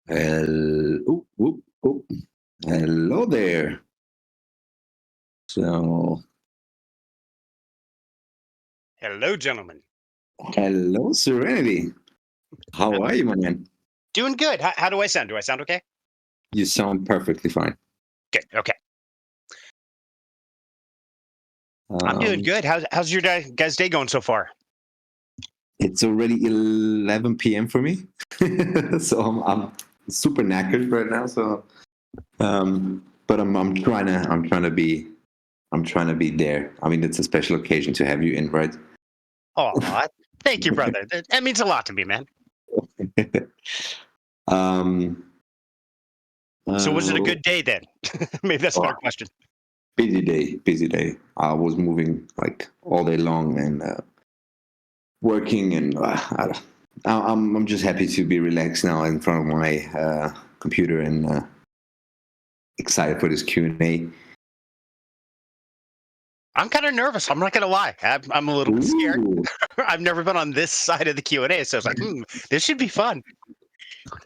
Hello there. So, Hello, gentlemen. hello, Serenity. How are you, my man? Doing good. How do I sound? Do I sound okay? You sound perfectly fine. Good. Okay. I'm doing Um, good. How's your guys' day going so far? it's already 11 p.m. for me, so I'm super knackered right now. So, but I'm trying to be there. I mean, it's a special occasion to have you in, right? Oh, thank you, brother. That means a lot to me, man. um, So was it a uh, good day then? Maybe that's a better question. Busy day, busy day. I was moving like all day long and working, and I'm just happy to be relaxed now in front of my computer and excited for this Q&A. I'm kind of nervous. I'm not gonna lie. I'm a little bit scared. Ooh. I've never been on this side of the Q&A, so it's like, this should be fun.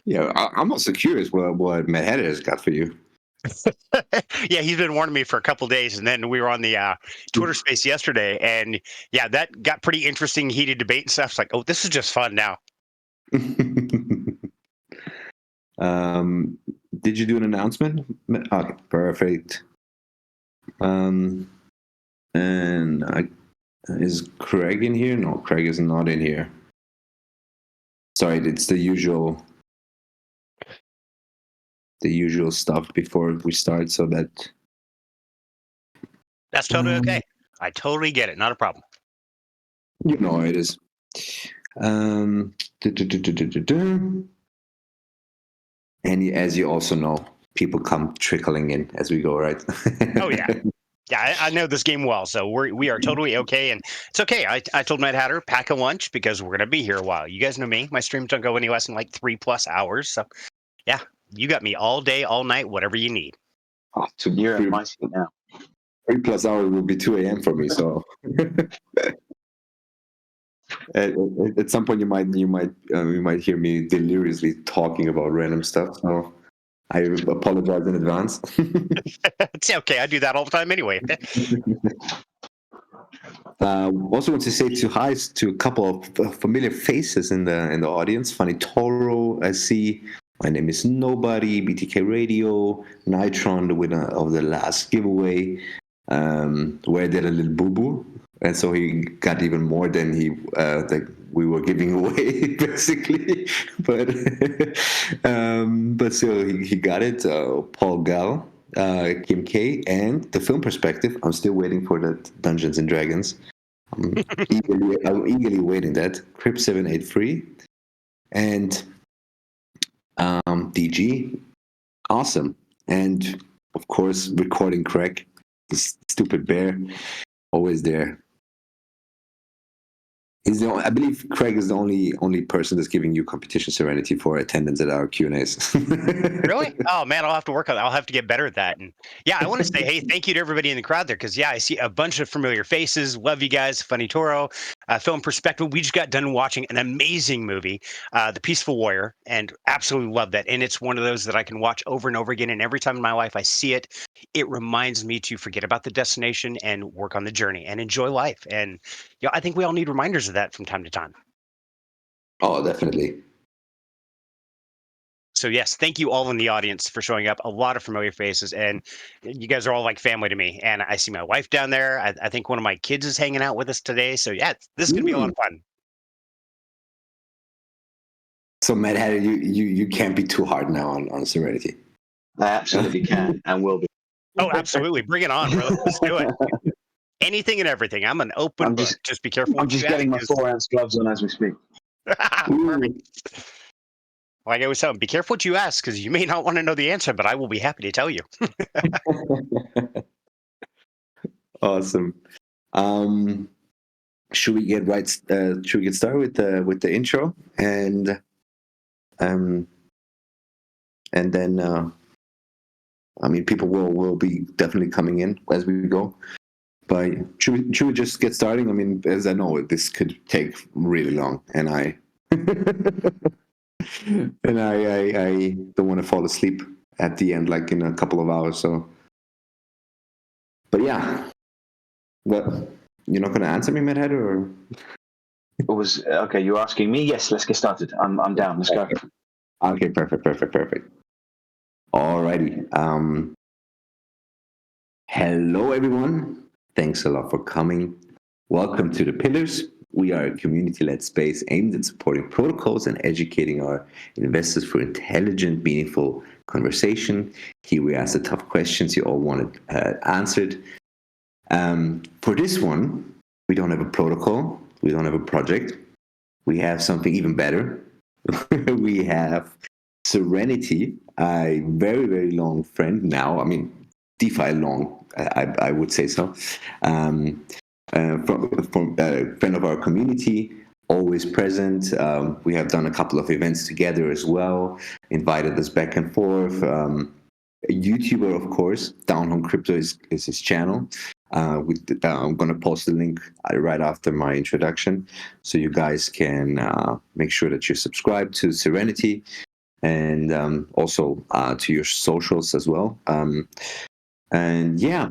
Yeah, I'm also curious what Matt Hatter has got for you. Yeah, he's been warning me for a couple days, and then we were on the Twitter space yesterday, and yeah, that got pretty interesting, heated debate and stuff. It's like, oh, this is just fun now. um, did you do an announcement? Okay, perfect. And is Craig in here? No, Craig is not in here. Sorry, it's the usual stuff before we start, so that That's totally okay. I totally get it. Not a problem. you know it is. Um, du- du- du- du- du- du- du. And as you also know, people come trickling in as we go, right? Oh yeah. Yeah, I know this game well, so we are totally okay, and it's okay. I told Mad Hatter pack a lunch because we're gonna be here a while. You guys know me; my streams don't go any less than like 3+ hours. So yeah, you got me all day, all night, whatever you need. Oh, You're in my seat now. 3+ hours will be 2 a.m. for me. So at some point, you might hear me deliriously talking about random stuff. So I apologize in advance. It's okay. I do that all the time anyway. Also want to say hi to a couple of familiar faces in the audience. Funny Toro, I see. My name is Nobody, BTK Radio, Nitron, the winner of the last giveaway, where I did a little boo-boo, and so he got even more than we were giving away, basically. But still, he got it. Paul Gal, Kim K, and the film perspective. I'm still waiting for that Dungeons and Dragons. I'm eagerly waiting that. Crip 783 and DG, awesome, and of course recording Craig, this stupid bear, always there. I believe Craig is the only person that's giving you competition Serenity for attendance at our Q&As. Really? Oh man, I'll have to work on that. I'll have to get better at that. And yeah, I want to say, hey, thank you to everybody in the crowd there, because yeah, I see a bunch of familiar faces. Love you guys, Funny Toro, Film Perspective. We just got done watching an amazing movie, The Peaceful Warrior, and absolutely love that. And it's one of those that I can watch over and over again. And every time in my life I see it, it reminds me to forget about the destination and work on the journey and enjoy life. And yeah, I think we all need reminders of that from time to time. Oh, definitely. So yes, thank you all in the audience for showing up. A lot of familiar faces, and you guys are all like family to me. And I see my wife down there. I think one of my kids is hanging out with us today. So yeah, this is gonna be a lot of fun. So Matt Hatter, you can't be too hard now on Serenity. I absolutely can and will be. Oh, absolutely, bring it on, brother. Let's do it. Anything and everything. I'm an open book. Just be careful. I'm just getting my 4-ounce gloves on as we speak. Perfect. Like I always tell them, be careful what you ask, because you may not want to know the answer, but I will be happy to tell you. Awesome. Should we get started with the intro and then I mean people will be definitely coming in as we go. But should we just get starting? I mean, as I know, this could take really long, and I And I don't want to fall asleep at the end, like in a couple of hours. So, but yeah, but you're not going to answer me, Mad Hatter, or? It was okay. You're asking me? Yes. Let's get started. I'm down. Let's go. Okay, perfect. Alrighty. Hello, everyone. Thanks a lot for coming. Welcome to The Pillars. We are a community-led space aimed at supporting protocols and educating our investors for intelligent, meaningful conversation. Here we ask the tough questions you all wanted answered. For this one, we don't have a protocol. We don't have a project. We have something even better. We have Serenity, a very, very long friend now. I mean, DeFi long, I would say so. From a friend of our community, always present. We have done a couple of events together as well, invited us back and forth. A YouTuber, of course. DownHomeCrypto is his channel. I'm going to post the link right after my introduction, so you guys can make sure that you subscribe to Serenity and also to your socials as well. And yeah,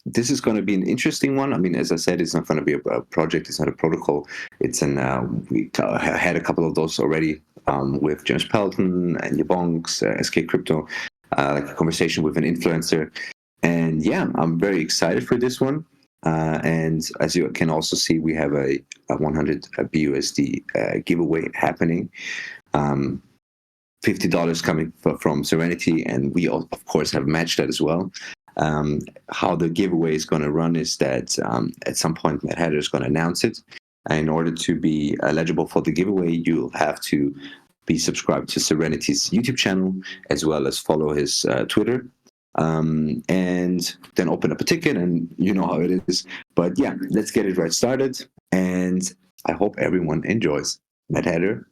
this is going to be an interesting one. I mean, as I said, it's not going to be a project. It's not a protocol. It's we had a couple of those already with James Pelton and Yabonks, SK Crypto, like a conversation with an influencer. And yeah, I'm very excited for this one. And as you can also see, we have a 100 BUSD giveaway happening. $50 coming from Serenity, and we of course have matched that as well. How the giveaway is going to run is that at some point Matt Hatter is going to announce it. And in order to be eligible for the giveaway, you'll have to be subscribed to Serenity's YouTube channel as well as follow his Twitter. And then open up a ticket, and you know how it is. But yeah, let's get it right started. And I hope everyone enjoys. Matt Hatter.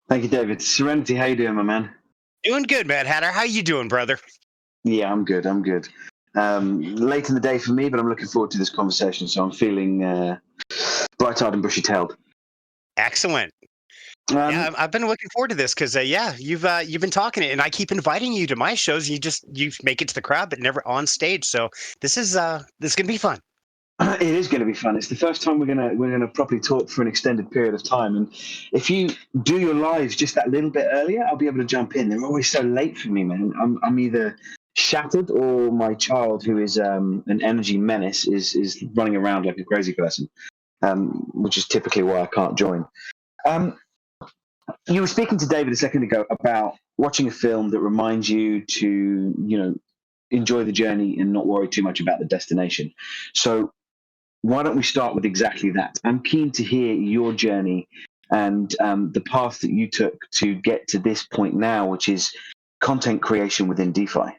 Thank you, David. Serenity, how you doing, my man? Doing good, Mad Hatter. How you doing, brother? Yeah, I'm good. Late in the day for me, but I'm looking forward to this conversation. So I'm feeling bright-eyed and bushy-tailed. Excellent. Yeah, I've been looking forward to this because you've been talking it, and I keep inviting you to my shows. You make it to the crowd, but never on stage. So this is gonna be fun. It is going to be fun. It's the first time we're gonna properly talk for an extended period of time. And if you do your lives just that little bit earlier, I'll be able to jump in. They're always so late for me, man. I'm either shattered or my child, who is an energy menace, is running around like a crazy person, which is typically why I can't join. You were speaking to David a second ago about watching a film that reminds you to enjoy the journey and not worry too much about the destination. So why don't we start with exactly that? I'm keen to hear your journey and the path that you took to get to this point now, which is content creation within DeFi.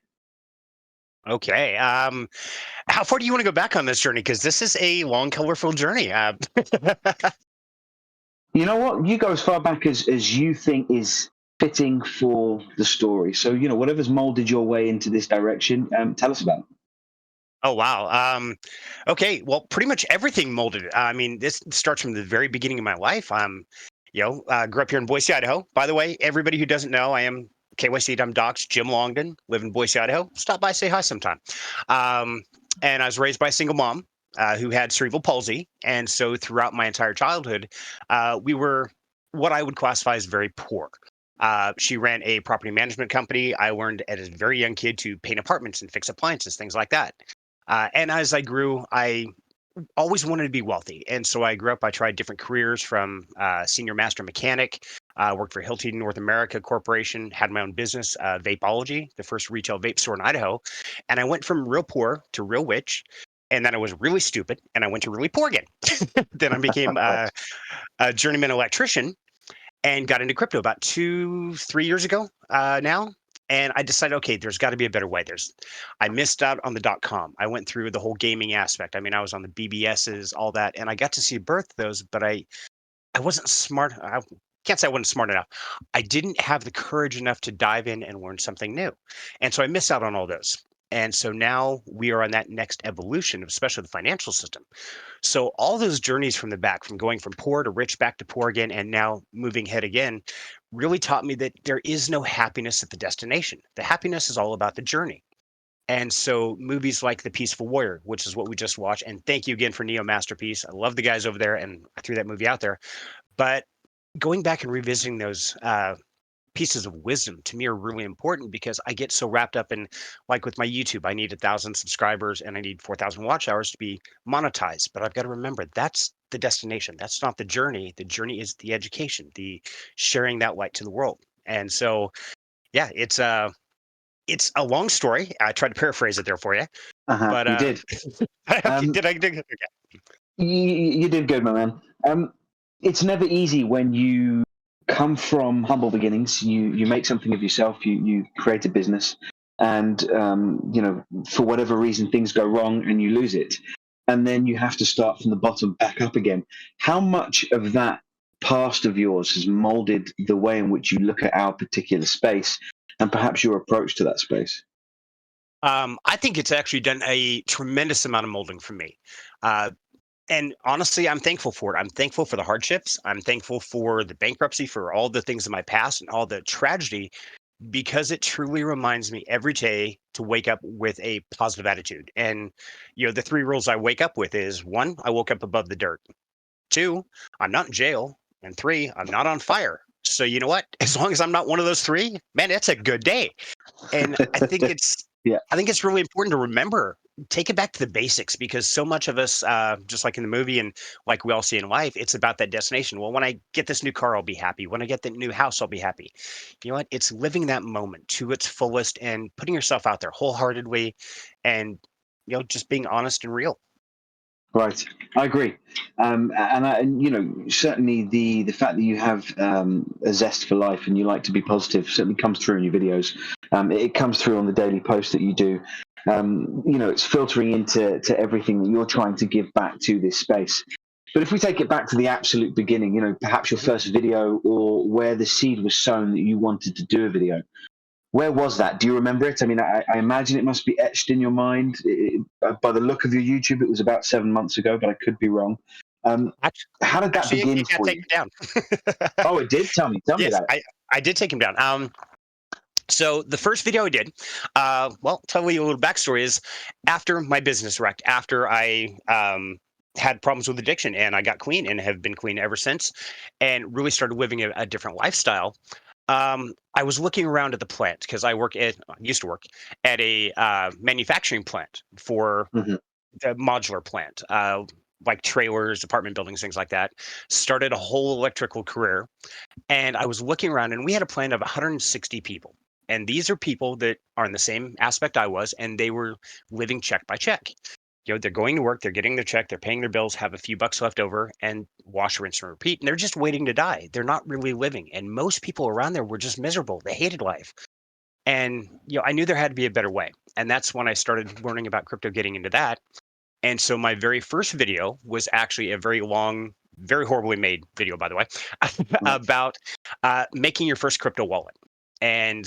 Okay. How far do you want to go back on this journey? Because this is a long, colorful journey. You know what? You go as far back as you think is fitting for the story. So, whatever's molded your way into this direction, tell us about it. Oh wow. Okay. Well, pretty much everything molded. I mean, this starts from the very beginning of my life. Grew up here in Boise, Idaho. By the way, everybody who doesn't know, I am KYC. I'm Docs Jim Longden. Live in Boise, Idaho. Stop by, say hi sometime. And I was raised by a single mom who had cerebral palsy, and so throughout my entire childhood, we were what I would classify as very poor. She ran a property management company. I learned as a very young kid to paint apartments and fix appliances, things like that. And as I grew, I always wanted to be wealthy. And so I grew up, I tried different careers from senior master mechanic, worked for Hilti North America Corporation, had my own business, Vapeology, the first retail vape store in Idaho. And I went from real poor to real rich. And then I was really stupid and I went to really poor again. Then I became a journeyman electrician and got into crypto about 3 years ago now. And I decided, okay, there's got to be a better way. I missed out on the .com. I went through the whole gaming aspect. I mean, I was on the BBSs, all that, and I got to see birth those, but I wasn't smart. I can't say I wasn't smart enough. I didn't have the courage enough to dive in and learn something new, and so I missed out on all those. And so now we are on that next evolution, especially the financial system. So all those journeys from the back, from going from poor to rich back to poor again, and now moving ahead again, really taught me that there is no happiness at the destination. The happiness is all about the journey. And so movies like The Peaceful Warrior, which is what we just watched, and thank you again for Neo Masterpiece. I love the guys over there, and I threw that movie out there. But going back and revisiting those pieces of wisdom to me are really important because I get so wrapped up in, like with my YouTube, I need 1,000 subscribers and I need 4,000 watch hours to be monetized. But I've got to remember that's the destination. That's not the journey. The journey is the education, the sharing that light to the world. And so, yeah, it's a long story. I tried to paraphrase it there for you, but You did. okay, Um, did I? Okay. you did good, my man. It's never easy when you come from humble beginnings. You make something of yourself. You create a business, and for whatever reason things go wrong and you lose it, and then you have to start from the bottom back up again. How much of that past of yours has molded the way in which you look at our particular space, and perhaps your approach to that space? I think it's actually done a tremendous amount of molding for me. Uh, and honestly, I'm thankful for it. I'm thankful for the hardships. I'm thankful for the bankruptcy, for all the things in my past and all the tragedy, because it truly reminds me every day to wake up with a positive attitude. And, the three rules I wake up with is one, I woke up above the dirt. Two, I'm not in jail. And three, I'm not on fire. So you know what? As long as I'm not one of those three, man, it's a good day. And Yeah. I think it's really important to remember, take it back to the basics because so much of us, just like in the movie and like we all see in life, it's about that destination. Well, when I get this new car, I'll be happy. When I get the new house, I'll be happy. You know what? It's living that moment to its fullest and putting yourself out there wholeheartedly and, just being honest and real. Right, I agree, and certainly the fact that you have a zest for life and you like to be positive certainly comes through in your videos. It comes through on the daily post that you do. It's filtering into everything that you're trying to give back to this space. But if we take it back to the absolute beginning, perhaps your first video or where the seed was sown that you wanted to do a video, where was that? Do you remember it? I mean, I imagine it must be etched in your mind. By the look of your YouTube, it was about 7 months ago, but I could be wrong. How did that Actually, begin it got for you? taken down. Oh, it did? Tell me Yes, about it. I did take him down. So the first video I did, tell you a little backstory is after my business wrecked, after I had problems with addiction and I got clean and have been clean ever since and really started living a different lifestyle. I was looking around at the plant because I used to work at a manufacturing plant for Hmm. the modular plant, like trailers, apartment buildings, things like that. Started a whole electrical career and I was looking around and we had a plant of 160 people. And these are people that are in the same aspect I was, and they were living check by check. They're going to work, they're getting their check, they're paying their bills, have a few bucks left over, and wash, rinse, and repeat. And they're just waiting to die. They're not really living. And most people around there were just miserable. They hated life. And I knew there had to be a better way. And that's when I started learning about crypto, getting into that. And so my very first video was actually a very long, very horribly made video, by the way, Right. about making your first crypto wallet. And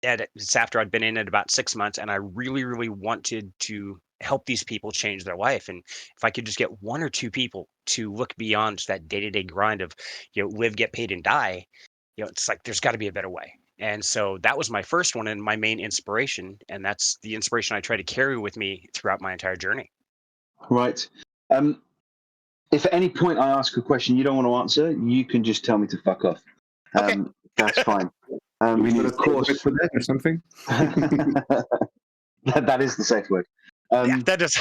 it's after I'd been in it about 6 months, and I really, really wanted to help these people change their life. And if I could just get one or two people to look beyond that day-to-day grind of, live, get paid, and die, it's like there's got to be a better way. And so that was my first one and my main inspiration. And that's the inspiration I try to carry with me throughout my entire journey. Right. Um, if at any point I ask a question you don't want to answer, you can just tell me to fuck off. Okay. That's fine. Do we need But to of say a word course, for that or something? that is the safe word. Yeah, Um, that does.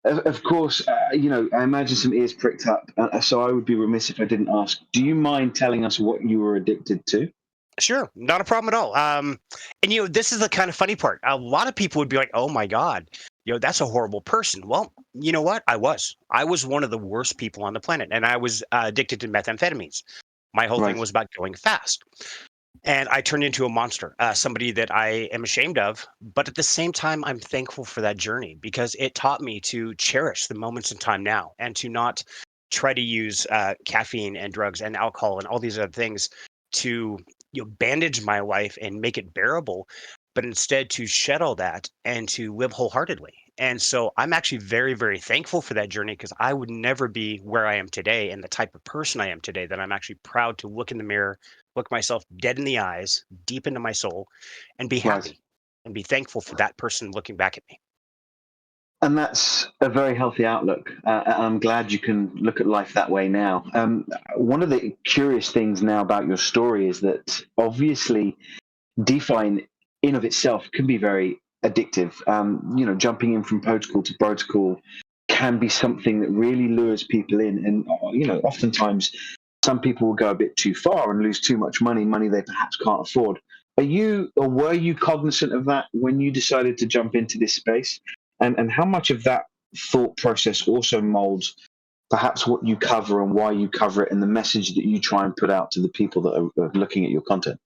of course, I imagine some ears pricked up. So I would be remiss if I didn't ask. Do you mind telling us what you were addicted to? Sure, not a problem at all. And this is the kind of funny part. A lot of people would be like, "Oh my God, that's a horrible person." Well, you know what? I was one of the worst people on the planet, and I was addicted to methamphetamines. My whole thing Right. was about going fast, and I turned into a monster, somebody that I am ashamed of. But at the same time, I'm thankful for that journey because it taught me to cherish the moments in time now and to not try to use caffeine and drugs and alcohol and all these other things to bandage my life and make it bearable. but instead to shed all that and to live wholeheartedly. And so I'm actually very, very thankful for that journey because I would never be where I am today and the type of person I am today that I'm actually proud to look in the mirror, look myself dead in the eyes, deep into my soul, and be Right. happy and be thankful for that person looking back at me. And that's a very healthy outlook. I'm glad you can look at life that way now. One of the curious things now about your story is that obviously DeFi in of itself can be very addictive. Jumping in from protocol to protocol can be something that really lures people in. And, oftentimes some people will go a bit too far and lose too much money they perhaps can't afford. Were you cognizant of that when you decided to jump into this space? And how much of that thought process also molds perhaps what you cover and why you cover it and the message that you try and put out to the people that are looking at your content?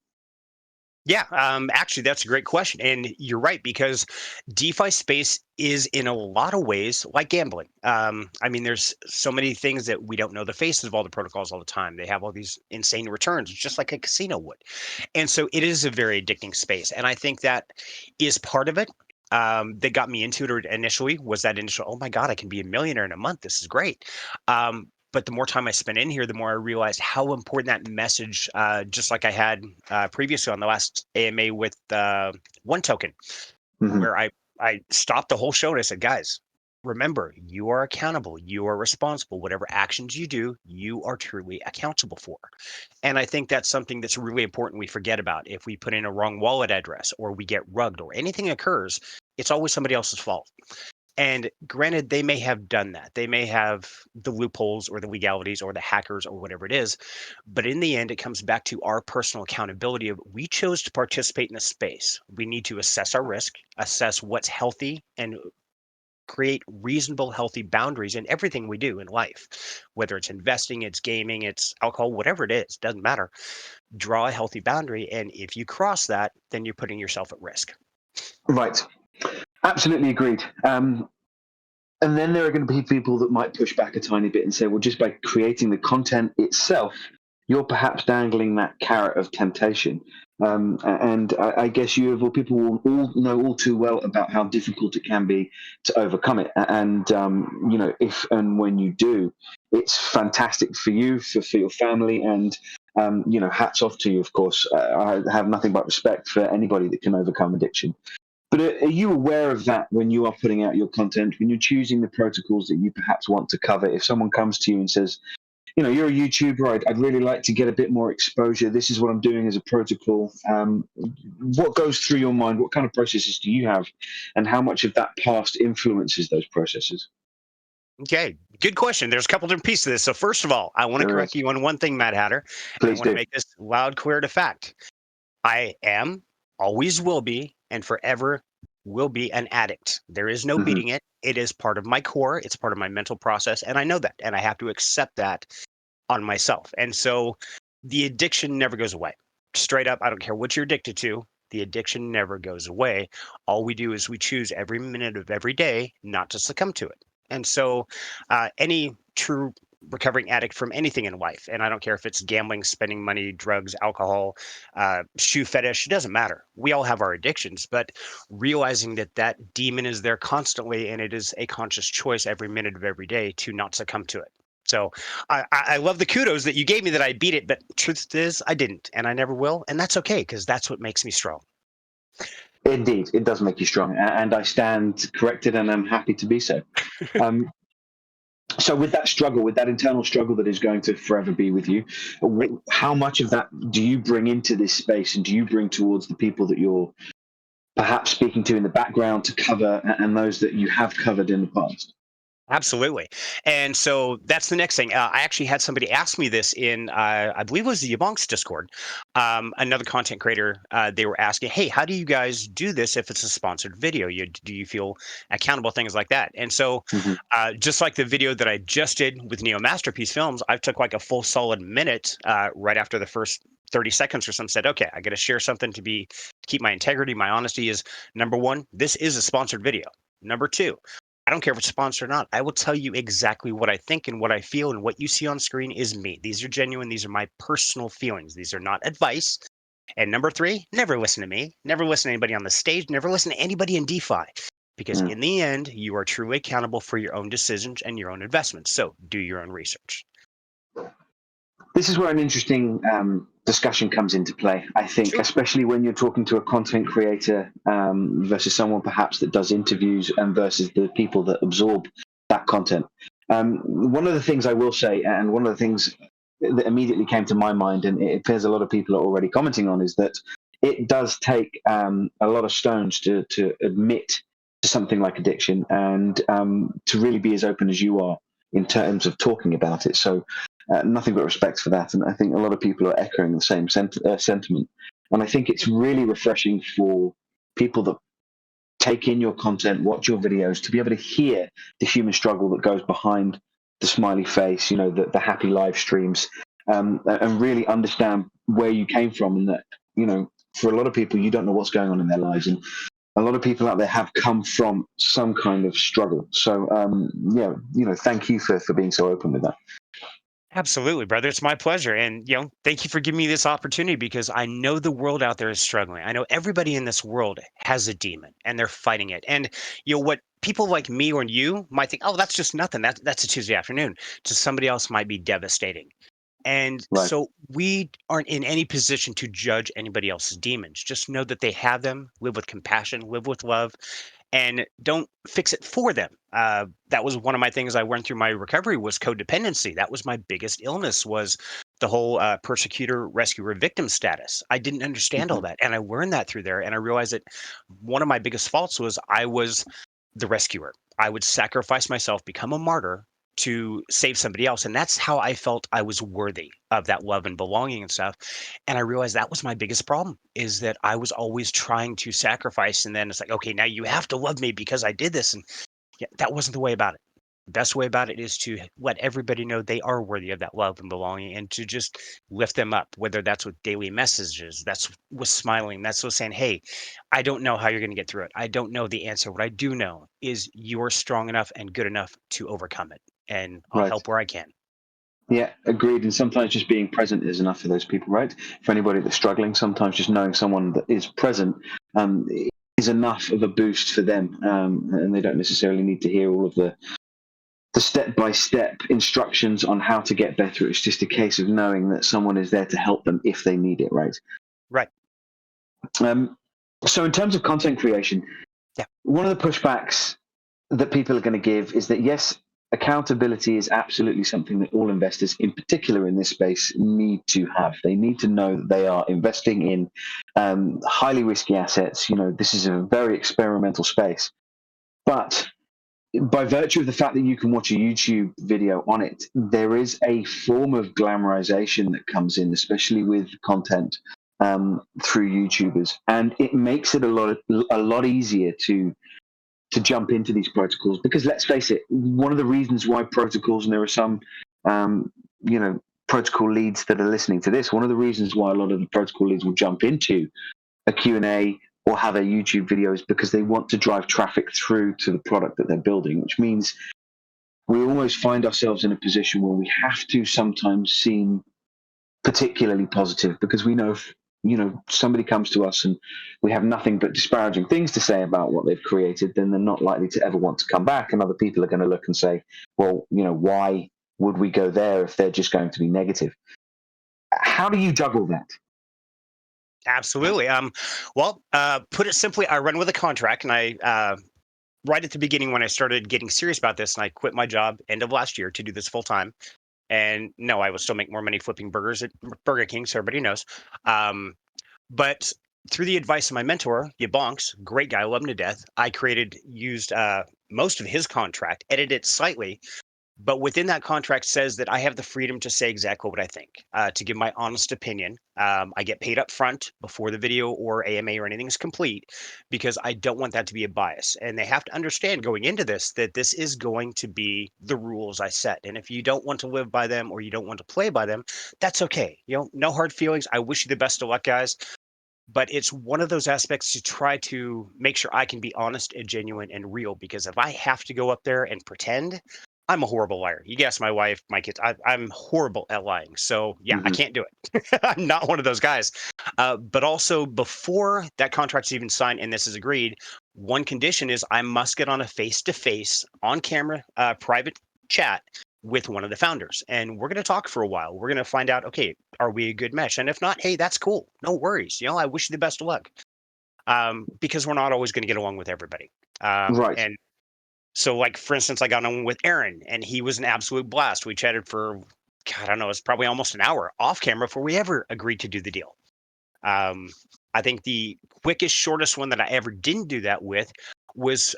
Yeah, actually, that's a great question. And you're right, because DeFi space is in a lot of ways like gambling. I mean, there's so many things that we don't know the faces of all the protocols all the time. They have all these insane returns, just like a casino would. And so it is a very addicting space. And I think that is part of it. That got me into it initially was that initial, oh my God, I can be a millionaire in a month. This is great. But the more time I spent in here, the more I realized how important that message, just like I had previously on the last AMA with One Token, Hmm. where I stopped the whole show and I said, guys, remember, you are accountable, you are responsible. Whatever actions you do, you are truly accountable for. And I think that's something that's really important we forget about. If we put in a wrong wallet address or we get rugged or anything occurs, it's always somebody else's fault. And granted, they may have done that. They may have the loopholes or the legalities or the hackers or whatever it is. But in the end, it comes back to our personal accountability of we chose to participate in a space. We need to assess our risk, assess what's healthy, and create reasonable, healthy boundaries in everything we do in life, whether it's investing, it's gaming, it's alcohol, whatever it is, doesn't matter. Draw a healthy boundary. And if you cross that, then you're putting yourself at risk. Right. Absolutely agreed. And then there are going to be people that might push back a tiny bit and say, well, just by creating the content itself, you're perhaps dangling that carrot of temptation. And I guess you, of all people, will all know all too well about how difficult it can be to overcome it. And, if and when you do, it's fantastic for you, for your family. And, hats off to you, of course. I have nothing but respect for anybody that can overcome addiction. But are you aware of that when you are putting out your content, when you're choosing the protocols that you perhaps want to cover? If someone comes to you and says, you're a YouTuber, I'd really like to get a bit more exposure. This is what I'm doing as a protocol. What goes through your mind? What kind of processes do you have? And how much of that past influences those processes? Okay, good question. There's a couple different pieces of this. So first of all, I want to There correct is. you on one thing, Mad Hatter, and I Please want to do. make this loud, clear to fact. I am, always will be, and forever will be an addict. There is no Hmm. beating it. It is part of my core. It's part of my mental process, and I know that, and I have to accept that on myself. And so the addiction never goes away. Straight up, I don't care what you're addicted to. The addiction never goes away. All we do is we choose every minute of every day not to succumb to it. And so, any true recovering addict from anything in life, and I don't care if it's gambling, spending money, drugs, alcohol, shoe fetish, it doesn't matter. We all have our addictions, but realizing that that demon is there constantly and it is a conscious choice every minute of every day to not succumb to it. So I love the kudos that you gave me that I beat it, but truth is I didn't, and I never will, and that's okay because that's what makes me strong. Indeed, it does make you strong. And I stand corrected and I'm happy to be so. Um, So, with that struggle, with that internal struggle that is going to forever be with you, Right. how much of that do you bring into this space, and do you bring towards the people that you're perhaps speaking to in the background to cover, and those that you have covered in the past? Absolutely. And so that's the next thing. I actually had somebody ask me this in, I believe it was the Yabonks Discord. Another content creator, they were asking, hey, how do you guys do this if it's a sponsored video? Do you feel accountable, things like that? And so, Hmm. just like the video that I just did with Neo Masterpiece Films, I took like a full solid minute right after the first 30 seconds or something, said, okay, I got to share something to keep my integrity. My honesty is number one, this is a sponsored video. Number two, I don't care if it's sponsored or not. I will tell you exactly what I think and what I feel, and what you see on screen is me. These are genuine. These are my personal feelings. These are not advice. And number three, never listen to me, never listen to anybody on the stage, never listen to anybody in DeFi. Because Mm. in the end, you are truly accountable for your own decisions and your own investments. So do your own research. This is where an interesting discussion comes into play, I think, Sure. especially when you're talking to a content creator versus someone perhaps that does interviews and versus the people that absorb that content. One of the things I will say, and one of the things that immediately came to my mind, and it appears a lot of people are already commenting on, is that it does take a lot of stones to admit to something like addiction and to really be as open as you are in terms of talking about it. So nothing but respect for that. And I think a lot of people are echoing the same sentiment. And I think it's really refreshing for people that take in your content, watch your videos, to be able to hear the human struggle that goes behind the smiley face, the happy live streams, and really understand where you came from. And that, for a lot of people, you don't know what's going on in their lives. And a lot of people out there have come from some kind of struggle. So, thank you for being so open with that. Absolutely, brother. It's my pleasure. And, thank you for giving me this opportunity because I know the world out there is struggling. I know everybody in this world has a demon and they're fighting it. And, what people like me or you might think, oh, that's just nothing. That's a Tuesday afternoon. To somebody else might be devastating. And Right. so we aren't in any position to judge anybody else's demons. Just know that they have them, live with compassion, live with love, and don't fix it for them. That was one of my things I went through my recovery was codependency. That was my biggest illness was the whole persecutor, rescuer, victim status. I didn't understand all Mhm. that. And I learned that through there. And I realized that one of my biggest faults was I was the rescuer. I would sacrifice myself, become a martyr to save somebody else. And that's how I felt I was worthy of that love and belonging and stuff. And I realized that was my biggest problem is that I was always trying to sacrifice. And then it's like, okay, now you have to love me because I did this. And yeah, that wasn't the way about it. The best way about it is to let everybody know they are worthy of that love and belonging and to just lift them up, whether that's with daily messages, that's with smiling, that's with saying, hey, I don't know how you're going to get through it. I don't know the answer. What I do know is you're strong enough and good enough to overcome it. And I'll Right. help where I can. Yeah, agreed. And sometimes just being present is enough for those people, right? For anybody that's struggling, sometimes just knowing someone that is present is enough of a boost for them, and they don't necessarily need to hear all of the step-by-step instructions on how to get better. It's just a case of knowing that someone is there to help them if they need it, right? Right. Um, so, in terms of content creation, Yeah. one of the pushbacks that people are going to give is that yes, accountability is absolutely something that all investors, in particular in this space, need to have. They need to know that they are investing in highly risky assets. This is a very experimental space, but by virtue of the fact that you can watch a YouTube video on it, there is a form of glamorization that comes in, especially with content through YouTubers, and it makes it a lot easier to jump into these protocols because let's face it, one of the reasons why protocols, and there are some um, protocol leads that are listening to this, one of the reasons why a lot of the protocol leads will jump into a Q&A or have a YouTube video is because they want to drive traffic through to the product that they're building, which means we almost find ourselves in a position where we have to sometimes seem particularly positive because we know if somebody comes to us and we have nothing but disparaging things to say about what they've created, then they're not likely to ever want to come back, and other people are going to look and say, well, why would we go there if they're just going to be negative? How do you juggle that? Absolutely. Well, put it simply, I run with a contract, and I right at the beginning when I started getting serious about this, and I quit my job end of last year to do this full time. And no, I will still make more money flipping burgers at Burger King, so everybody knows. But through the advice of my mentor, Yabonks, great guy, I love him to death. I used most of his contract, edited it slightly, but within that contract says that I have the freedom to say exactly what I think, to give my honest opinion. I get paid up front before the video or AMA or anything is complete because I don't want that to be a bias. And they have to understand going into this that this is going to be the rules I set. And if you don't want to live by them or you don't want to play by them, that's okay. No hard feelings. I wish you the best of luck, guys. But it's one of those aspects to try to make sure I can be honest and genuine and real because if I have to go up there and pretend, I'm a horrible liar. You can ask my wife, my kids. I'm horrible at lying. So yeah, I Hmm. can't do it. I'm not one of those guys. But also, before that contract's even signed and this is agreed, one condition is I must get on a face-to-face, on-camera, private chat with one of the founders, and we're going to talk for a while. We're going to find out, okay, are we a good mesh? And if not, hey, that's cool. No worries. I wish you the best of luck. Because we're not always going to get along with everybody. Right. And so, like, for instance, I got on with Aaron, and he was an absolute blast. We chatted for, God, I don't know, it's probably almost an hour off camera before we ever agreed to do the deal. I think the quickest, shortest one that I ever didn't do that with was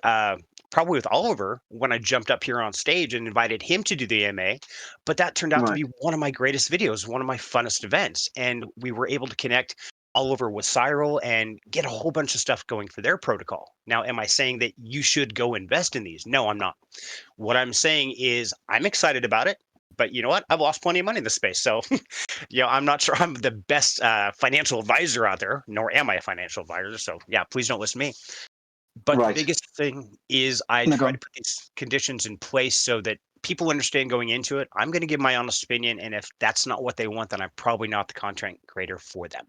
probably with Oliver when I jumped up here on stage and invited him to do the AMA. But that turned out to Right. be one of my greatest videos, one of my funnest events. And we were able to connect Oliver with Cyril and get a whole bunch of stuff going for their protocol. Now, am I saying that you should go invest in these? No, I'm not. What I'm saying is I'm excited about it. But you know what? I've lost plenty of money in this space. So I'm not sure I'm the best financial advisor out there, nor am I a financial advisor. So yeah, please don't listen to me. But the Right. biggest thing is I No, go try on. to put these conditions in place so that people understand going into it. I'm going to give my honest opinion, and if that's not what they want, then I'm probably not the content creator for them.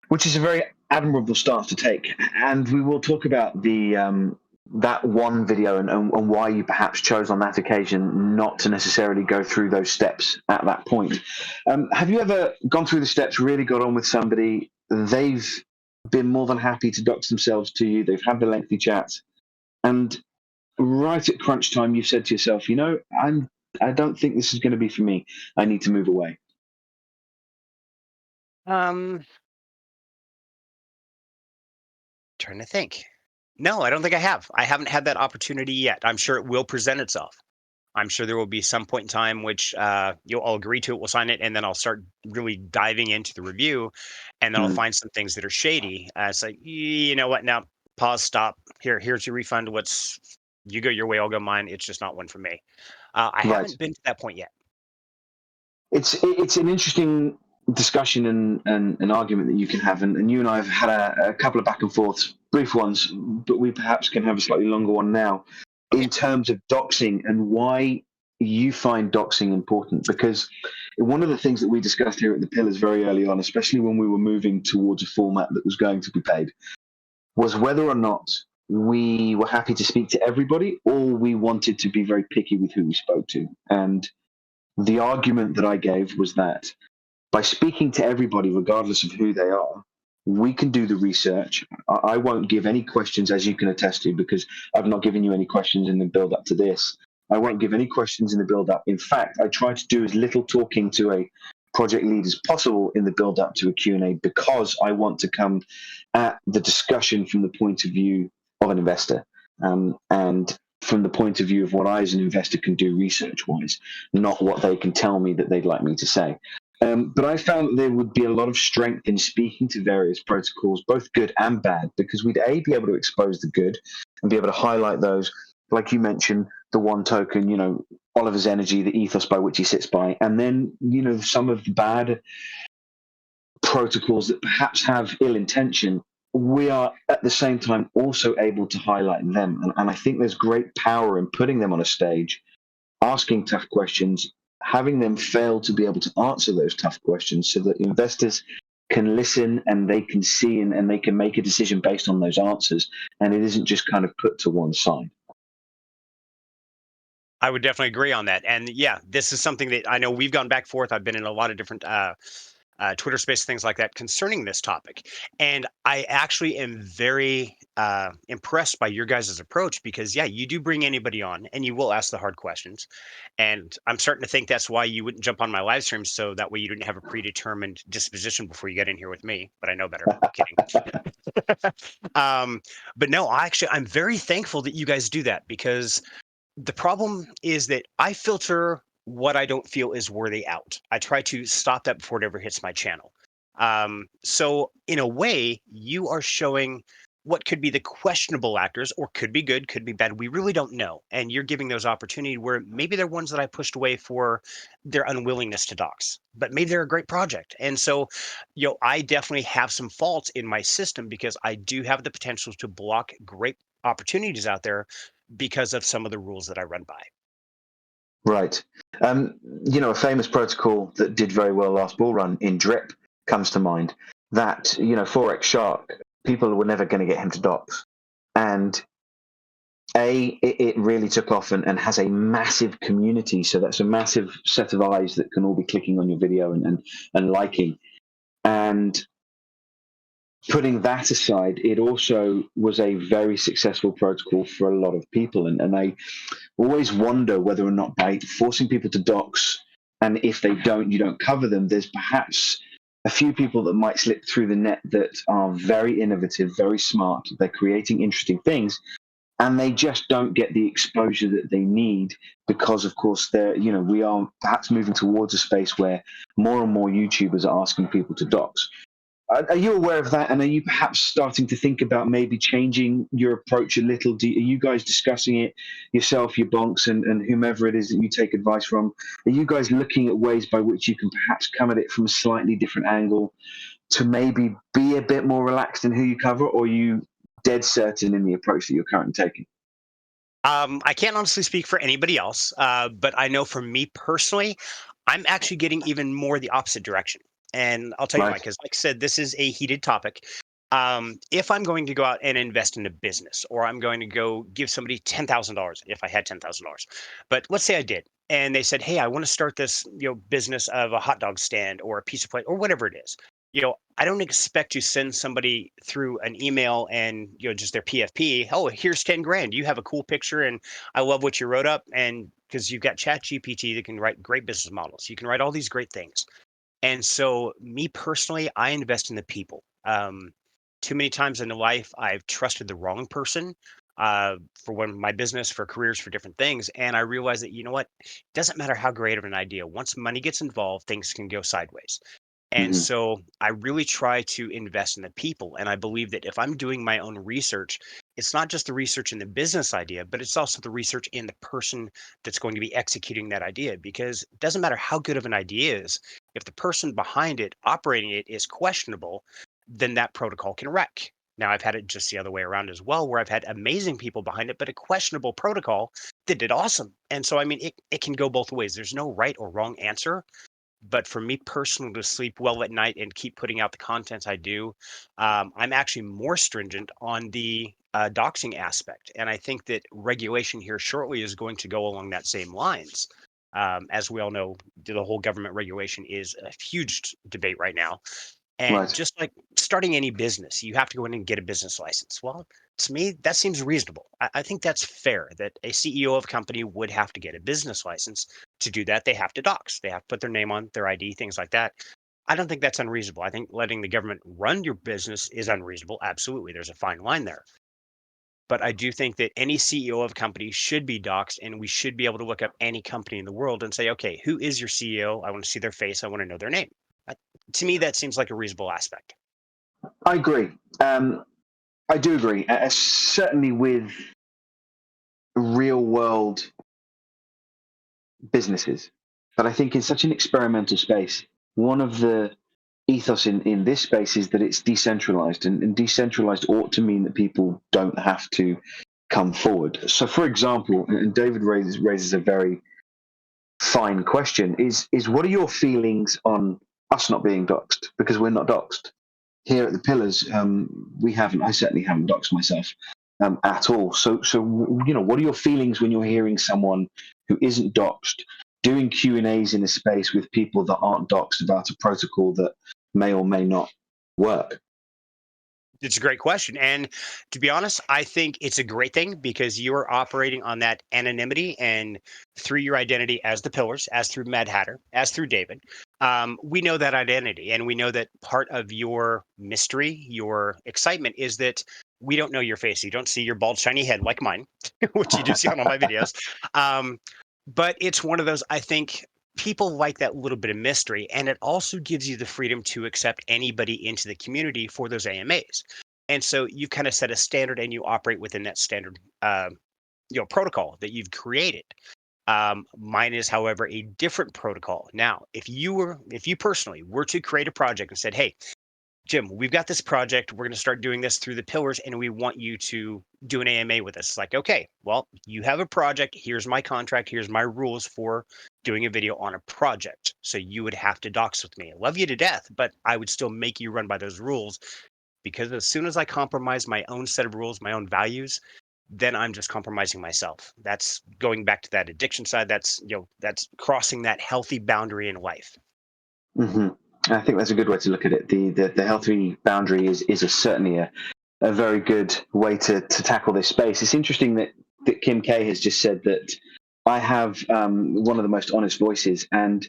Which is a very admirable stance to take. And we will talk about the that one video and why you perhaps chose on that occasion not to necessarily go through those steps at that point. Have you ever gone through the steps, really got on with somebody, they've been more than happy to dox themselves to you, they've had the lengthy chats, and right at crunch time you've said to yourself, I don't think this is going to be for me. I need to move away. Um, Trying to think. No, I don't think I have. I haven't had that opportunity yet. I'm sure it will present itself. I'm sure there will be some point in time which you'll all agree to it, we'll sign it, and then I'll start really diving into the review, and then I'll Mm, find some things that are shady. It's like, you know what? Now, pause, stop. Here's your refund. You go your way, I'll go mine. It's just not one for me. I right. haven't been to that point yet. It's an interesting discussion and an argument that you can have, and you and I have had a couple of back and forths, brief ones, but we perhaps can have a slightly longer one now, Okay. in terms of doxing and why you find doxing important. Because one of the things that we discussed here at the Pillars very early on, especially when we were moving towards a format that was going to be paid, was whether or not we were happy to speak to everybody or we wanted to be very picky with who we spoke to. And the argument that I gave was that by speaking to everybody, regardless of who they are, we can do the research. I won't give any questions, as you can attest to, because I've not given you any questions in the build up to this. I Right. won't give any questions in the build up. In fact, I try to do as little talking to a project lead as possible in the build up to a Q&A because I want to come at the discussion from the point of view of an investor. And from the point of view of what I, as an investor, can do research wise, not what they can tell me that they'd like me to say. But I found that there would be a lot of strength in speaking to various protocols, both good and bad, because we'd be able to expose the good and be able to highlight those, like you mentioned, the one token, Oliver's energy, the ethos by which he sits by, and then, some of the bad protocols that perhaps have ill intention. We are at the same time also able to highlight them. And I think there's great power in putting them on a stage, asking tough questions, having them fail to be able to answer those tough questions so that investors can listen and they can see and they can make a decision based on those answers. And it isn't just kind of put to one side. I would definitely agree on that. And yeah, this is something that I know we've gone back and forth. I've been in a lot of different Twitter space, things like that concerning this topic. And I actually am very impressed by your guys' approach because, yeah, you do bring anybody on and you will ask the hard questions. And I'm starting to think that's why you wouldn't jump on my live stream. So that way you didn't have a predetermined disposition before you get in here with me. But I know better. Kidding. But no, I'm very thankful that you guys do that because the problem is that I filter what I don't feel is worthy out. I try to stop that before it ever hits my channel. So in a way, you are showing what could be the questionable actors, or could be good, could be bad. We really don't know, and you're giving those opportunities where maybe they're ones that I pushed away for their unwillingness to dox, but maybe they're a great project. And so, I definitely have some faults in my system because I do have the potential to block great opportunities out there because of some of the rules that I run by. Right. A famous protocol that did very well last bull run in drip comes to mind. That, Forex Shark, people were never going to get him to docs. And it really took off and has a massive community. So that's a massive set of eyes that can all be clicking on your video and liking. And putting that aside, it also was a very successful protocol for a lot of people. And I always wonder whether or not by forcing people to docs, and if they don't, you don't cover them, there's perhaps a few people that might slip through the net that are very innovative, very smart. They're creating interesting things, and they just don't get the exposure that they need because, of course, we are perhaps moving towards a space where more and more YouTubers are asking people to docs. Are you aware of that? And are you perhaps starting to think about maybe changing your approach a little? Are you guys discussing it yourself, your bonks, and whomever it is that you take advice from? Are you guys looking at ways by which you can perhaps come at it from a slightly different angle to maybe be a bit more relaxed in who you cover, or are you dead certain in the approach that you're currently taking? I can't honestly speak for anybody else, but I know for me personally, I'm actually getting even more the opposite direction. And I'll tell you why, Right. because like I said, this is a heated topic. If I'm going to go out and invest in a business, or I'm going to go give somebody $10,000, if I had $10,000, but let's say I did, and they said, "Hey, I want to start this, business of a hot dog stand or a pizza place or whatever it is." I don't expect to send somebody through an email and just their PFP. Oh, here's 10 grand. You have a cool picture, and I love what you wrote up. And because you've got Chat GPT that can write great business models, you can write all these great things. And so, me personally, I invest in the people. Too many times in life, I've trusted the wrong person for my business, for careers, for different things. And I realized that, you know what? It doesn't matter how great of an idea. Once money gets involved, things can go sideways. And Hmm. so I really try to invest in the people. And I believe that if I'm doing my own research, it's not just the research in the business idea, but it's also the research in the person that's going to be executing that idea. Because it doesn't matter how good of an idea is, if the person behind it operating it is questionable, then that protocol can wreck. Now, I've had it just the other way around as well, where I've had amazing people behind it, but a questionable protocol that did awesome. And so, I mean, it can go both ways. There's no right or wrong answer. But for me personally, to sleep well at night and keep putting out the content I do, I'm actually more stringent on the doxing aspect. And I think that regulation here shortly is going to go along that same lines. As we all know, the whole government regulation is a huge debate right now. And Right. just like starting any business, you have to go in and get a business license. Well, to me, that seems reasonable. I think that's fair that a CEO of a company would have to get a business license. To do that, they have to dox, they have to put their name on their ID, things like that. I don't think that's unreasonable. I think letting the government run your business is unreasonable. Absolutely. There's a fine line there. But I do think that any CEO of a company should be doxed, and we should be able to look up any company in the world and say, okay, who is your CEO? I want to see their face. I want to know their name. Uh, to me, that seems like a reasonable aspect. I agree. I do agree. Certainly with real world businesses. But I think in such an experimental space, one of the ethos in this space is that it's decentralized, and decentralized ought to mean that people don't have to come forward. So, for example, and David raises a very fine question: is what are your feelings on us not being doxed? Because we're not doxed here at the Pillars. We haven't. I certainly haven't doxed myself at all. So what are your feelings when you're hearing someone who isn't doxed doing Q&As in a space with people that aren't doxed about a protocol that may or may not work? It's a great question. And to be honest, I think it's a great thing because you are operating on that anonymity and through your identity as the pillars, as through Mad Hatter, as through David. We know that identity, and we know that part of your mystery, your excitement is that we don't know your face. You don't see your bald, shiny head like mine, which you do see on all my videos. Um, but it's one of those, I think, people like that little bit of mystery, and it also gives you the freedom to accept anybody into the community for those AMAs. And so you've kind of set a standard, and you operate within that standard, protocol that you've created. Mine is, however, a different protocol. Now, if you personally were to create a project and said, "Hey, Jim, we've got this project. We're going to start doing this through the pillars, and we want you to do an AMA with us. It's like, okay, well, you have a project. Here's my contract. Here's my rules for doing a video on a project. So you would have to dox with me. I love you to death, but I would still make you run by those rules, because as soon as I compromise my own set of rules, my own values, then I'm just compromising myself. That's going back to that addiction side. That's crossing that healthy boundary in life. Hmm. I think that's a good way to look at it. The healthy boundary is certainly a very good way to tackle this space. It's interesting that Kim K has just said that I have one of the most honest voices, and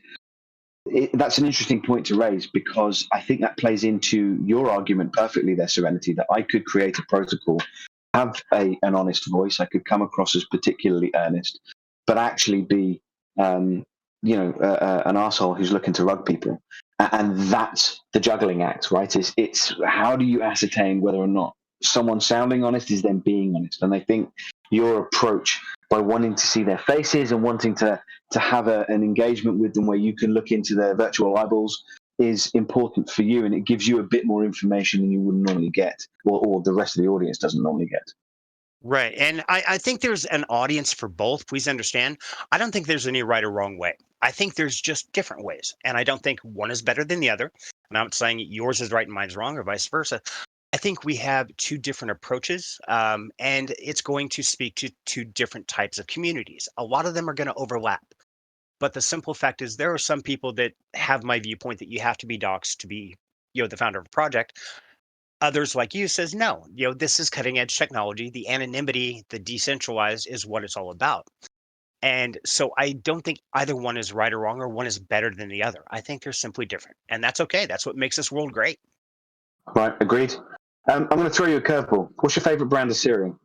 that's an interesting point to raise, because I think that plays into your argument perfectly there, Serenity, that I could create a protocol, have an honest voice. I could come across as particularly earnest, but actually be an arsehole who's looking to rug people. And that's the juggling act, right? It's how do you ascertain whether or not someone sounding honest is then being honest? And I think your approach, by wanting to see their faces and wanting to have an engagement with them where you can look into their virtual eyeballs, is important for you, and it gives you a bit more information than you would normally get, or the rest of the audience doesn't normally get. Right. And I think there's an audience for both. Please understand. I don't think there's any right or wrong way. I think there's just different ways. And I don't think one is better than the other. And I'm not saying yours is right and mine's wrong or vice versa. I think we have two different approaches, and it's going to speak to two different types of communities. A lot of them are going to overlap. But the simple fact is, there are some people that have my viewpoint that you have to be doxxed to be, the founder of a project. Others, like you, says no. This is cutting edge technology. The anonymity, the decentralized, is what it's all about. And so I don't think either one is right or wrong, or one is better than the other. I think they're simply different, and that's okay. That's what makes this world great. Right, agreed. I'm going to throw you a curveball. What's your favorite brand of cereal?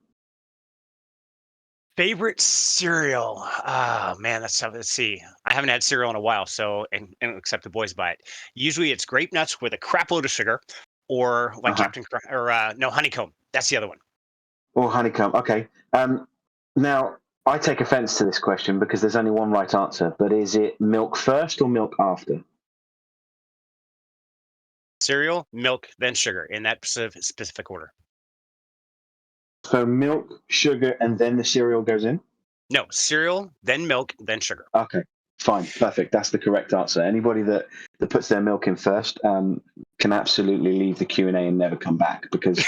Favorite cereal? Ah, man, that's tough. Let's see. I haven't had cereal in a while, so and except the boys buy it. Usually, it's grape nuts with a crap load of sugar, or like Uh-huh. no, honeycomb. That's the other one. Or honeycomb. Okay. Now, I take offense to this question because there's only one right answer, but is it milk first or milk after? Cereal, milk, then sugar, in that specific order. So milk, sugar, and then the cereal goes in? No, cereal, then milk, then sugar. Okay, fine, perfect. That's the correct answer. Anybody that puts their milk in first can absolutely leave the Q&A and never come back, because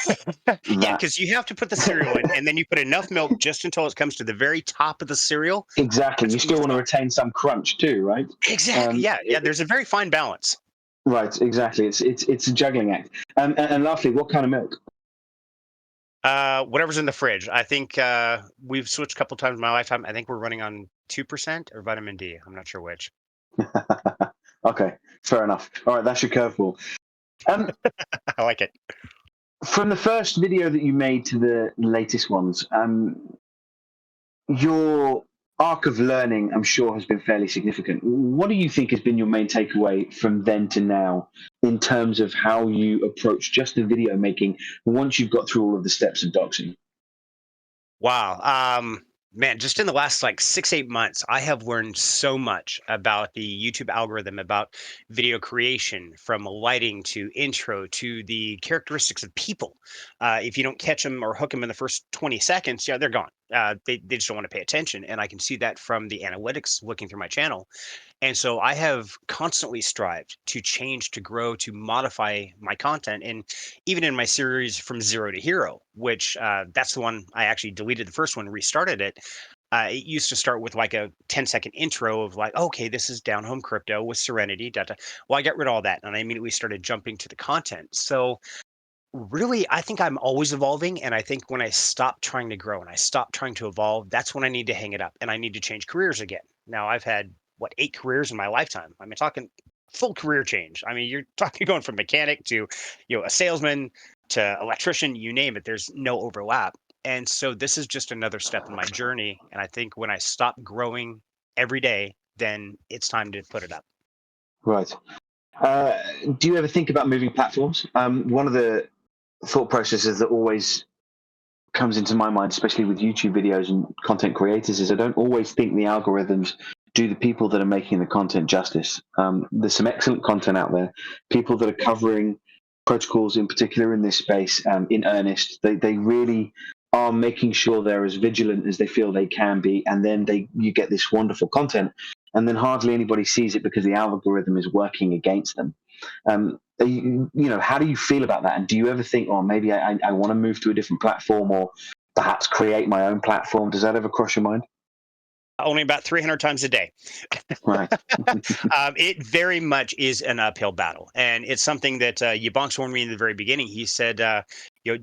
Yeah, because you have to put the cereal in, and then you put enough milk just until it comes to the very top of the cereal. Exactly. That's You when you still want to stop. retain some crunch too, right? Exactly. Yeah. There's a very fine balance. Right, exactly. It's a juggling act. And lastly, what kind of milk? Whatever's in the fridge. I think we've switched a couple times in my lifetime. I think we're running on 2% or vitamin D. I'm not sure which. Okay, fair enough. All right, that's your curveball. I like it. From the first video that you made to the latest ones, your arc of learning, I'm sure, has been fairly significant. What do you think has been your main takeaway from then to now in terms of how you approach just the video making once you've got through all of the steps of doxing? Wow. Man, just in the last like 6, 8 months, I have learned so much about the YouTube algorithm, about video creation, from lighting to intro to the characteristics of people. If you don't catch them or hook them in the first 20 seconds, yeah, they're gone. They just don't want to pay attention. And I can see that from the analytics looking through my channel. And so I have constantly strived to change, to grow, to modify my content. And even in my series From Zero to Hero, which that's the one I actually deleted the first one, restarted it. It used to start with like a 10-second intro of like, okay, this is Down Home Crypto with Serenity. Well, I got rid of all that and I immediately started jumping to the content. So really, I think I'm always evolving. And I think when I stop trying to grow and I stop trying to evolve, that's when I need to hang it up and I need to change careers again. Now, I've had, what, 8 careers in my lifetime. I mean, talking full career change. I mean, you're talking going from mechanic to, a salesman to electrician, you name it. There's no overlap. And so this is just another step in my journey. And I think when I stop growing every day, then it's time to put it up. Right. Do you ever think about moving platforms? One of the thought processes that always comes into my mind, especially with YouTube videos and content creators, is I don't always think the algorithms do the people that are making the content justice. There's some excellent content out there, people that are covering protocols in particular in this space in earnest. They really are making sure they're as vigilant as they feel they can be, and then you get this wonderful content, and then hardly anybody sees it because the algorithm is working against them. How do you feel about that? And do you ever think, oh, maybe I want to move to a different platform, or perhaps create my own platform? Does that ever cross your mind? Only about 300 times a day. Right. It very much is an uphill battle, and it's something that Yabonks warned me in the very beginning. He said,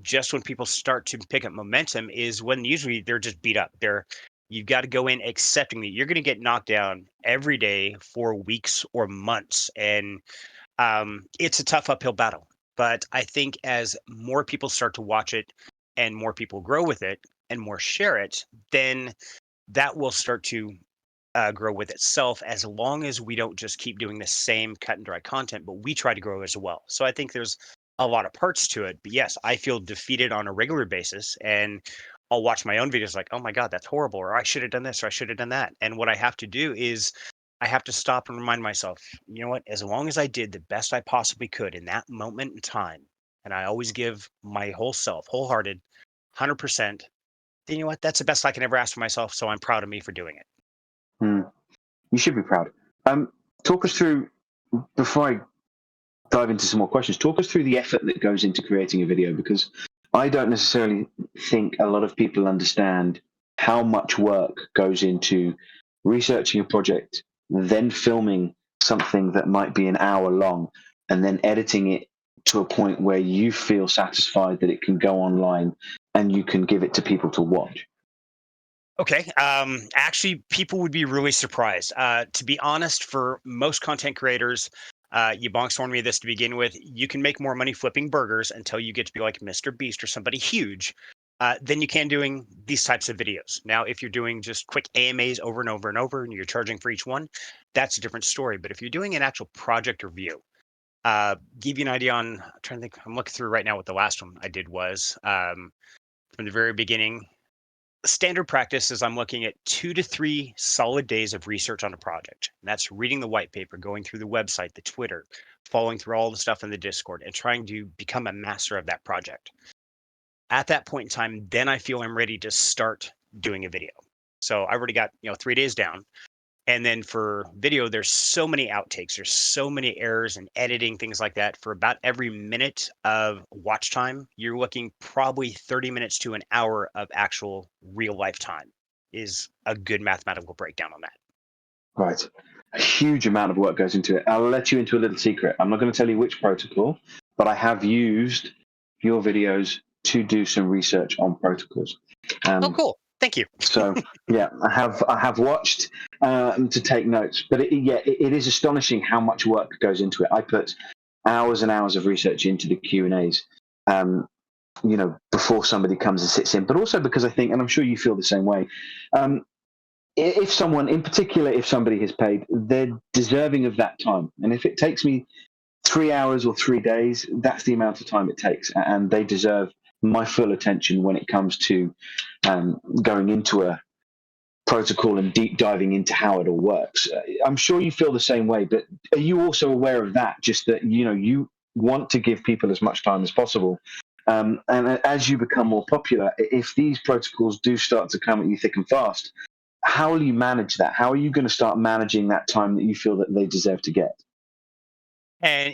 just when people start to pick up momentum is when usually they're just beat up. You've got to go in accepting that you're going to get knocked down every day for weeks or months, and it's a tough uphill battle. But I think as more people start to watch it, and more people grow with it, and more share it, then that will start to grow with itself, as long as we don't just keep doing the same cut and dry content, but we try to grow as well. So I think there's a lot of parts to it. But yes, I feel defeated on a regular basis, and I'll watch my own videos like, oh my God, that's horrible, or I should have done this, or I should have done that. And what I have to do is I have to stop and remind myself, you know what, as long as I did the best I possibly could in that moment in time, and I always give my whole self, wholehearted, 100%, then you know what, that's the best I can ever ask for myself. So I'm proud of me for doing it. You should be proud. Talk us through, before I dive into some more questions, talk us through the effort that goes into creating a video, because I don't necessarily think a lot of people understand how much work goes into researching a project, then filming something that might be an hour long, and then editing it to a point where you feel satisfied that it can go online and you can give it to people to watch. Okay. Actually, people would be really surprised. To be honest, for most content creators, you bonks warned me this to begin with. You can make more money flipping burgers until you get to be like Mr. Beast or somebody huge, than you can doing these types of videos. Now, if you're doing just quick AMAs over and over and over, and you're charging for each one, that's a different story. But if you're doing an actual project review, give you an idea on. I'm trying to think. I'm looking through right now what the last one I did was. From the very beginning, standard practice is I'm looking at 2 to 3 solid days of research on a project. And that's reading the white paper, going through the website, the Twitter, following through all the stuff in the Discord, and trying to become a master of that project. At that point in time, then I feel I'm ready to start doing a video. So I already got 3 days down. And then for video, there's so many outtakes, there's so many errors and editing, things like that. For about every minute of watch time, you're looking probably 30 minutes to an hour of actual real life time is a good mathematical breakdown on that. Right. A huge amount of work goes into it. I'll let you into a little secret. I'm not going to tell you which protocol, but I have used your videos to do some research on protocols. Oh, cool. Thank you. So yeah, I have watched to take notes, but it is astonishing how much work goes into it. I put hours and hours of research into the Q&As, before somebody comes and sits in, but also because I think, and I'm sure you feel the same way, if someone, in particular, if somebody has paid, they're deserving of that time. And if it takes me 3 hours or 3 days, that's the amount of time it takes, and they deserve my full attention when it comes to going into a protocol and deep diving into how it all works. I'm sure you feel the same way, but are you also aware of that? Just that you want to give people as much time as possible, and as you become more popular, if these protocols do start to come at you thick and fast, how will you manage that? How are you going to start managing that time that you feel that they deserve to get? And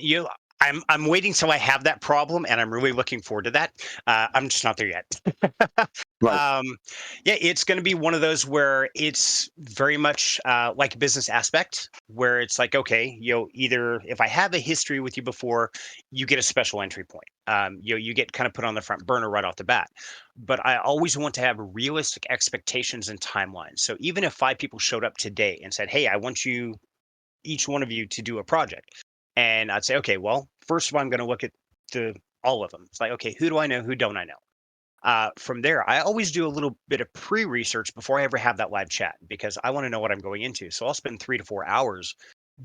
I'm waiting till I have that problem, and I'm really looking forward to that. I'm just not there yet. Right. Yeah, it's going to be one of those where it's very much like a business aspect, where it's like, okay, either if I have a history with you before, you get a special entry point. You get kind of put on the front burner right off the bat. But I always want to have realistic expectations and timelines. So even if 5 people showed up today and said, hey, I want each one of you to do a project. And I'd say, okay, well, first of all, I'm going to look at all of them. It's like, okay, who do I know? Who don't I know? From there, I always do a little bit of pre-research before I ever have that live chat, because I want to know what I'm going into. So I'll spend 3 to 4 hours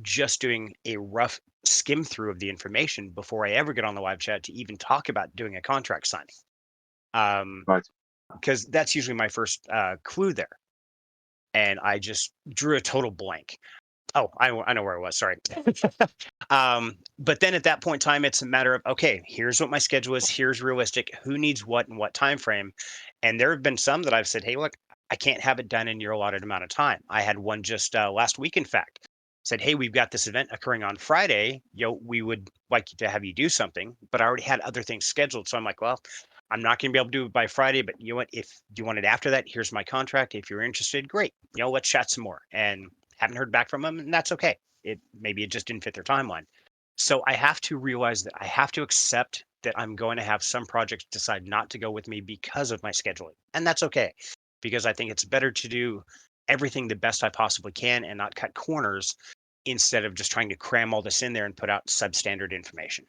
just doing a rough skim through of the information before I ever get on the live chat to even talk about doing a contract signing. Right. Because that's usually my first clue there. And I just drew a total blank. Oh, I know where I was. Sorry. But then at that point in time, it's a matter of, okay, here's what my schedule is. Here's realistic. Who needs what and what time frame? And there have been some that I've said, hey, look, I can't have it done in your allotted amount of time. I had one just last week, in fact, said, hey, we've got this event occurring on Friday. We would like to have you do something, but I already had other things scheduled. So I'm like, well, I'm not going to be able to do it by Friday, but you know what? If you want it after that, here's my contract. If you're interested, great. Let's chat some more. And haven't heard back from them, and that's okay. Maybe it just didn't fit their timeline. So I have to realize that I have to accept that I'm going to have some projects decide not to go with me because of my scheduling. And that's okay, because I think it's better to do everything the best I possibly can and not cut corners instead of just trying to cram all this in there and put out substandard information.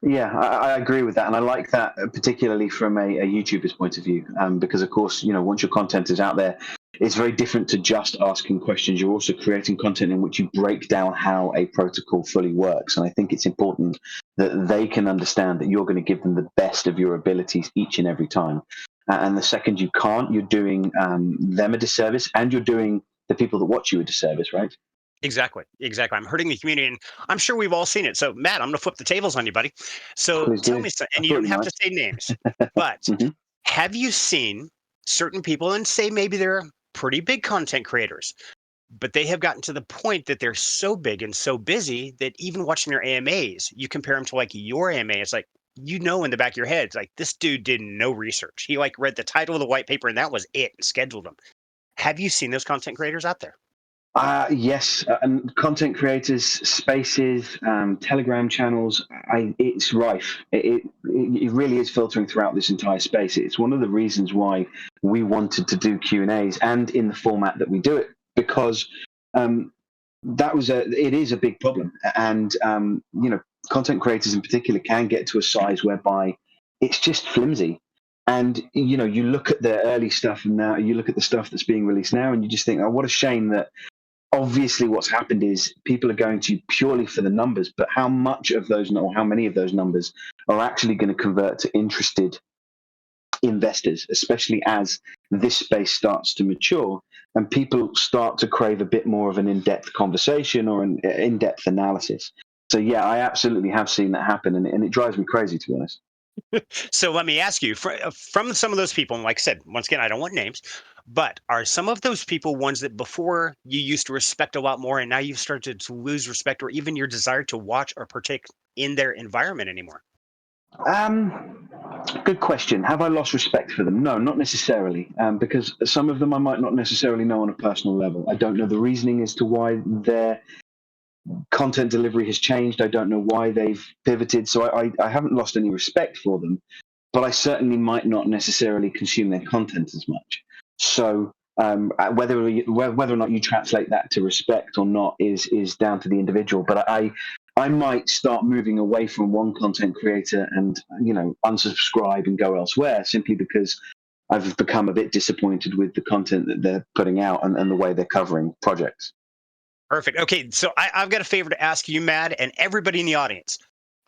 Yeah, I agree with that, and I like that particularly from a YouTuber's point of view, because of course, once your content is out there, it's very different to just asking questions. You're also creating content in which you break down how a protocol fully works, and I think it's important that they can understand that you're going to give them the best of your abilities each and every time. And the second you can't, you're doing them a disservice, and you're doing the people that watch you a disservice, right? Exactly. I'm hurting the community, and I'm sure we've all seen it. So, Matt, I'm going to flip the tables on you, buddy. So, Please tell do. me, I and you thought don't you have might. to say names, but Mhm. have you seen certain people, and say maybe they're pretty big content creators, but they have gotten to the point that they're so big and so busy that even watching their AMAs, you compare them to like your AMA, it's like, in the back of your head, it's like, this dude did no research. He like read the title of the white paper and that was it, and scheduled them. Have you seen those content creators out there? Yes, and content creators, spaces, Telegram channels. It's rife. It really is filtering throughout this entire space. It's one of the reasons why we wanted to do Q&As and in the format that we do it, because um, it is a big problem, and content creators in particular can get to a size whereby it's just flimsy. And you look at the early stuff, and now you look at the stuff that's being released now, and you just think, oh, what a shame that obviously what's happened is people are going to purely for the numbers, but how much of those, or how many of those numbers are actually going to convert to interested investors, especially as this space starts to mature and people start to crave a bit more of an in-depth conversation or an in-depth analysis. So yeah, I absolutely have seen that happen, and it drives me crazy, to be honest. So let me ask you, from some of those people, and like I said, once again, I don't want names, but are some of those people ones that before you used to respect a lot more and now you've started to lose respect or even your desire to watch or partake in their environment anymore? Um, Good question. Have I lost respect for them? No, not necessarily, because some of them I might not necessarily know on a personal level. I don't know the reasoning as to why their content delivery has changed. I don't know why they've pivoted. So I haven't lost any respect for them, but I certainly might not necessarily consume their content as much. So whether or not you translate that to respect or not is down to the individual. But I might start moving away from one content creator and unsubscribe and go elsewhere simply because I've become a bit disappointed with the content that they're putting out and the way they're covering projects. Perfect. Okay, so I've got a favor to ask you, Matt, and everybody in the audience.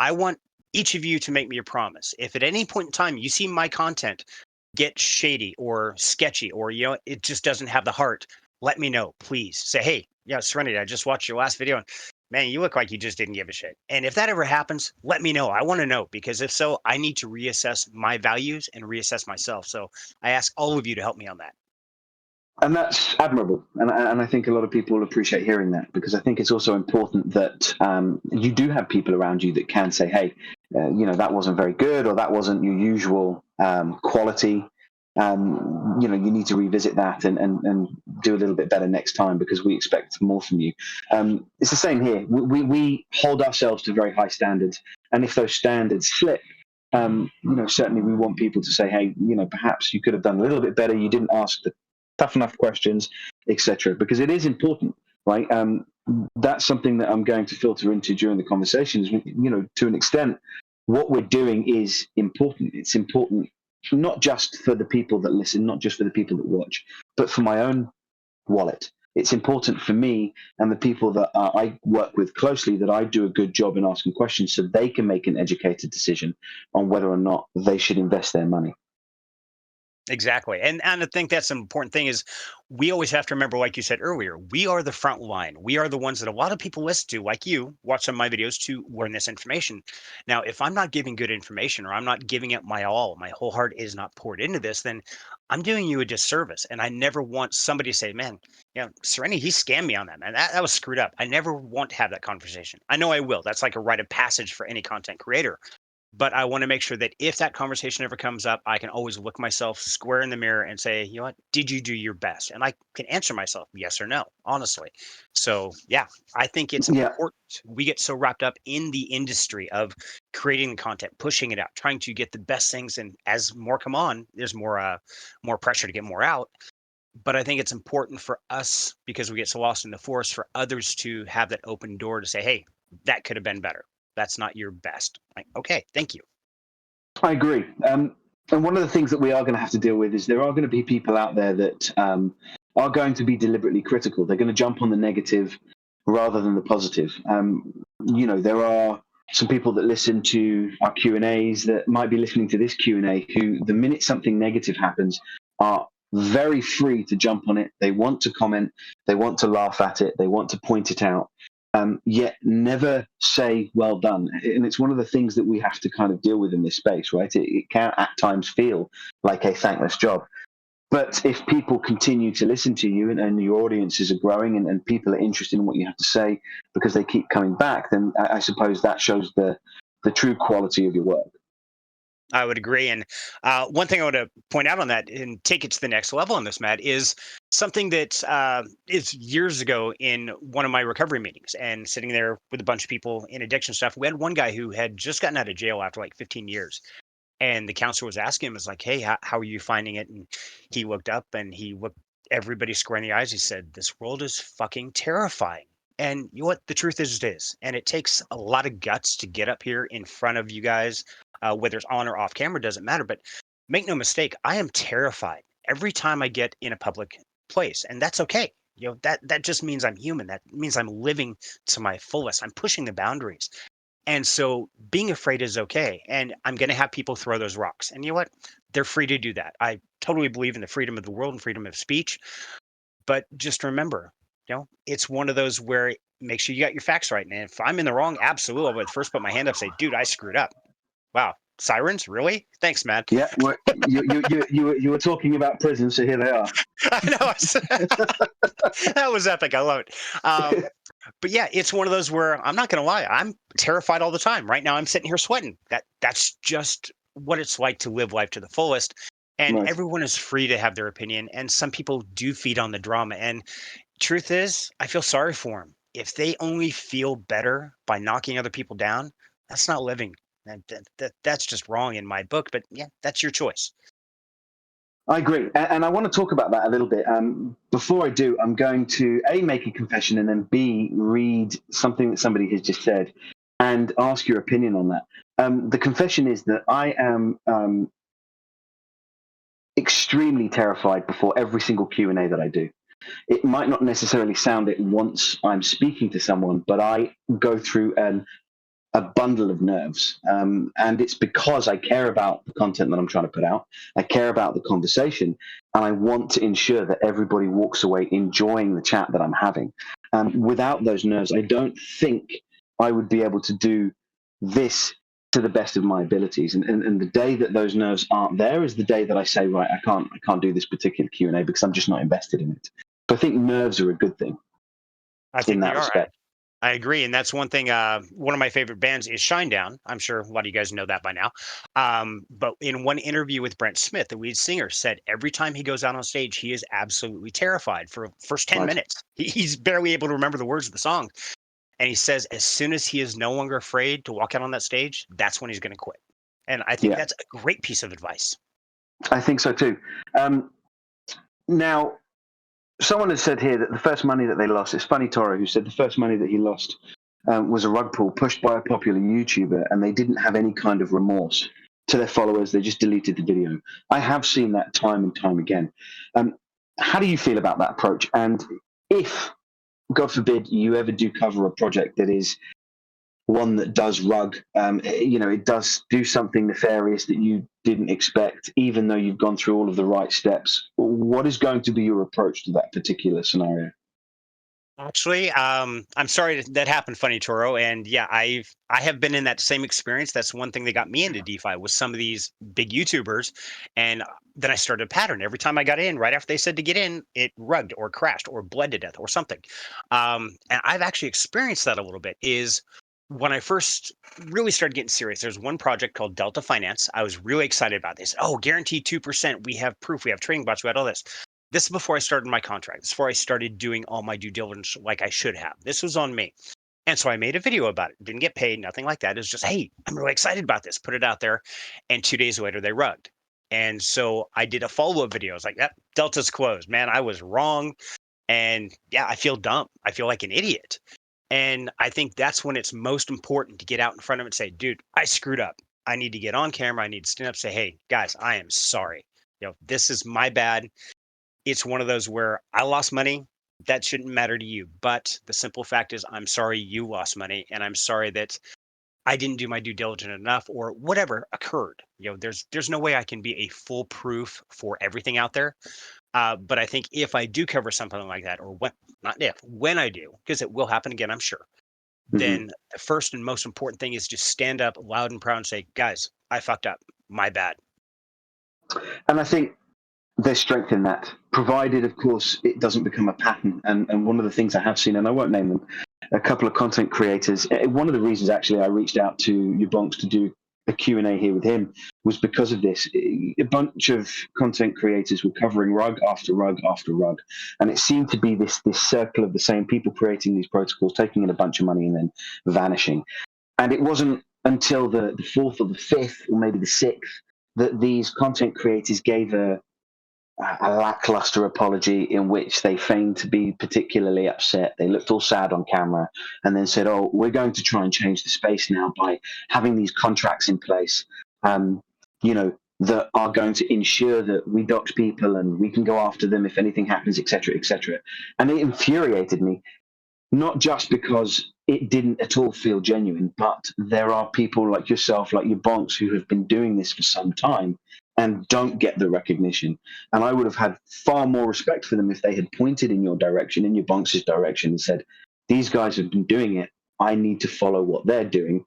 I want each of you to make me a promise. If at any point in time you see my content get shady or sketchy, or it just doesn't have the heart, let me know, please. Say, hey, yeah, Serenity, I just watched your last video, and man, you look like you just didn't give a shit. And if that ever happens, let me know. I want to know, because if so, I need to reassess my values and reassess myself. So I ask all of you to help me on that. And that's admirable, and I think a lot of people will appreciate hearing that, because I think it's also important that you do have people around you that can say, "Hey, that wasn't very good, or that wasn't your usual quality. You need to revisit that and do a little bit better next time because we expect more from you." It's the same here. We hold ourselves to very high standards, and if those standards slip, certainly we want people to say, "Hey, perhaps you could have done a little bit better. You didn't ask the tough enough questions, etc." Because it is important, right? That's something that I'm going to filter into during the conversations. To an extent, what we're doing is important. It's important not just for the people that listen, not just for the people that watch, but for my own wallet. It's important for me and the people that I work with closely that I do a good job in asking questions so they can make an educated decision on whether or not they should invest their money. Exactly. And I think that's an important thing is we always have to remember, like you said earlier, we are the front line. We are the ones that a lot of people listen to, like you, watch some of my videos to learn this information. Now, if I'm not giving good information or I'm not giving it my all, my whole heart is not poured into this, then I'm doing you a disservice. And I never want somebody to say, man, Serenity, he scammed me on that, man. That was screwed up. I never want to have that conversation. I know I will. That's like a rite of passage for any content creator. But I want to make sure that if that conversation ever comes up, I can always look myself square in the mirror and say, you know what, did you do your best? And I can answer myself yes or no, honestly. So, yeah, I think it's Yeah. important. We get so wrapped up in the industry of creating the content, pushing it out, trying to get the best things. And as more come on, there's more pressure to get more out. But I think it's important for us because we get so lost in the forest for others to have that open door to say, hey, that could have been better. That's not your best. Like, okay, thank you. I agree. And one of the things that we are going to have to deal with is there are going to be people out there that are going to be deliberately critical. They're going to jump on the negative rather than the positive. There are some people that listen to our Q&As that might be listening to this Q&A who, the minute something negative happens, are very free to jump on it. They want to comment. They want to laugh at it. They want to point it out. Yet never say well done. And it's one of the things that we have to kind of deal with in this space, right? It can at times feel like a thankless job. But if people continue to listen to you and your audiences are growing and people are interested in what you have to say because they keep coming back, then I suppose that shows the true quality of your work. I would agree. And one thing I want to point out on that and take it to the next level on this, Matt, is something that is years ago in one of my recovery meetings and sitting there with a bunch of people in addiction stuff. We had one guy who had just gotten out of jail after like 15 years. And the counselor was asking him, was like, hey, how are you finding it? And he looked up and he looked everybody square in the eyes. He said, this world is fucking terrifying. And you know what? The truth is, it is. And it takes a lot of guts to get up here in front of you guys, whether it's on or off camera, doesn't matter. But make no mistake, I am terrified every time I get in a public place. And that's okay. That just means I'm human. That means I'm living to my fullest. I'm pushing the boundaries. And so being afraid is okay. And I'm going to have people throw those rocks. And you know what? They're free to do that. I totally believe in the freedom of the world and freedom of speech. But just remember, it's one of those where make sure you got your facts right. And if I'm in the wrong, absolutely, I would first put my hand up and say, dude, I screwed up. Wow. Sirens? Really? Thanks, man. Yeah, well, you were talking about prison, so here they are. I know. That was epic. I love it. But yeah, it's one of those where I'm not going to lie. I'm terrified all the time. Right now, I'm sitting here sweating. That's just what it's like to live life to the fullest. And Right. everyone is free to have their opinion. And some people do feed on the drama. And truth is, I feel sorry for them. If they only feel better by knocking other people down, that's not living. That's just wrong in my book. But yeah, that's your choice. I agree. And I want to talk about that a little bit. Before I do, I'm going to A, make a confession, and then B, read something that somebody has just said and ask your opinion on that. The confession is that I am extremely terrified before every single Q&A that I do. It might not necessarily sound it once I'm speaking to someone, but I go through a bundle of nerves. And it's because I care about the content that I'm trying to put out. I care about the conversation, and I want to ensure that everybody walks away enjoying the chat that I'm having. Without those nerves, I don't think I would be able to do this to the best of my abilities. And the day that those nerves aren't there is the day that I say, right, I can't do this particular Q&A because I'm just not invested in it. So I think nerves are a good thing. I think in that they are. respect. I agree, and that's one thing. One of my favorite bands is Shinedown. I'm sure a lot of you guys know that by now. But in one interview with Brent Smith, the lead singer said every time he goes out on stage, he is absolutely terrified for the first 10 Right. minutes. He's barely able to remember the words of the song. And he says as soon as he is no longer afraid to walk out on that stage, that's when he's going to quit. And I think that's a great piece of advice. I think so too. Now, someone has said here that the first money that they lost, it's Funny Toro who said the first money that he lost was a rug pull pushed by a popular YouTuber, and they didn't have any kind of remorse to their followers. They just deleted the video. I have seen that time and time again. How do you feel about that approach? And if, God forbid, you ever do cover a project that is one that does rug. It does do something nefarious that you didn't expect, even though you've gone through all of the right steps. What is going to be your approach to that particular scenario? Actually, I'm sorry that happened, Funny Toro. And yeah, I have been in that same experience. That's one thing that got me into DeFi was some of these big YouTubers, and then I started a pattern. Every time I got in, right after they said to get in, it rugged or crashed or bled to death or something. And I've actually experienced that a little bit. Is when I first really started getting serious. There's one project called Delta Finance. I was really excited about this. Oh, guaranteed 2%. We have proof. We have trading bots. We had all this. This is before I started my contract. This is before I started doing all my due diligence like I should have. This was on me. And so I made a video about it. Didn't get paid, nothing like that. It was just, hey, I'm really excited about this. Put it out there. And 2 days later, they rugged. And so I did a follow-up video. I was like, that Delta's closed. Man, I was wrong. And yeah, I feel dumb. I feel like an idiot. And I think that's when it's most important to get out in front of it and say, dude, I screwed up. I need to get on camera. I need to stand up and say, hey, guys, I am sorry. This is my bad. It's one of those where I lost money. That shouldn't matter to you. But the simple fact is, I'm sorry you lost money. And I'm sorry that I didn't do my due diligence enough or whatever occurred. There's no way I can be a foolproof for everything out there. But I think if I do cover something like that, or when I do, because it will happen again, I'm sure, Mm-hmm. then the first and most important thing is just stand up loud and proud and say, guys, I fucked up. My bad. And I think there's strength in that, provided, of course, it doesn't become a pattern. And one of the things I have seen, and I won't name them, a couple of content creators. One of the reasons actually I reached out to Ubonks to do a Q&A here with him was because of this. A bunch of content creators were covering rug after rug after rug, and it seemed to be this circle of the same people creating these protocols, taking in a bunch of money and then vanishing. And it wasn't until the fourth or the fifth or maybe the sixth that these content creators gave a lackluster apology in which they feigned to be particularly upset. They looked all sad on camera and then said, "Oh, we're going to try and change the space now by having these contracts in place, that are going to ensure that we dox people and we can go after them if anything happens, etc., etc." And it infuriated me, not just because it didn't at all feel genuine, but there are people like yourself, like your bonks, who have been doing this for some time and don't get the recognition. And I would have had far more respect for them if they had pointed in your direction, in your bonks' direction, and said, these guys have been doing it. I need to follow what they're doing.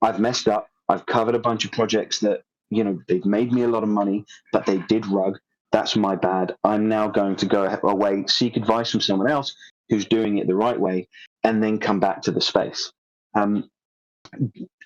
I've messed up. I've covered a bunch of projects that, they've made me a lot of money, but they did rug. That's my bad. I'm now going to go away, seek advice from someone else who's doing it the right way, and then come back to the space.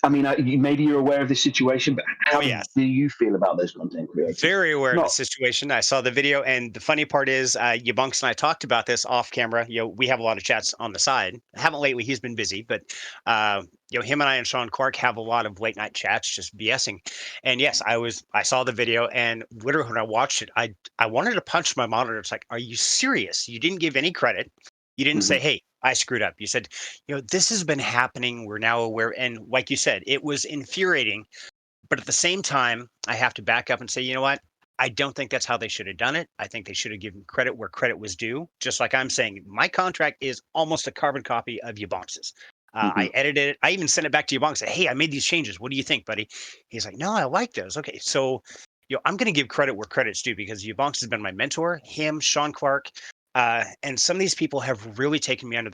Maybe you're aware of this situation, but how yes. do you feel about those content creators? Very aware of the situation. I saw the video, and the funny part is, Yabunks and I talked about this off camera. We have a lot of chats on the side. Haven't lately; he's been busy, but him and I and Sean Clark have a lot of late night chats, just BSing. And yes, I saw the video, and literally when I watched it, I wanted to punch my monitor. It's like, are you serious? You didn't give any credit. You didn't say, "Hey, I screwed up." You said, this has been happening. We're now aware, and like you said, it was infuriating. But at the same time, I have to back up and say, you know what? I don't think that's how they should have done it. I think they should have given credit where credit was due. Just like I'm saying, my contract is almost a carbon copy of Yabonks's. I edited it. I even sent it back to Yabonks. Said, hey, I made these changes. What do you think, buddy? He's like, no, I like those. Okay, so I'm going to give credit where credit's due because Yabonks has been my mentor. Him, Sean Clark, and some of these people have really taken me under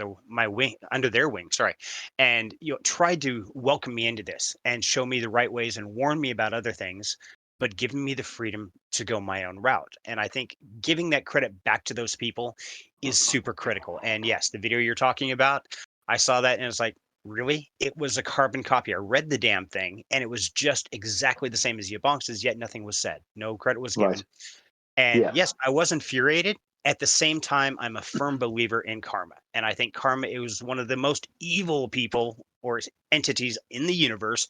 their wing. Sorry, and tried to welcome me into this and show me the right ways and warn me about other things, but giving me the freedom to go my own route. And I think giving that credit back to those people is super critical. And yes, the video you're talking about, I saw that and it's like, really? It was a carbon copy. I read the damn thing and it was just exactly the same as Yabonks's, yet nothing was said. No credit was given. Right. And Yeah. yes, I was infuriated. At the same time, I'm a firm believer in karma. And I think karma is one of the most evil people or entities in the universe,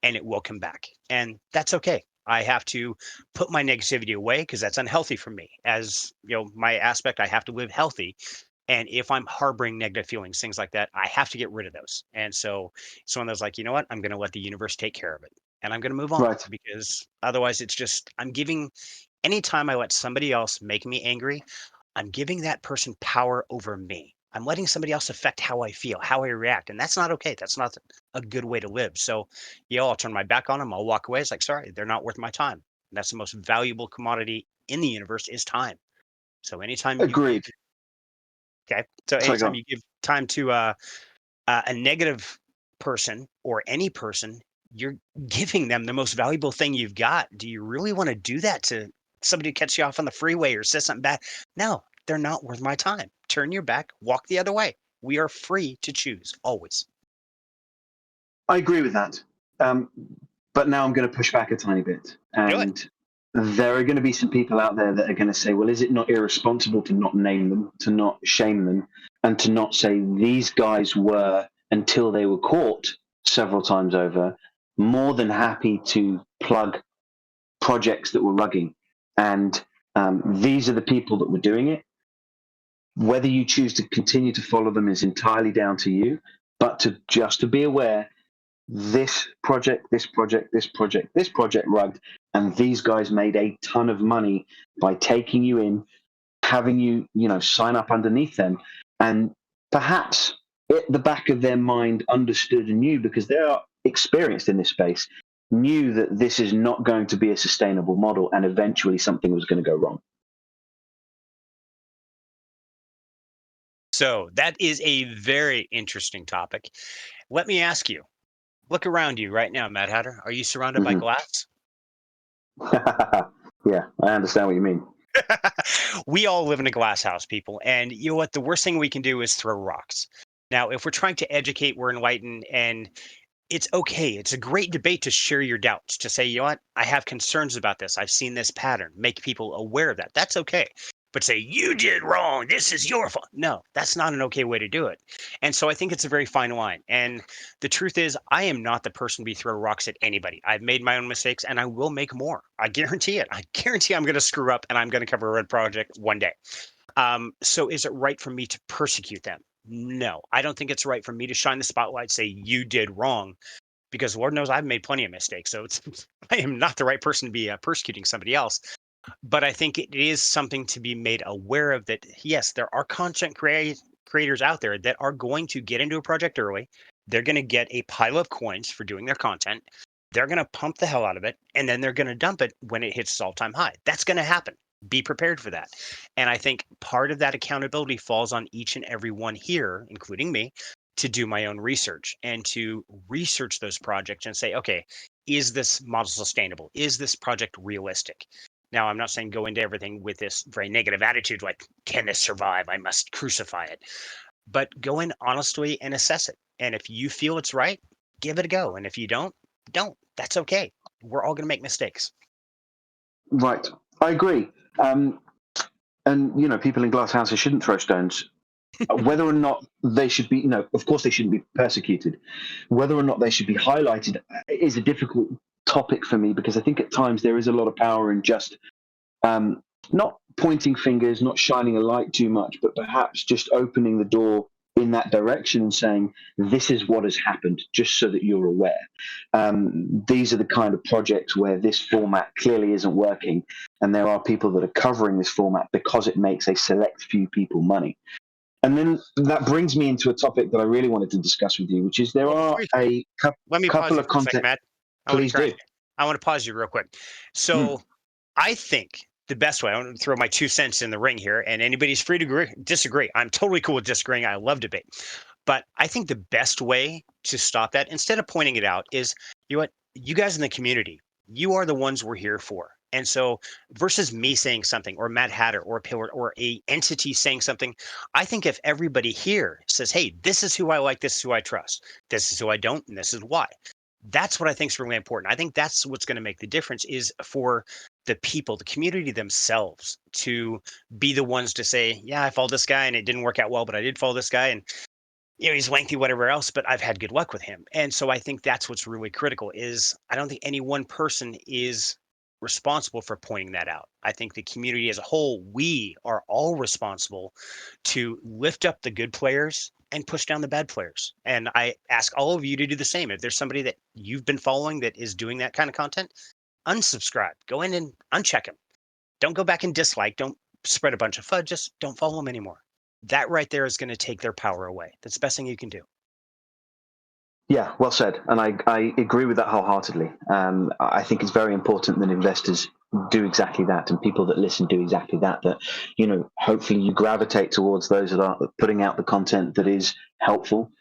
and it will come back. And that's okay. I have to put my negativity away because that's unhealthy for me. As my aspect, I have to live healthy. And if I'm harboring negative feelings, things like that, I have to get rid of those. And so it's one of those like, you know what? I'm going to let the universe take care of it. And I'm going to move on Right. because otherwise it's just, I'm giving, anytime I let somebody else make me angry, I'm giving that person power over me. I'm letting somebody else affect how I feel, how I react. And that's not okay. That's not a good way to live. So, I'll turn my back on them. I'll walk away. It's like, sorry, they're not worth my time. And that's the most valuable commodity in the universe is time. So anytime you give, Agreed. okay. So Sorry, go anytime on. you give time to a negative person or any person, you're giving them the most valuable thing you've got. Do you really want to do that to somebody who cuts you off on the freeway or says something bad? No, they're not worth my time. Turn your back, walk the other way. We are free to choose always. I agree with that. Um, but now I'm going to push back a tiny bit. Do it. And there are going to be some people out there that are going to say, well, is it not irresponsible to not name them, to not shame them, and to not say these guys were, until they were caught several times over, more than happy to plug projects that were rugging. And these are the people that were doing it. Whether you choose to continue to follow them is entirely down to you, but to be aware this project, this project, this project, this project rugged, and these guys made a ton of money by taking you in, having you, sign up underneath them, and perhaps at the back of their mind understood and knew because they are experienced in this space, knew that this is not going to be a sustainable model, and eventually something was going to go wrong. So that is a very interesting topic. Let me ask you, look around you right now, Mad Hatter. Are you surrounded by Mm-hmm. glass? Yeah, I understand what you mean. We all live in a glass house, people. And you know what? The worst thing we can do is throw rocks. Now, if we're trying to educate, we're enlightened, and it's okay. It's a great debate to share your doubts, to say, you know what? I have concerns about this. I've seen this pattern. Make people aware of that. That's okay. But say, you did wrong. This is your fault. No, that's not an okay way to do it. And so I think it's a very fine line. And the truth is, I am not the person to be throw rocks at anybody. I've made my own mistakes and I will make more. I guarantee it. I guarantee I'm going to screw up and I'm going to cover a red project one day. So is it right for me to persecute them? No, I don't think it's right for me to shine the spotlight, say you did wrong, because Lord knows I've made plenty of mistakes. So it's I am not the right person to be persecuting somebody else. But I think it is something to be made aware of that. Yes, there are creators out there that are going to get into a project early. They're going to get a pile of coins for doing their content. They're going to pump the hell out of it, and then they're going to dump it when it hits its all-time high. That's going to happen. Be prepared for that. And I think part of that accountability falls on each and every one here, including me, to do my own research and to research those projects and say, okay, is this model sustainable? Is this project realistic? Now, I'm not saying go into everything with this very negative attitude, like, can this survive? I must crucify it. But go in honestly and assess it. And if you feel it's right, give it a go. And if you don't. That's okay. We're all going to make mistakes. Right, I agree. And people in glass houses shouldn't throw stones. Whether or not they should be, of course they shouldn't be persecuted. Whether or not they should be highlighted is a difficult topic for me because I think at times there is a lot of power in just not pointing fingers, not shining a light too much, but perhaps just opening the door in that direction and saying, this is what has happened, just so that you're aware. These are the kind of projects where this format clearly isn't working, and there are people that are covering this format because it makes a select few people money. And then that brings me into a topic that I really wanted to discuss with you, which is there are a Let me pause couple you of for a second, content. Matt. Please do. I want to pause you real quick. So I think the best way, I want to throw my 2 cents in the ring here, and anybody's free to disagree. I'm totally cool with disagreeing. I love debate. But I think the best way to stop that, instead of pointing it out, is you know what? You guys in the community, you are the ones we're here for. And so versus me saying something or Matt Hatter or a pillar or a entity saying something, I think if everybody here says, hey, this is who I like, this is who I trust, this is who I don't, and this is why. That's what I think is really important. I think that's what's going to make the difference is for the people, the community themselves to be the ones to say, yeah, I followed this guy and it didn't work out well, but I did follow this guy and he's lengthy, whatever else, but I've had good luck with him. And so I think that's what's really critical is I don't think any one person is responsible for pointing that out. I think the community as a whole, we are all responsible to lift up the good players and push down the bad players. And I ask all of you to do the same. If there's somebody that you've been following that is doing that kind of content, unsubscribe, go in and uncheck them. Don't go back and dislike. Don't spread a bunch of FUD. Just don't follow them anymore. that right there is going to take their power away. That's the best thing you can do. Yeah, well said. And I agree with that wholeheartedly. I think it's very important that investors do exactly that, and people that listen do exactly that, hopefully you gravitate towards those that are putting out the content that is helpful,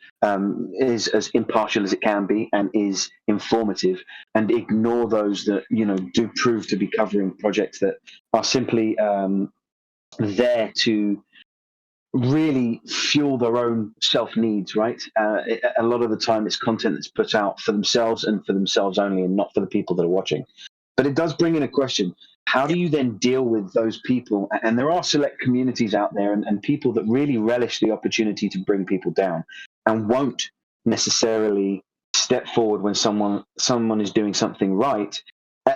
is as impartial as it can be, and is informative, and ignore those that, do prove to be covering projects that are simply there to really fuel their own self needs, right? A lot of the time it's content that's put out for themselves and for themselves only, and not for the people that are watching. But it does bring in a question. How do you then deal with those people? And there are select communities out there, and people that really relish the opportunity to bring people down and won't necessarily step forward when someone is doing something right.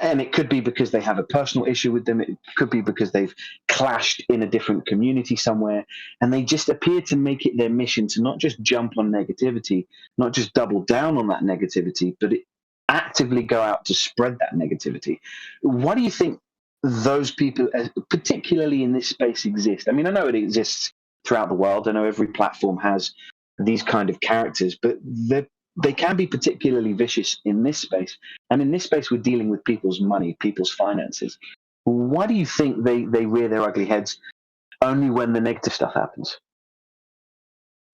And it could be because they have a personal issue with them. It could be because they've clashed in a different community somewhere. And they just appear to make it their mission to not just jump on negativity, not just double down on that negativity, but actively go out to spread that negativity. Why do you think those people, particularly in this space, exist? I mean, I know it exists throughout the world. I know every platform has these kind of characters, but they can be particularly vicious in this space. And in this space, we're dealing with people's money, people's finances. Why do you think they rear their ugly heads only when the negative stuff happens?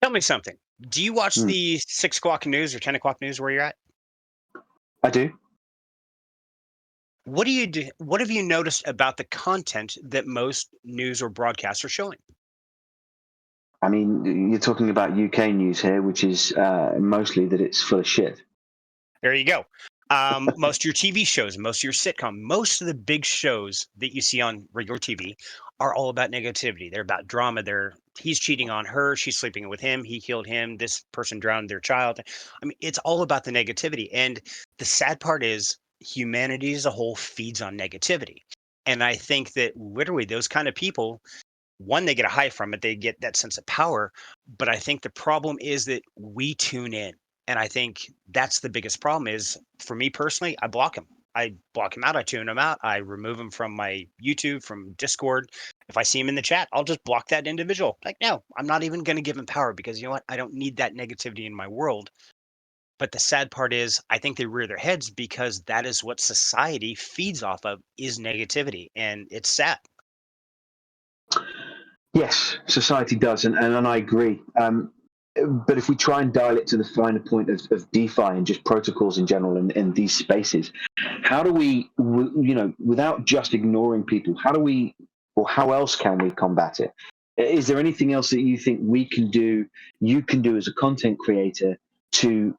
Tell me something. Do you watch Hmm. the 6 o'clock news or 10 o'clock news where you're at? I do. What do you do? What have you noticed about the content that most news or broadcasts are showing? I mean, you're talking about UK news here, which is mostly that it's full of shit. There you go. Most of your TV shows, most of your sitcom, most of the big shows that you see on regular TV are all about negativity. They're about drama. He's cheating on her, she's sleeping with him, he killed him, this person drowned their child. I mean, it's all about the negativity. And the sad part is humanity as a whole feeds on negativity. And I think that literally those kind of people, one, they get a high from it, they get that sense of power. But I think the problem is that we tune in. And I think that's the biggest problem is for me personally, I block him. I block him out. I tune him out. I remove him from my YouTube, from Discord. If I see him in the chat, I'll just block that individual. Like, no, I'm not even going to give him power because you know what? I don't need that negativity in my world. But the sad part is I think they rear their heads because that is what society feeds off of is negativity. And it's sad. Yes, society does, and I agree. But if we try and dial it to the finer point of DeFi and just protocols in general in these spaces, how do we, without just ignoring people, how do we, or how else can we combat it? Is there anything else that you think we can do, you can do as a content creator to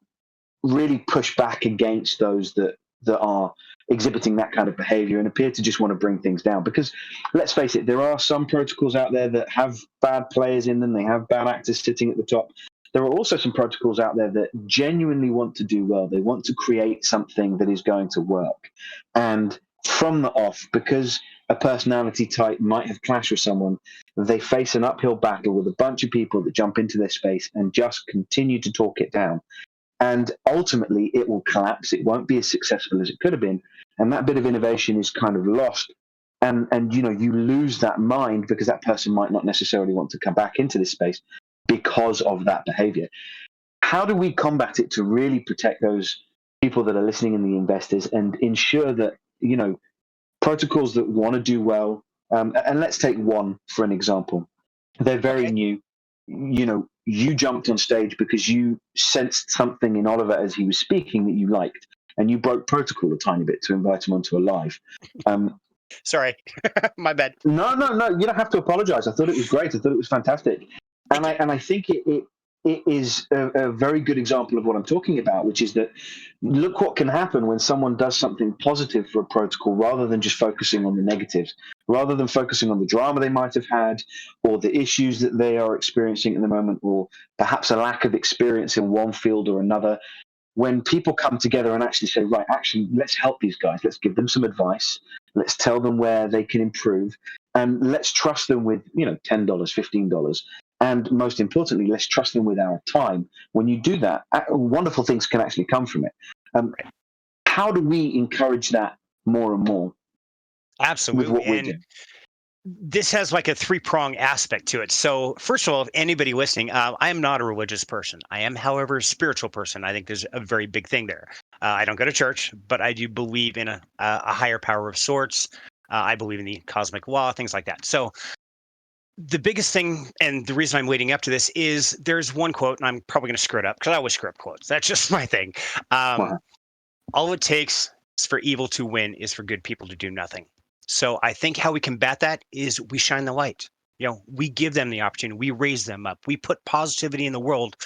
really push back against those that are exhibiting that kind of behavior and appear to just want to bring things down? Because let's face it, there are some protocols out there that have bad players in them, they have bad actors sitting at the top. There are also some protocols out there that genuinely want to do well. They want to create something that is going to work. And from the off, because a personality type might have clashed with someone, they face an uphill battle with a bunch of people that jump into their space and just continue to talk it down. And ultimately, it will collapse. It won't be as successful as it could have been. And that bit of innovation is kind of lost. And you lose that mind because that person might not necessarily want to come back into this space because of that behavior. How do we combat it to really protect those people that are listening and the investors and ensure that, protocols that want to do well, and let's take one for an example. They're very Okay. new. You jumped on stage because you sensed something in Oliver as he was speaking that you liked, and you broke protocol a tiny bit to invite him onto a live. Sorry, my bad. No, you don't have to apologize. I thought it was great. I thought it was fantastic, Thank you. I think it is a very good example of what I'm talking about, which is that look what can happen when someone does something positive for a protocol rather than just focusing on the negatives, rather than focusing on the drama they might have had or the issues that they are experiencing at the moment, or perhaps a lack of experience in one field or another. When people come together and actually say, right, actually, let's help these guys, let's give them some advice, let's tell them where they can improve, and let's trust them with, $10, $15. And most importantly, let's trust them with our time. When you do that, wonderful things can actually come from it. Right. How do we encourage that more and more with Absolutely. what we're And doing? This has like a three-prong aspect to it. So first of all, if anybody listening, I am not a religious person. I am, however, a spiritual person. I think there's a very big thing there. I don't go to church, but I do believe in a higher power of sorts. I believe in the cosmic law, things like that. So the biggest thing, and the reason I'm leading up to this, is there's one quote, and I'm probably going to screw it up because I always screw up quotes. That's just my thing. Um, Wow. all it takes is for evil to win is for good people to do nothing. So I think how we combat that is we shine the light. We give them the opportunity. We raise them up. We put positivity in the world.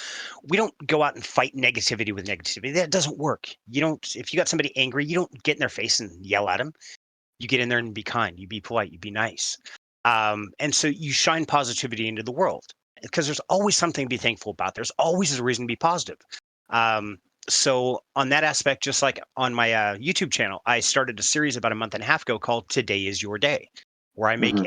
We don't go out and fight negativity with negativity. That doesn't work. You don't. If you got somebody angry, you don't get in their face and yell at them. You get in there and be kind. You be polite. You be nice. And so you shine positivity into the world because there's always something to be thankful about. There's always a reason to be positive. Um, so on that aspect, just like on my YouTube channel, I started a series about a month and a half ago called "Today Is Your Day," where I make Hmm.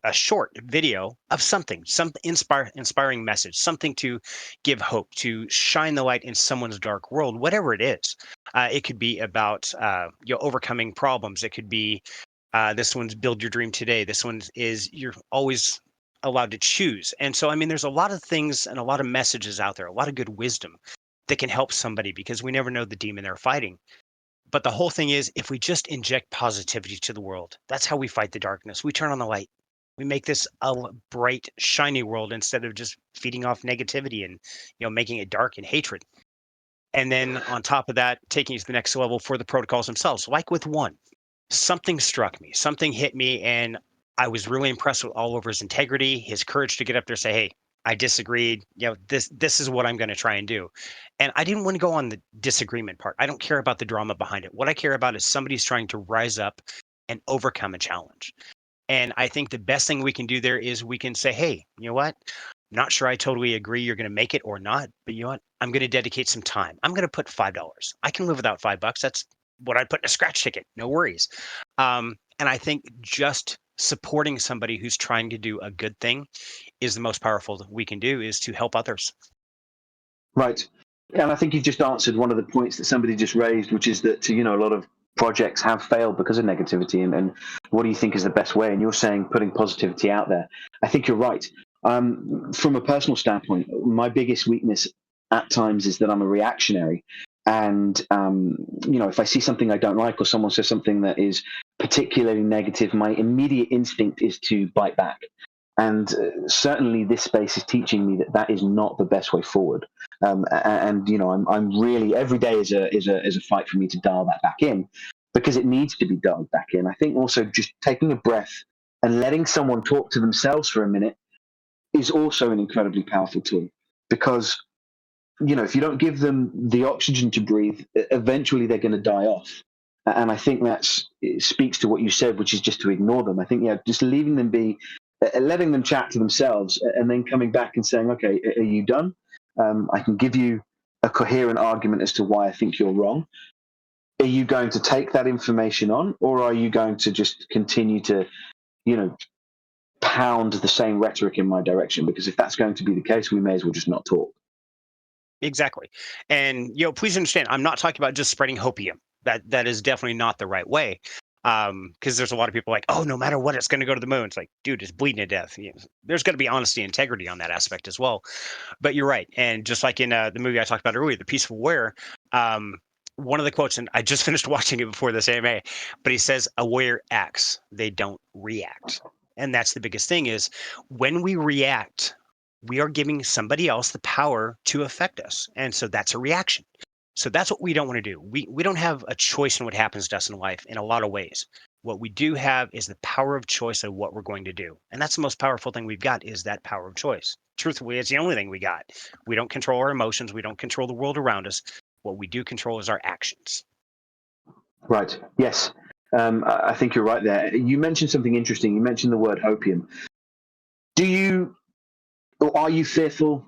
a short video of something, some inspiring message, something to give hope, to shine the light in someone's dark world, whatever it is. It could be about overcoming problems. It could be this one's build your dream today. This one is you're always allowed to choose. And so, I mean, there's a lot of things and a lot of messages out there, a lot of good wisdom that can help somebody because we never know the demon they're fighting. But the whole thing is, if we just inject positivity to the world, that's how we fight the darkness. We turn on the light. We make this bright, shiny world instead of just feeding off negativity and making it dark and hatred. And then on top of that, taking it to the next level for the protocols themselves, like with one, something struck me, something hit me, and I was really impressed with Oliver's integrity, his courage to get up there and say, "Hey, I disagreed. This is what I'm going to try and do." And I didn't want to go on the disagreement part. I don't care about the drama behind it. What I care about is somebody's trying to rise up and overcome a challenge. And I think the best thing we can do there is we can say, "Hey, you know what? Not sure I totally agree you're going to make it or not, but you know what? I'm going to dedicate some time. I'm going to put $5. I can live without $5. That's what I'd put in a scratch ticket. No worries." And I think just supporting somebody who's trying to do a good thing is the most powerful that we can do is to help others. Right. And I think you've just answered one of the points that somebody just raised, which is that, a lot of projects have failed because of negativity. And what do you think is the best way? And you're saying putting positivity out there. I think you're right. From a personal standpoint, my biggest weakness at times is that I'm a reactionary. And, if I see something I don't like or someone says something that is particularly negative, my immediate instinct is to bite back. And certainly, this space is teaching me that that is not the best way forward. And I'm really every day is a fight for me to dial that back in because it needs to be dialed back in. I think also just taking a breath and letting someone talk to themselves for a minute is also an incredibly powerful tool because if you don't give them the oxygen to breathe, eventually they're going to die off. And I think it speaks to what you said, which is just to ignore them. I think just leaving them be, letting them chat to themselves, and then coming back and saying, "Okay, are you done? I can give you a coherent argument as to why I think you're wrong. Are you going to take that information on, or are you going to just continue to, pound the same rhetoric in my direction? Because if that's going to be the case, we may as well just not talk." Exactly. And please understand, I'm not talking about just spreading hopium. That is definitely not the right way. Because there's a lot of people like, "Oh, no matter what, it's going to go to the moon." It's like, dude, it's bleeding to death. There's got to be honesty and integrity on that aspect as well. But you're right. And just like in the movie I talked about earlier, The Peaceful Warrior, one of the quotes, and I just finished watching it before this AMA, but he says, "A warrior acts, they don't react." And that's the biggest thing is when we react, we are giving somebody else the power to affect us. And so that's a reaction. So that's what we don't want to do. We don't have a choice in what happens to us in life in a lot of ways. What we do have is the power of choice of what we're going to do. And that's the most powerful thing we've got is that power of choice. Truthfully, it's the only thing we got. We don't control our emotions. We don't control the world around us. What we do control is our actions. Right. Yes. I think you're right there. You mentioned something interesting. You mentioned the word hopium. Do you, or are you fearful,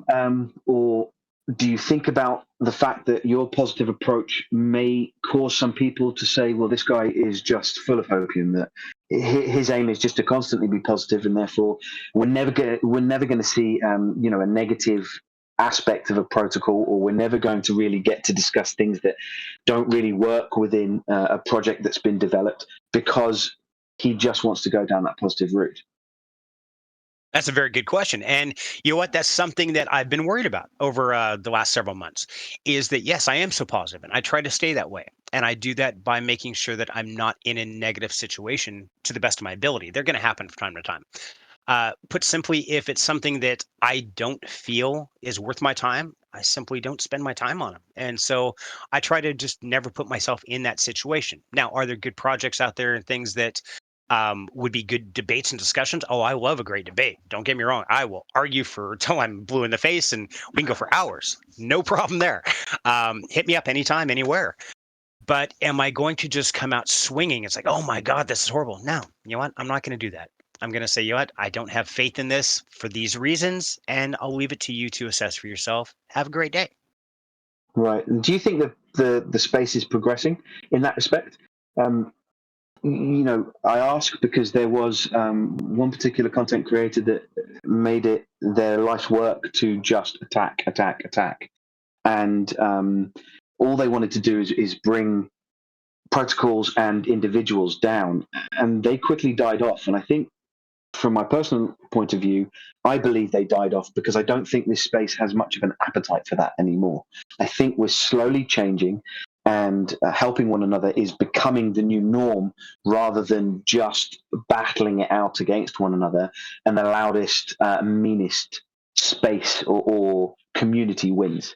or do you think about the fact that your positive approach may cause some people to say, "Well, this guy is just full of hopium, that his aim is just to constantly be positive, and therefore we're never going to see a negative aspect of a protocol, or we're never going to really get to discuss things that don't really work within a project that's been developed because he just wants to go down that positive route? That's a very good question. And you know what? That's something that I've been worried about over the last several months is that, yes, I am so positive and I try to stay that way. And I do that by making sure that I'm not in a negative situation to the best of my ability. They're going to happen from time to time. Put simply, if it's something that I don't feel is worth my time, I simply don't spend my time on them. And so I try to just never put myself in that situation. Now, are there good projects out there and things that would be good debates and discussions? Oh, I love a great debate. Don't get me wrong. I will argue for till I'm blue in the face and we can go for hours. No problem there. Hit me up anytime, anywhere. But am I going to just come out swinging? It's like, oh my God, this is horrible. No, you know what? I'm not going to do that. I'm going to say, you know what? I don't have faith in this for these reasons, and I'll leave it to you to assess for yourself. Have a great day. Right. And do you think that the space is progressing in that respect? I ask because there was one particular content creator that made it their life's work to just attack, attack, attack, and all they wanted to do is bring protocols and individuals down, and they quickly died off. And I think, from my personal point of view, I believe they died off because I don't think this space has much of an appetite for that anymore. I think we're slowly changing, and helping one another is becoming the new norm rather than just battling it out against one another, and the loudest, meanest space or community wins.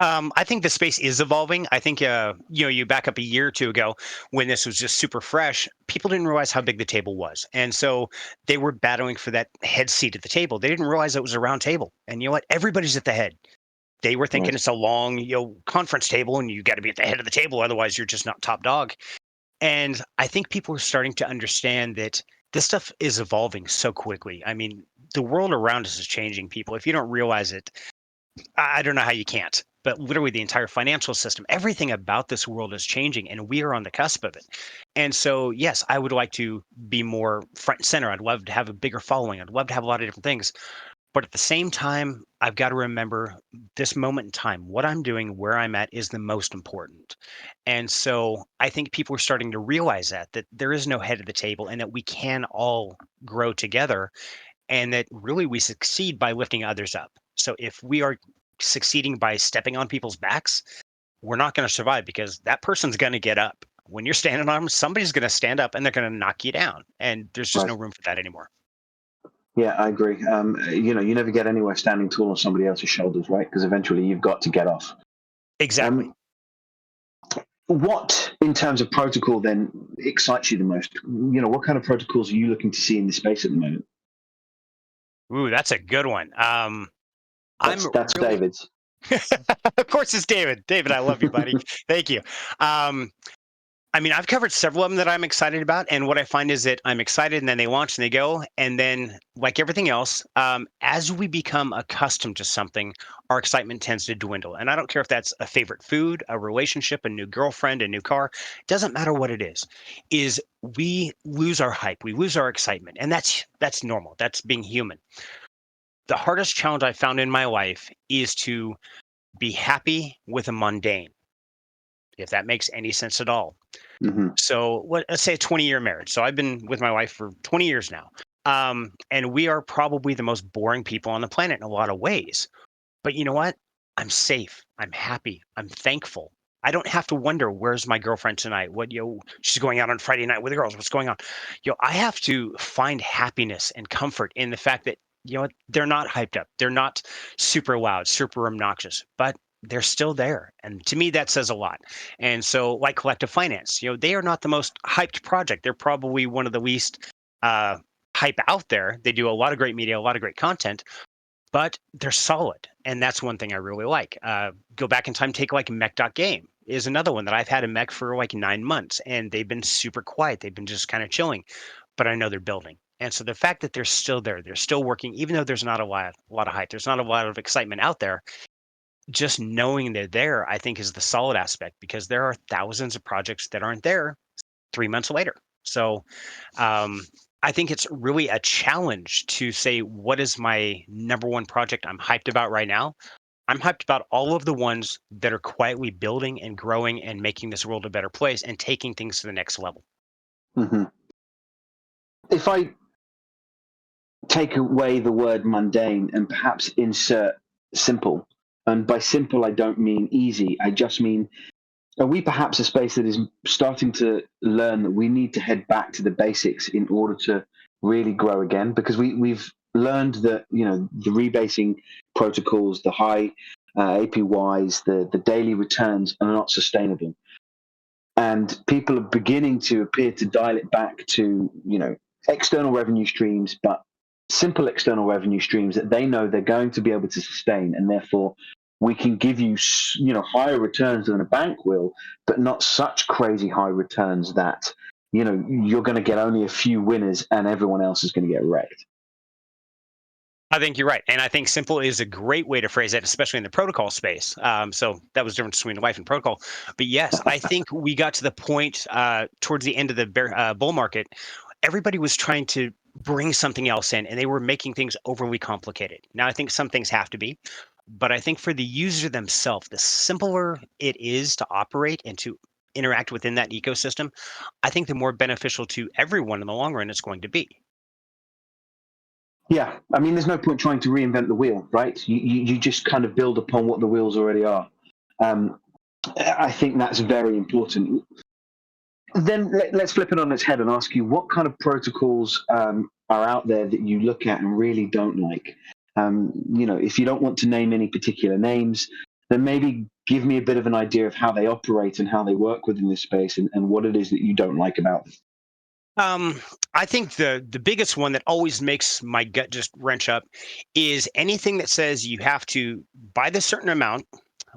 I think the space is evolving. I think, you back up a year or two ago when this was just super fresh, people didn't realize how big the table was. And so they were battling for that head seat at the table. They didn't realize it was a round table. And you know what? Everybody's at the head. They were thinking Right. it's a long, conference table and you got to be at the head of the table. Otherwise, you're just not top dog. And I think people are starting to understand that this stuff is evolving so quickly. I mean, the world around us is changing, people. If you don't realize it, I don't know how you can't, but literally the entire financial system, everything about this world is changing and we are on the cusp of it. And so, yes, I would like to be more front and center. I'd love to have a bigger following. I'd love to have a lot of different things. But at the same time, I've got to remember this moment in time, what I'm doing, where I'm at is the most important. And so I think people are starting to realize that there is no head of the table and that we can all grow together and that really we succeed by lifting others up. So if we are succeeding by stepping on people's backs, we're not going to survive because that person's going to get up. When you're standing on them, somebody's going to stand up and they're going to knock you down. And there's just Right. no room for that anymore. Yeah, I agree. You never get anywhere standing tall on somebody else's shoulders, right? Because eventually you've got to get off. Exactly. What, in terms of protocol, then excites you the most? What kind of protocols are you looking to see in the space at the moment? Ooh, that's a good one. That's Really, David's. of course, it's David. David, I love you, buddy. Thank you. I mean, I've covered several of them that I'm excited about. And what I find is that I'm excited and then they launch and they go. And then, like everything else, as we become accustomed to something, our excitement tends to dwindle. And I don't care if that's a favorite food, a relationship, a new girlfriend, a new car. It doesn't matter what it is we lose our hype, we lose our excitement. And that's normal. That's being human. The hardest challenge I found in my life is to be happy with a mundane, if that makes any sense at all. Mm-hmm. So let's say a 20-year marriage. So I've been with my wife for 20 years now. And we are probably the most boring people on the planet in a lot of ways. But you know what? I'm safe. I'm happy. I'm thankful. I don't have to wonder where's my girlfriend tonight. She's going out on Friday night with the girls. What's going on? I have to find happiness and comfort in the fact that they're not hyped up. They're not super loud, super obnoxious, but they're still there. And to me, that says a lot. And so, like collective finance, they are not the most hyped project. They're probably one of the least uh, hype out there. They do a lot of great media, a lot of great content, but they're solid. And that's one thing I really like. Go back in time, take like mech.game is another one that I've had a mech for like 9 months and they've been super quiet. They've been just kind of chilling, but I know they're building. And so the fact that they're still there, they're still working, even though there's not a lot of hype, there's not a lot of excitement out there, just knowing they're there, I think is the solid aspect because there are thousands of projects that aren't there 3 months later. So um, I think it's really a challenge to say, what is my number one project I'm hyped about right now? I'm hyped about all of the ones that are quietly building and growing and making this world a better place and taking things to the next level. Mm-hmm. If I take away the word mundane and perhaps insert simple, and by simple I don't mean easy, I just mean, are we perhaps a space that is starting to learn that we need to head back to the basics in order to really grow again? Because we've learned that, you know, the rebasing protocols, the high APYs, the daily returns are not sustainable. And people are beginning to appear to dial it back to, you know, external revenue streams, but simple external revenue streams that they know they're going to be able to sustain, and therefore we can give you, you know, higher returns than a bank will, but not such crazy high returns that, you know, you're going to get only a few winners and everyone else is going to get wrecked. I think you're right. And I think simple is a great way to phrase it, especially in the protocol space. So that was the difference between life and protocol. But yes, I think we got to the point towards the end of the bull market, everybody was trying to bring something else in and they were making things overly complicated. Now, I think some things have to be, but I think for the user themselves, the simpler it is to operate and to interact within that ecosystem, I think the more beneficial to everyone in the long run it's going to be. Yeah, I mean, there's no point trying to reinvent the wheel, right? You just kind of build upon what the wheels already are. Um, I think that's very important. Then let's flip it on its head and ask you, what kind of protocols are out there that you look at and really don't like? You know, if you don't want to name any particular names, then maybe give me a bit of an idea of how they operate and how they work within this space, and what it is that you don't like about them. Um, I think the biggest one that always makes my gut just wrench up is anything that says you have to buy this certain amount,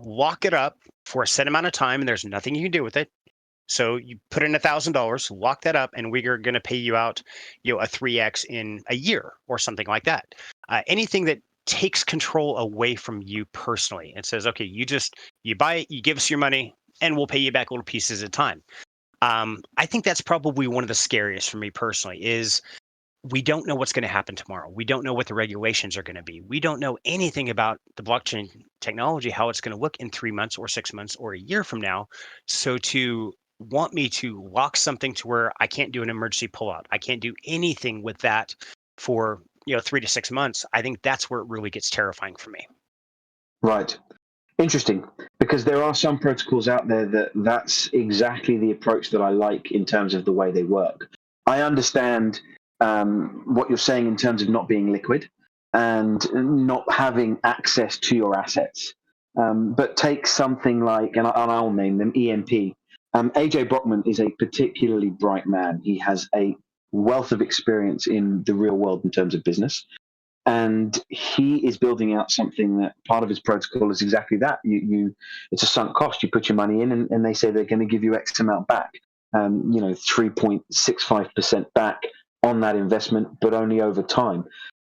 lock it up for a set amount of time, and there's nothing you can do with it. So you put in $1,000, lock that up, and we are going to pay you out, you know, a 3x in a year or something like that. Anything that takes control away from you personally and says, okay, you buy it, you give us your money, and we'll pay you back little pieces at a time. I think that's probably one of the scariest for me personally is we don't know what's going to happen tomorrow. We don't know what the regulations are going to be. We don't know anything about the blockchain technology, how it's going to look in 3 months or 6 months or a year from now. So to want me to lock something to where I can't do an emergency pullout, I can't do anything with that for 3 to 6 months, I think that's where it really gets terrifying for me. Right. Interesting, because there are some protocols out there that's exactly the approach that I like in terms of the way they work. I understand what you're saying in terms of not being liquid and not having access to your assets. But take something like, and I'll name them EMP. AJ Brockman is a particularly bright man. He has a wealth of experience in the real world in terms of business, and he is building out something that part of his protocol is exactly that. It's a sunk cost. You put your money in, and they say they're going to give you X amount back. 3.65% back on that investment, but only over time.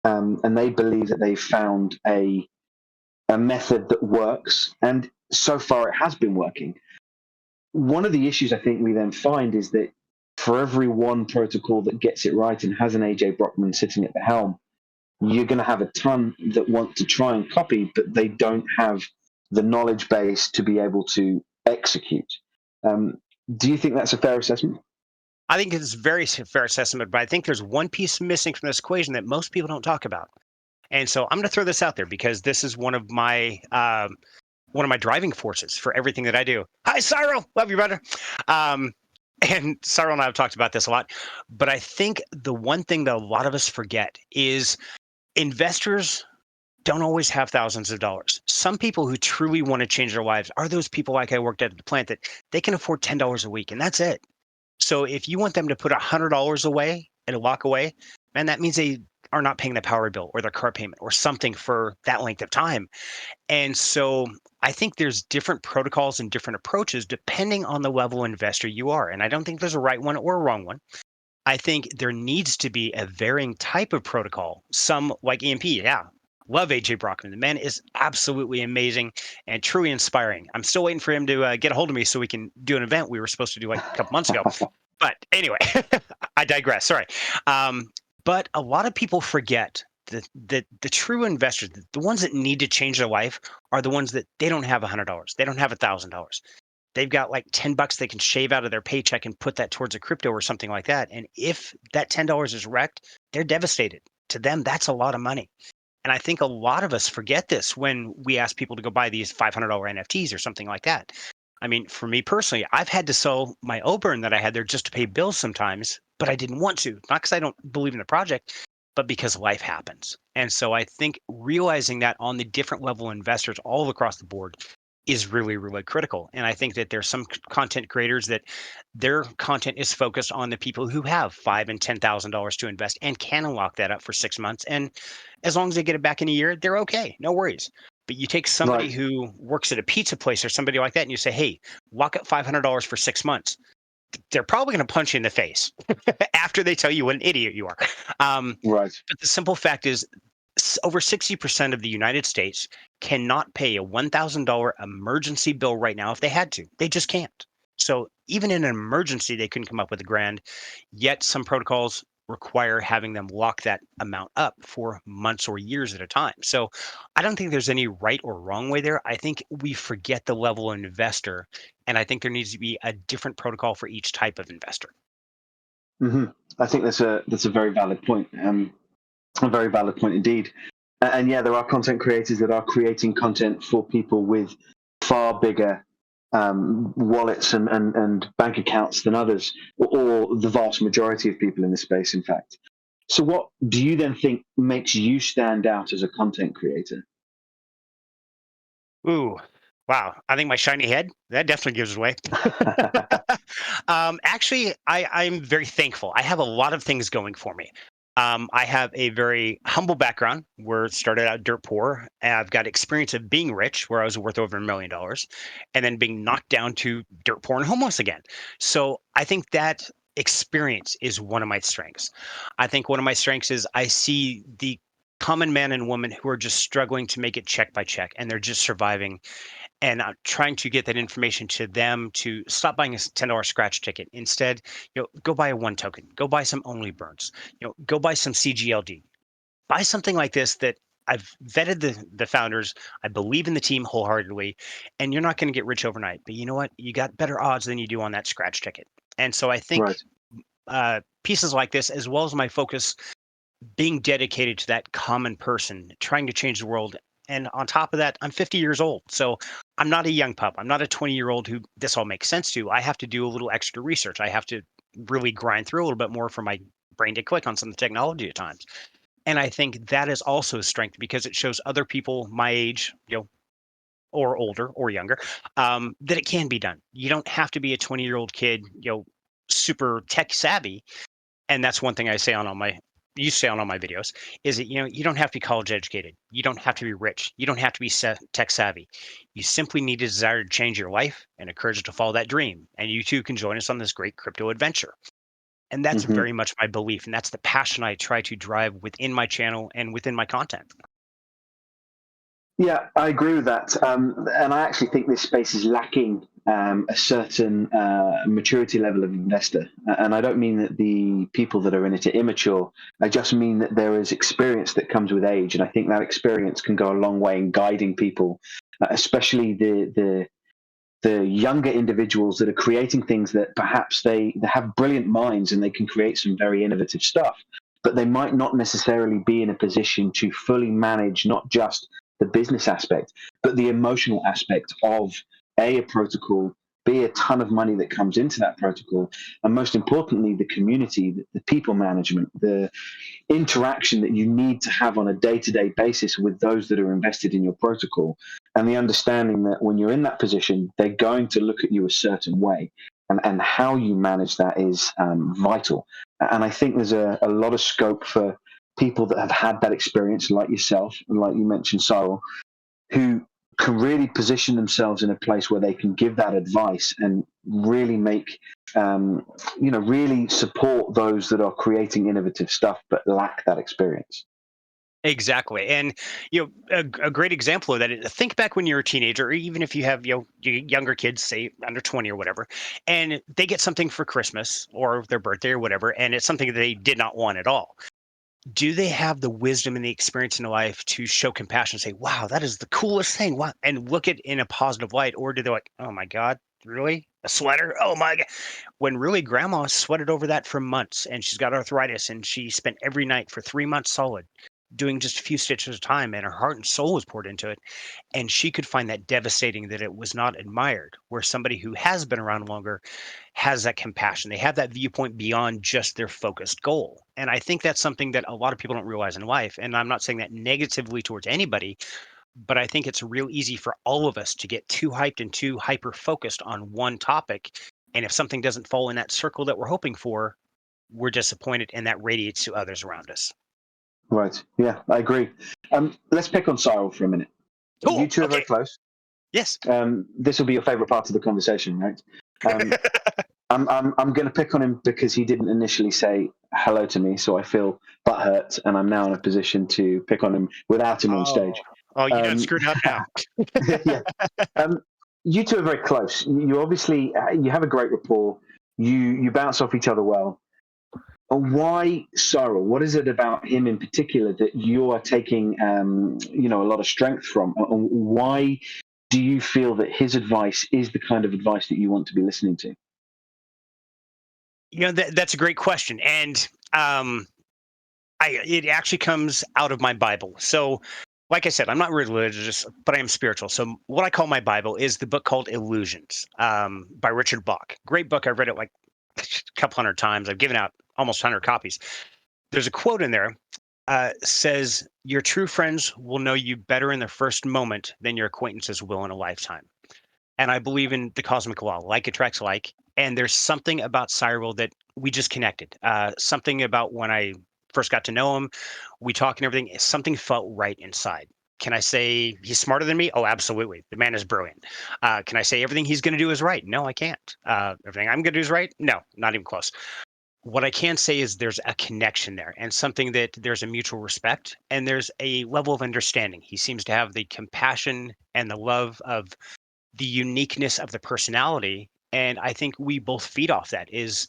And they believe that they've found a method that works, and so far it has been working. One of the issues I think we then find is that for every one protocol that gets it right and has an AJ Brockman sitting at the helm, you're going to have a ton that want to try and copy, but they don't have the knowledge base to be able to execute. Do you think that's a fair assessment? I think it's a very fair assessment, but I think there's one piece missing from this equation that most people don't talk about. And so I'm going to throw this out there because this is one of my driving forces for everything that I do. Hi, Cyril. Love you, brother. And Cyril and I have talked about this a lot. But I think the one thing that a lot of us forget is investors don't always have thousands of dollars. Some people who truly want to change their lives are those people like I worked at the plant that they can afford $10 a week, and that's it. So if you want them to put $100 away and walk away, man, that means they are not paying the power bill or their car payment or something for that length of time. And so I think there's different protocols and different approaches depending on the level investor you are. And I don't think there's a right one or a wrong one. I think there needs to be a varying type of protocol. Some like EMP, yeah. Love AJ Brockman. The man is absolutely amazing and truly inspiring. I'm still waiting for him to get a hold of me so we can do an event we were supposed to do like a couple months ago. But anyway, I digress. Sorry. But a lot of people forget that the true investors, the ones that need to change their life, are the ones that they don't have $100, they don't have $1,000. they've got like $10 they can shave out of their paycheck and put that towards a crypto or something like that. And if that $10 is wrecked, they're devastated. To them, that's a lot of money. And I think a lot of us forget this when we ask people to go buy these $500 NFTs or something like that. I mean, for me personally, I've had to sell my Oburn that I had there just to pay bills sometimes, but I didn't want to. Not because I don't believe in the project, but because life happens. And so I think realizing that on the different level investors all across the board is really, really critical. And I think that there's some content creators that their content is focused on the people who have $5,000 and $10,000 to invest and can unlock that up for 6 months. And as long as they get it back in a year, they're okay, no worries. But you take somebody Right. who works at a pizza place or somebody like that, and you say, "Hey, lock up $500 for 6 months." They're probably going to punch you in the face after they tell you what an idiot you are. Right. But the simple fact is, over 60% of the United States cannot pay a $1,000 emergency bill right now if they had to. They just can't. So even in an emergency, they couldn't come up with a grand. Yet some protocols require having them lock that amount up for months or years at a time. So I don't think there's any right or wrong way there. I think we forget the level of investor, and I think there needs to be a different protocol for each type of investor. Hmm. I think that's a very valid point. A very valid point indeed. And yeah, there are content creators that are creating content for people with far bigger wallets and bank accounts than others, or the vast majority of people in the space, in fact. So, what do you then think makes you stand out as a content creator? Ooh, wow. I think my shiny head, that definitely gives it away. Actually, I'm very thankful. I have a lot of things going for me. I have a very humble background where it started out dirt poor. And I've got experience of being rich, where I was worth over $1 million, and then being knocked down to dirt poor and homeless again. So I think that experience is one of my strengths. I think one of my strengths is I see the common man and woman who are just struggling to make it check by check, and they're just surviving, and I'm trying to get that information to them to stop buying a $10 scratch ticket. Instead, go buy a one token, go buy some only burns, go buy some CGLD, buy something like this that I've vetted the founders. I believe in the team wholeheartedly, and you're not going to get rich overnight. But you know what? You got better odds than you do on that scratch ticket. And so I think Right. pieces like this, as well as my focus being dedicated to that common person trying to change the world. And on top of that, I'm 50 years old. So I'm not a young pup. I'm not a 20-year-old who this all makes sense to. I have to do a little extra research. I have to really grind through a little bit more for my brain to click on some of the technology at times. And I think that is also a strength because it shows other people my age, or older or younger, that it can be done. You don't have to be a 20-year-old kid, super tech savvy. And that's one thing I say on all my used to say on all my videos is that you don't have to be college educated, you don't have to be rich, you don't have to be tech savvy. You simply need a desire to change your life and a courage to follow that dream, and you too can join us on this great crypto adventure. And that's Hmm. very much my belief, and that's the passion I try to drive within my channel and within my content. Yeah, I agree with that. And I actually think this space is lacking a certain maturity level of investor. And I don't mean that the people that are in it are immature. I just mean that there is experience that comes with age. And I think that experience can go a long way in guiding people, especially the younger individuals that are creating things that perhaps they have brilliant minds and they can create some very innovative stuff, but they might not necessarily be in a position to fully manage not just the business aspect, but the emotional aspect of a protocol, be a ton of money that comes into that protocol, and most importantly, the community, the people management, the interaction that you need to have on a day-to-day basis with those that are invested in your protocol, and the understanding that when you're in that position, they're going to look at you a certain way, and how you manage that is vital. And I think there's a lot of scope for people that have had that experience, like yourself and like you mentioned, Cyril, who can really position themselves in a place where they can give that advice and really make, really support those that are creating innovative stuff but lack that experience. Exactly. And a great example of that is think back when you're a teenager, or even if you have younger kids, say under 20 or whatever, and they get something for Christmas or their birthday or whatever, and it's something that they did not want at all. Do they have the wisdom and the experience in life to show compassion and say, wow, that is the coolest thing? Wow, and look at it in a positive light? Or do they like, oh my God, really? A sweater? Oh my God. When really grandma sweated over that for months and she's got arthritis and she spent every night for 3 months solid doing just a few stitches at a time and her heart and soul was poured into it. And she could find that devastating that it was not admired, where somebody who has been around longer has that compassion. They have that viewpoint beyond just their focused goal. And I think that's something that a lot of people don't realize in life. And I'm not saying that negatively towards anybody, but I think it's real easy for all of us to get too hyped and too hyper focused on one topic. And if something doesn't fall in that circle that we're hoping for, we're disappointed and that radiates to others around us. Right. Yeah, I agree. Let's pick on Cyril for a minute. Cool. You two are Okay. very close. Yes. This will be your favorite part of the conversation, right? I'm going to pick on him because he didn't initially say hello to me, so I feel butthurt, and I'm now in a position to pick on him without him on stage. Oh, you done screwed up now. Yeah. You two are very close. You obviously you have a great rapport. You bounce off each other well. Why Cyril? What is it about him in particular that you are taking a lot of strength from? Why do you feel that his advice is the kind of advice that you want to be listening to? That's a great question, and it actually comes out of my Bible. So, like I said, I'm not religious, but I am spiritual. So, what I call my Bible is the book called Illusions by Richard Bach. Great book. I've read it like a couple hundred times. I've given out almost 100 copies. There's a quote in there says, "Your true friends will know you better in the first moment than your acquaintances will in a lifetime." And I believe in the cosmic law, like attracts like. And there's something about Cyril that we just connected. Something about when I first got to know him, we talked and everything. Something felt right inside. Can I say he's smarter than me? Oh, absolutely. The man is brilliant. Can I say everything he's going to do is right? No, I can't. Everything I'm going to do is right? No, not even close. What I can say is there's a connection there and something that there's a mutual respect and there's a level of understanding. He seems to have the compassion and the love of the uniqueness of the personality. And I think we both feed off that is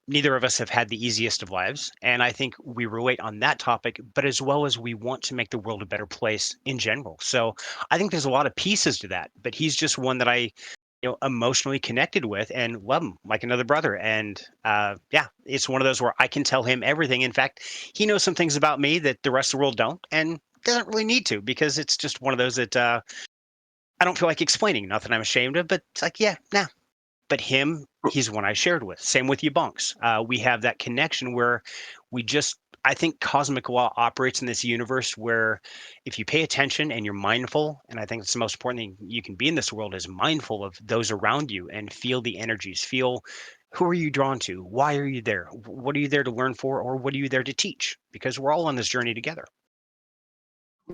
neither of us have had the easiest of lives. And I think we relate on that topic, but as well as we want to make the world a better place in general. So I think there's a lot of pieces to that, but he's just one that I emotionally connected with and love him like another brother. And yeah, it's one of those where I can tell him everything. In fact, he knows some things about me that the rest of the world don't and doesn't really need to because it's just one of those that I don't feel like explaining. Nothing I'm ashamed of, but it's like, yeah, nah. But him, he's one I shared with. Same with you, Bunks. We have that connection where we just, I think cosmic law operates in this universe where if you pay attention and you're mindful, and I think it's the most important thing you can be in this world is mindful of those around you and feel the energies, feel who are you drawn to? Why are you there? What are you there to learn for? Or what are you there to teach? Because we're all on this journey together.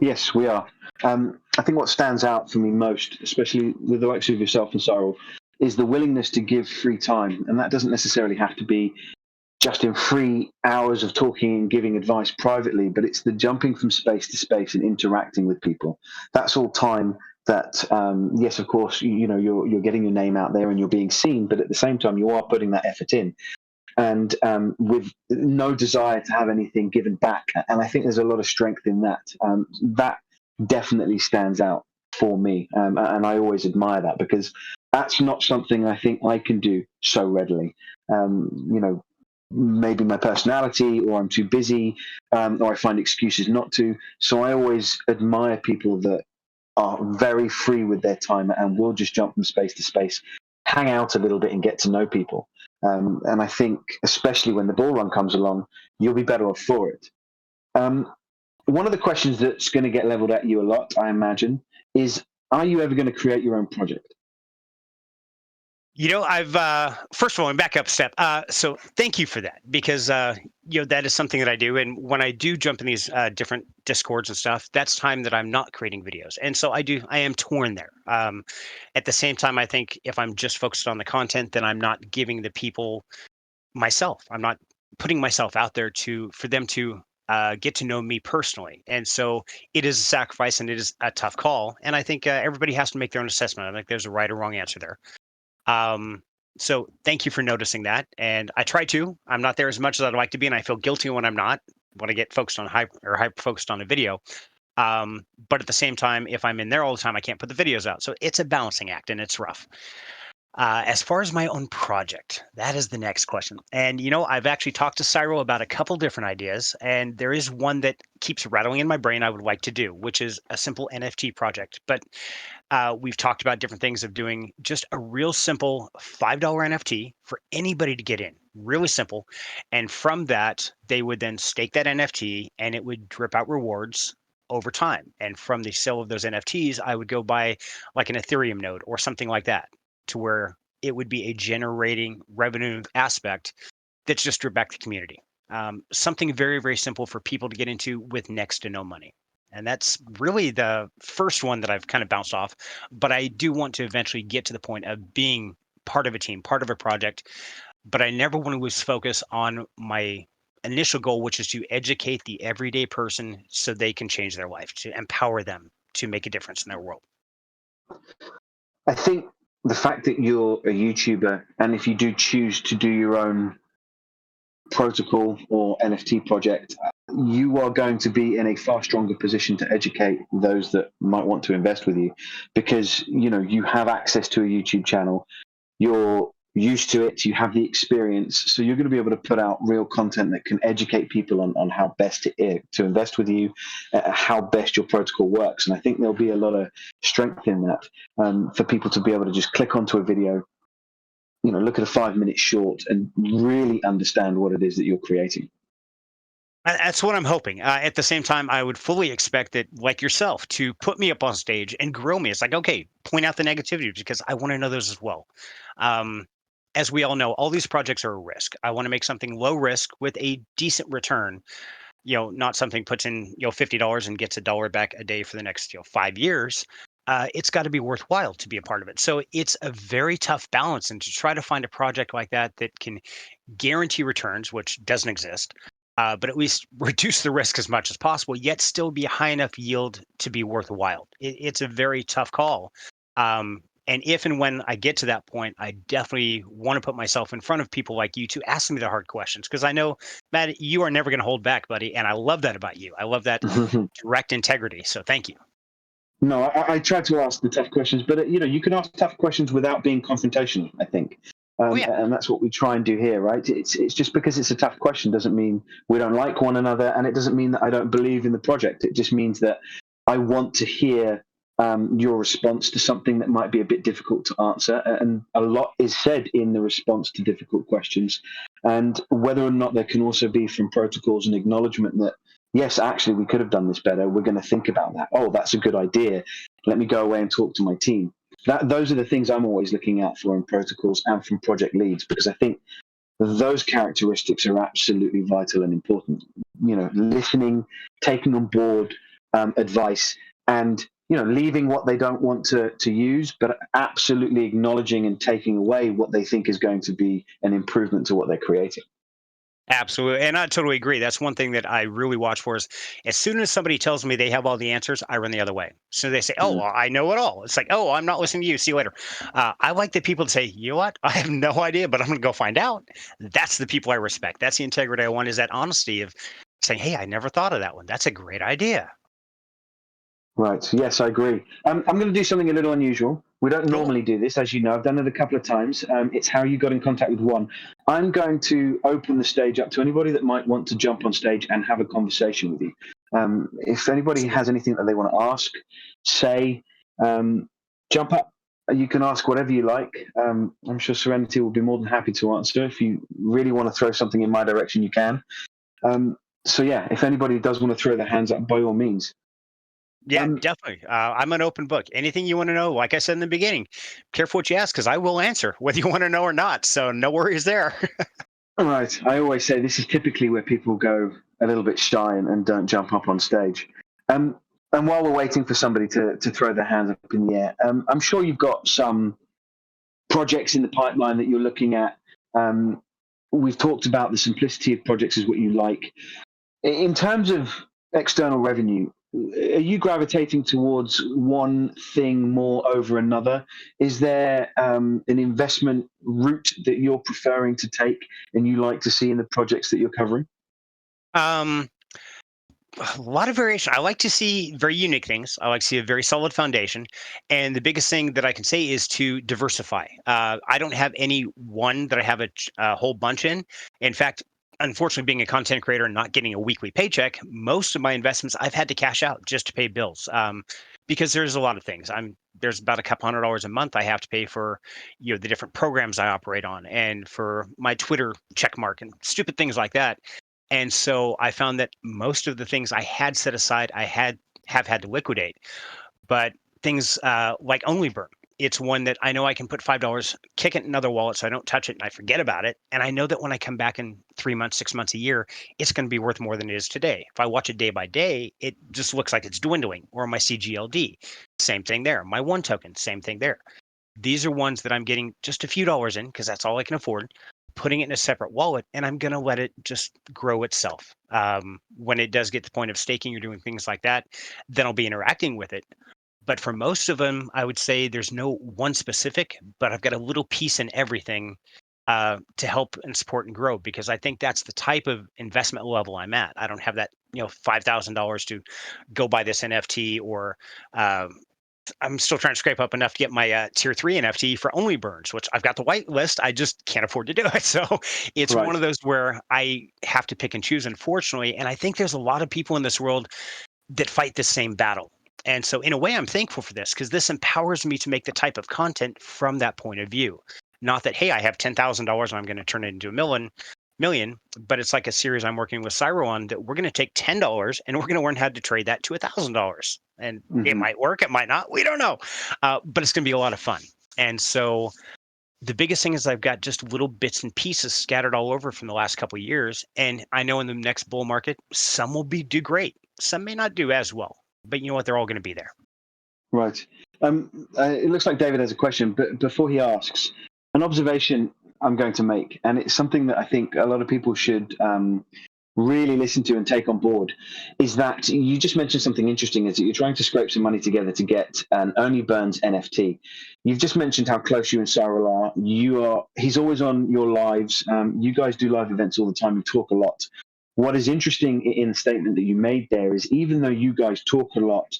Yes, we are. I think what stands out for me most, especially with the likes of yourself and Cyril, is the willingness to give free time. And that doesn't necessarily have to be just in 3 hours of talking and giving advice privately, but it's the jumping from space to space and interacting with people. That's all time that, yes, of course, you're getting your name out there and you're being seen, but at the same time, you are putting that effort in and with no desire to have anything given back. And I think there's a lot of strength in that. That definitely stands out for me. And I always admire that because that's not something I think I can do so readily. Maybe my personality, or I'm too busy, or I find excuses not to. So I always admire people that are very free with their time and will just jump from space to space, hang out a little bit and get to know people. And I think, especially when the bull run comes along, you'll be better off for it. One of the questions that's going to get leveled at you a lot, I imagine, is are you ever going to create your own project? I've first of all, and back up a step. So thank you for that because that is something that I do, and when I do jump in these different discords and stuff, that's time that I'm not creating videos, and so I am torn there. At the same time, I think if I'm just focused on the content, then I'm not giving the people myself. I'm not putting myself out there for them to get to know me personally, and so it is a sacrifice and it is a tough call, and I think everybody has to make their own assessment. I think there's a right or wrong answer there. Um, so thank you for noticing that. And I try to. I'm not there as much as I'd like to be, and I feel guilty when I'm not. When I get focused on hyper focused on a video. But at the same time, if I'm in there all the time, I can't put the videos out. So it's a balancing act, and it's rough. As far as my own project, that is the next question. And I've actually talked to Cyril about a couple different ideas, and there is one that keeps rattling in my brain I would like to do, which is a simple NFT project. But we've talked about different things of doing just a real simple $5 NFT for anybody to get in, really simple. And from that, they would then stake that NFT and it would drip out rewards over time. And from the sale of those NFTs, I would go buy like an Ethereum node or something like that, to where it would be a generating revenue aspect that's just drip back to the community. Something very, very simple for people to get into with next to no money. And that's really the first one that I've kind of bounced off. But I do want to eventually get to the point of being part of a team, part of a project. But I never want to lose focus on my initial goal, which is to educate the everyday person so they can change their life, to empower them to make a difference in their world. I think the fact that you're a YouTuber, and if you do choose to do your own protocol or NFT project, you are going to be in a far stronger position to educate those that might want to invest with you, because you have access to a YouTube channel, you're used to it, you have the experience, so you're going to be able to put out real content that can educate people on how best to invest with you, how best your protocol works. And I think there'll be a lot of strength in that, for people to be able to just click onto a video, look at a 5-minute short and really understand what it is that you're creating. That's what I'm hoping. At the same time, I would fully expect that, like yourself, to put me up on stage and grill me. It's like, okay, point out the negativity because I want to know those as well. Um, as we all know, all these projects are a risk. I want to make something low risk with a decent return. Not something puts in $50 and gets $1 back a day for the next 5 years. It's got to be worthwhile to be a part of it. So it's a very tough balance, and to try to find a project like that that can guarantee returns, which doesn't exist, but at least reduce the risk as much as possible, yet still be a high enough yield to be worthwhile. It's a very tough call. And if and when I get to that point, I definitely want to put myself in front of people like you to ask me the hard questions, because I know, Matt, you are never going to hold back, buddy. And I love that about you. I love that direct integrity. So thank you. No, I try to ask the tough questions, but you can ask tough questions without being confrontational, I think. Oh, yeah. And that's what we try and do here, right? It's just because it's a tough question doesn't mean we don't like one another, and it doesn't mean that I don't believe in the project. It just means that I want to hear your response to something that might be a bit difficult to answer. And a lot is said in the response to difficult questions, and whether or not there can also be from protocols an acknowledgement that, yes, actually, we could have done this better. We're going to think about that. Oh, that's a good idea. Let me go away and talk to my team. Those are the things I'm always looking out for in protocols and from project leads, because I think those characteristics are absolutely vital and important. Listening, taking on board advice, and leaving what they don't want to use, but absolutely acknowledging and taking away what they think is going to be an improvement to what they're creating. Absolutely. And I totally agree. That's one thing that I really watch for is, as soon as somebody tells me they have all the answers, I run the other way. So they say, oh, well, I know it all. It's like, oh, I'm not listening to you. See you later. I like the people to say, you know what? I have no idea, but I'm going to go find out. That's the people I respect. That's the integrity I want, is that honesty of saying, hey, I never thought of that one. That's a great idea. Right. Yes, I agree. I'm going to do something a little unusual. We don't Cool. normally do this, as you know. I've done it a couple of times. It's how you got in contact with One. I'm going to open the stage up to anybody that might want to jump on stage and have a conversation with you. If anybody has anything that they want to ask, say, jump up. You can ask whatever you like. I'm sure Serenity will be more than happy to answer. If you really want to throw something in my direction, you can. So, yeah, if anybody does want to throw their hands up, by all means. Yeah, definitely. I'm an open book. Anything you want to know, like I said in the beginning, careful what you ask, because I will answer whether you want to know or not. So no worries there. All right. I always say this is typically where people go a little bit shy and don't jump up on stage. And while we're waiting for somebody to throw their hands up in the air, I'm sure you've got some projects in the pipeline that you're looking at. We've talked about the simplicity of projects is what you like. In terms of external revenue, are you gravitating towards one thing more over another? Is there an investment route that you're preferring to take and you like to see in the projects that you're covering? Um, A lot of variation. I like to see very unique things. I like to see a very solid foundation. And the biggest thing that I can say is to diversify. I don't have any one that I have a whole bunch in. In fact, unfortunately, being a content creator and not getting a weekly paycheck, most of my investments I've had to cash out just to pay bills. Because there's a lot of things. There's about a couple $100 a month I have to pay for, the different programs I operate on, and for my Twitter check mark and stupid things like that. And so I found that most of the things I had set aside, have had to liquidate. But things like OnlyBurn, it's one that I know I can put $5, kick it in another wallet so I don't touch it and I forget about it. And I know that when I come back in 3 months, 6 months, a year, it's going to be worth more than it is today. If I watch it day by day, it just looks like it's dwindling. Or my CGLD, same thing there. My one token, same thing there. These are ones that I'm getting just a few dollars in because that's all I can afford, putting it in a separate wallet, and I'm going to let it just grow itself. When it does get to the point of staking or doing things like that, then I'll be interacting with it. But for most of them, I would say there's no one specific, but I've got a little piece in everything to help and support and grow, because I think that's the type of investment level I'm at. I don't have that, $5,000 to go buy this NFT, or I'm still trying to scrape up enough to get my tier 3 NFT for only burns, which I've got the white list. I just can't afford to do it. So it's one Right. of those where I have to pick and choose, unfortunately. And I think there's a lot of people in this world that fight the same battle. And so in a way, I'm thankful for this, because this empowers me to make the type of content from that point of view. Not that, hey, I have $10,000 and I'm going to turn it into a million, but it's like a series I'm working with Cyro on, that we're going to take $10 and we're going to learn how to trade that to $1,000. And it might work, it might not, we don't know. But it's going to be a lot of fun. And so the biggest thing is I've got just little bits and pieces scattered all over from the last couple of years. And I know in the next bull market, some will do great. Some may not do as well, but you know what? They're all going to be there. Right. It looks like David has a question, but before he asks, an observation I'm going to make, and it's something that I think a lot of people should really listen to and take on board, is that you just mentioned something interesting, is that you're trying to scrape some money together to get an Only Burns NFT. You've just mentioned how close you and Cyril are. He's always on your lives. You guys do live events all the time. You talk a lot. What is interesting in the statement that you made there is, even though you guys talk a lot,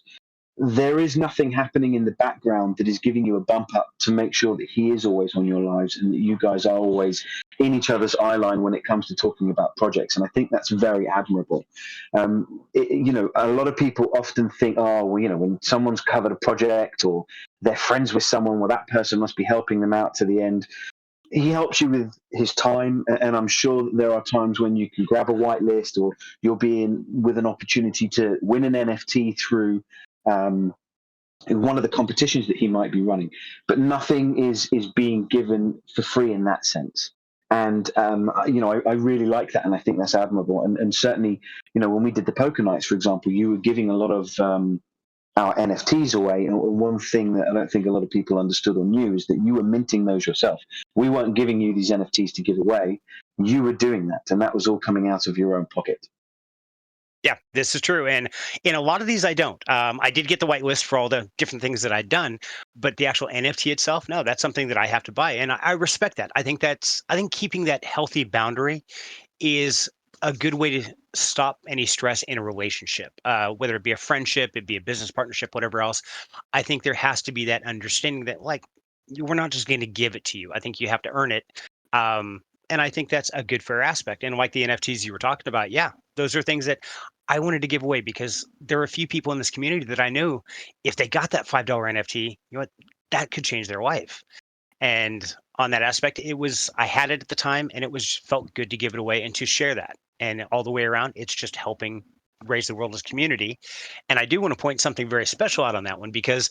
there is nothing happening in the background that is giving you a bump up to make sure that he is always on your lives and that you guys are always in each other's eye line when it comes to talking about projects. And I think that's very admirable. A lot of people often think, oh, well, when someone's covered a project or they're friends with someone, well, that person must be helping them out to the end. He helps you with his time, and I'm sure that there are times when you can grab a whitelist, or you'll be in with an opportunity to win an NFT through one of the competitions that he might be running, but nothing is being given for free in that sense. And I really like that, and I think that's admirable. And certainly, when we did the poker nights, for example, you were giving a lot of our NFTs away. And one thing that I don't think a lot of people understood or knew is that you were minting those yourself. We weren't giving you these NFTs to give away. You were doing that, and that was all coming out of your own pocket. Yeah, this is true. And in a lot of these, I don't. I did get the whitelist for all the different things that I'd done, but the actual NFT itself, no, that's something that I have to buy. And I respect that. I think keeping that healthy boundary is a good way to stop any stress in a relationship, whether it be a friendship, it be a business partnership, whatever else. I think there has to be that understanding that, like, we're not just going to give it to you. I think you have to earn it. And I think that's a good, fair aspect. And like the NFTs you were talking about, yeah, those are things that I wanted to give away, because there are a few people in this community that I knew, if they got that $5 NFT, you know what, that could change their life. And on that aspect, I had it at the time, and it felt good to give it away and to share that. And all the way around, it's just helping raise the world as community. And I do want to point something very special out on that one, because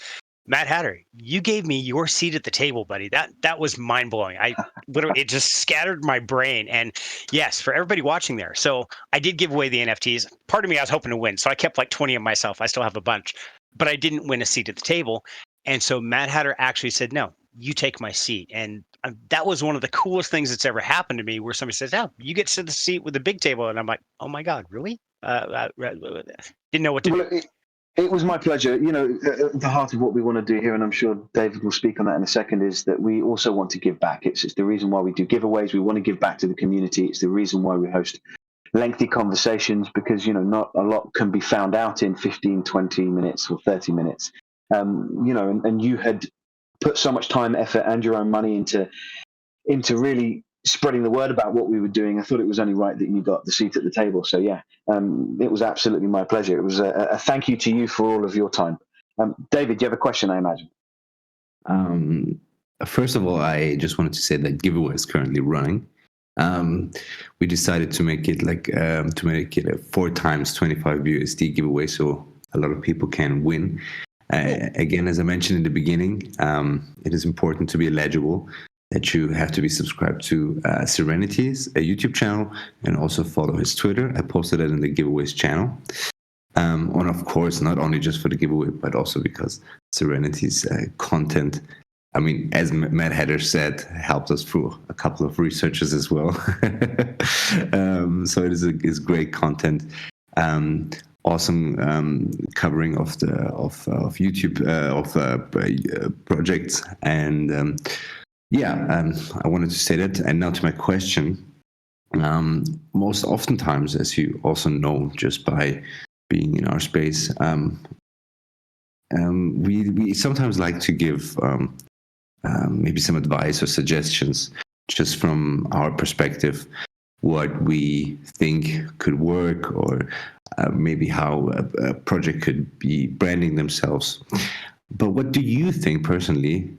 Matt Hatter, you gave me your seat at the table, buddy. That was mind blowing. I literally, it just scattered my brain. And yes, for everybody watching there. So I did give away the NFTs. Part of me, I was hoping to win, so I kept like 20 of myself. I still have a bunch, but I didn't win a seat at the table. And so Matt Hatter actually said, "No, you take my seat." And that was one of the coolest things that's ever happened to me, where somebody says, "Oh, you get to sit the seat with the big table," and I'm like, "Oh my God, really?" Didn't know what to do. It was my pleasure. At the heart of what we want to do here, and I'm sure David will speak on that in a second, is that we also want to give back. It's the reason why we do giveaways. We want to give back to the community. It's the reason why we host lengthy conversations, because not a lot can be found out in 15, 20 minutes or 30 minutes. And you had put so much time, effort, and your own money into really spreading the word about what we were doing. I thought it was only right that you got the seat at the table. So yeah, it was absolutely my pleasure. It was a thank you to you for all of your time. David, do you have a question, I imagine? First of all, I just wanted to say that giveaway is currently running. We decided to make it a 4 times 25 USD giveaway, so a lot of people can win. Again, as I mentioned in the beginning, it is important to be eligible, that you have to be subscribed to Serenity's YouTube channel, and also follow his Twitter. I posted it in the giveaways channel. And of course, not only just for the giveaway, but also because Serenity's content, I mean, as Matt Hatter said, helped us through a couple of researches as well. So it is great content. Awesome covering of YouTube projects, and I wanted to say that. And now to my question. Most oftentimes, as you also know, just by being in our space, we sometimes like to give maybe some advice or suggestions, just from our perspective, what we think could work, or maybe how a project could be branding themselves. But what do you think personally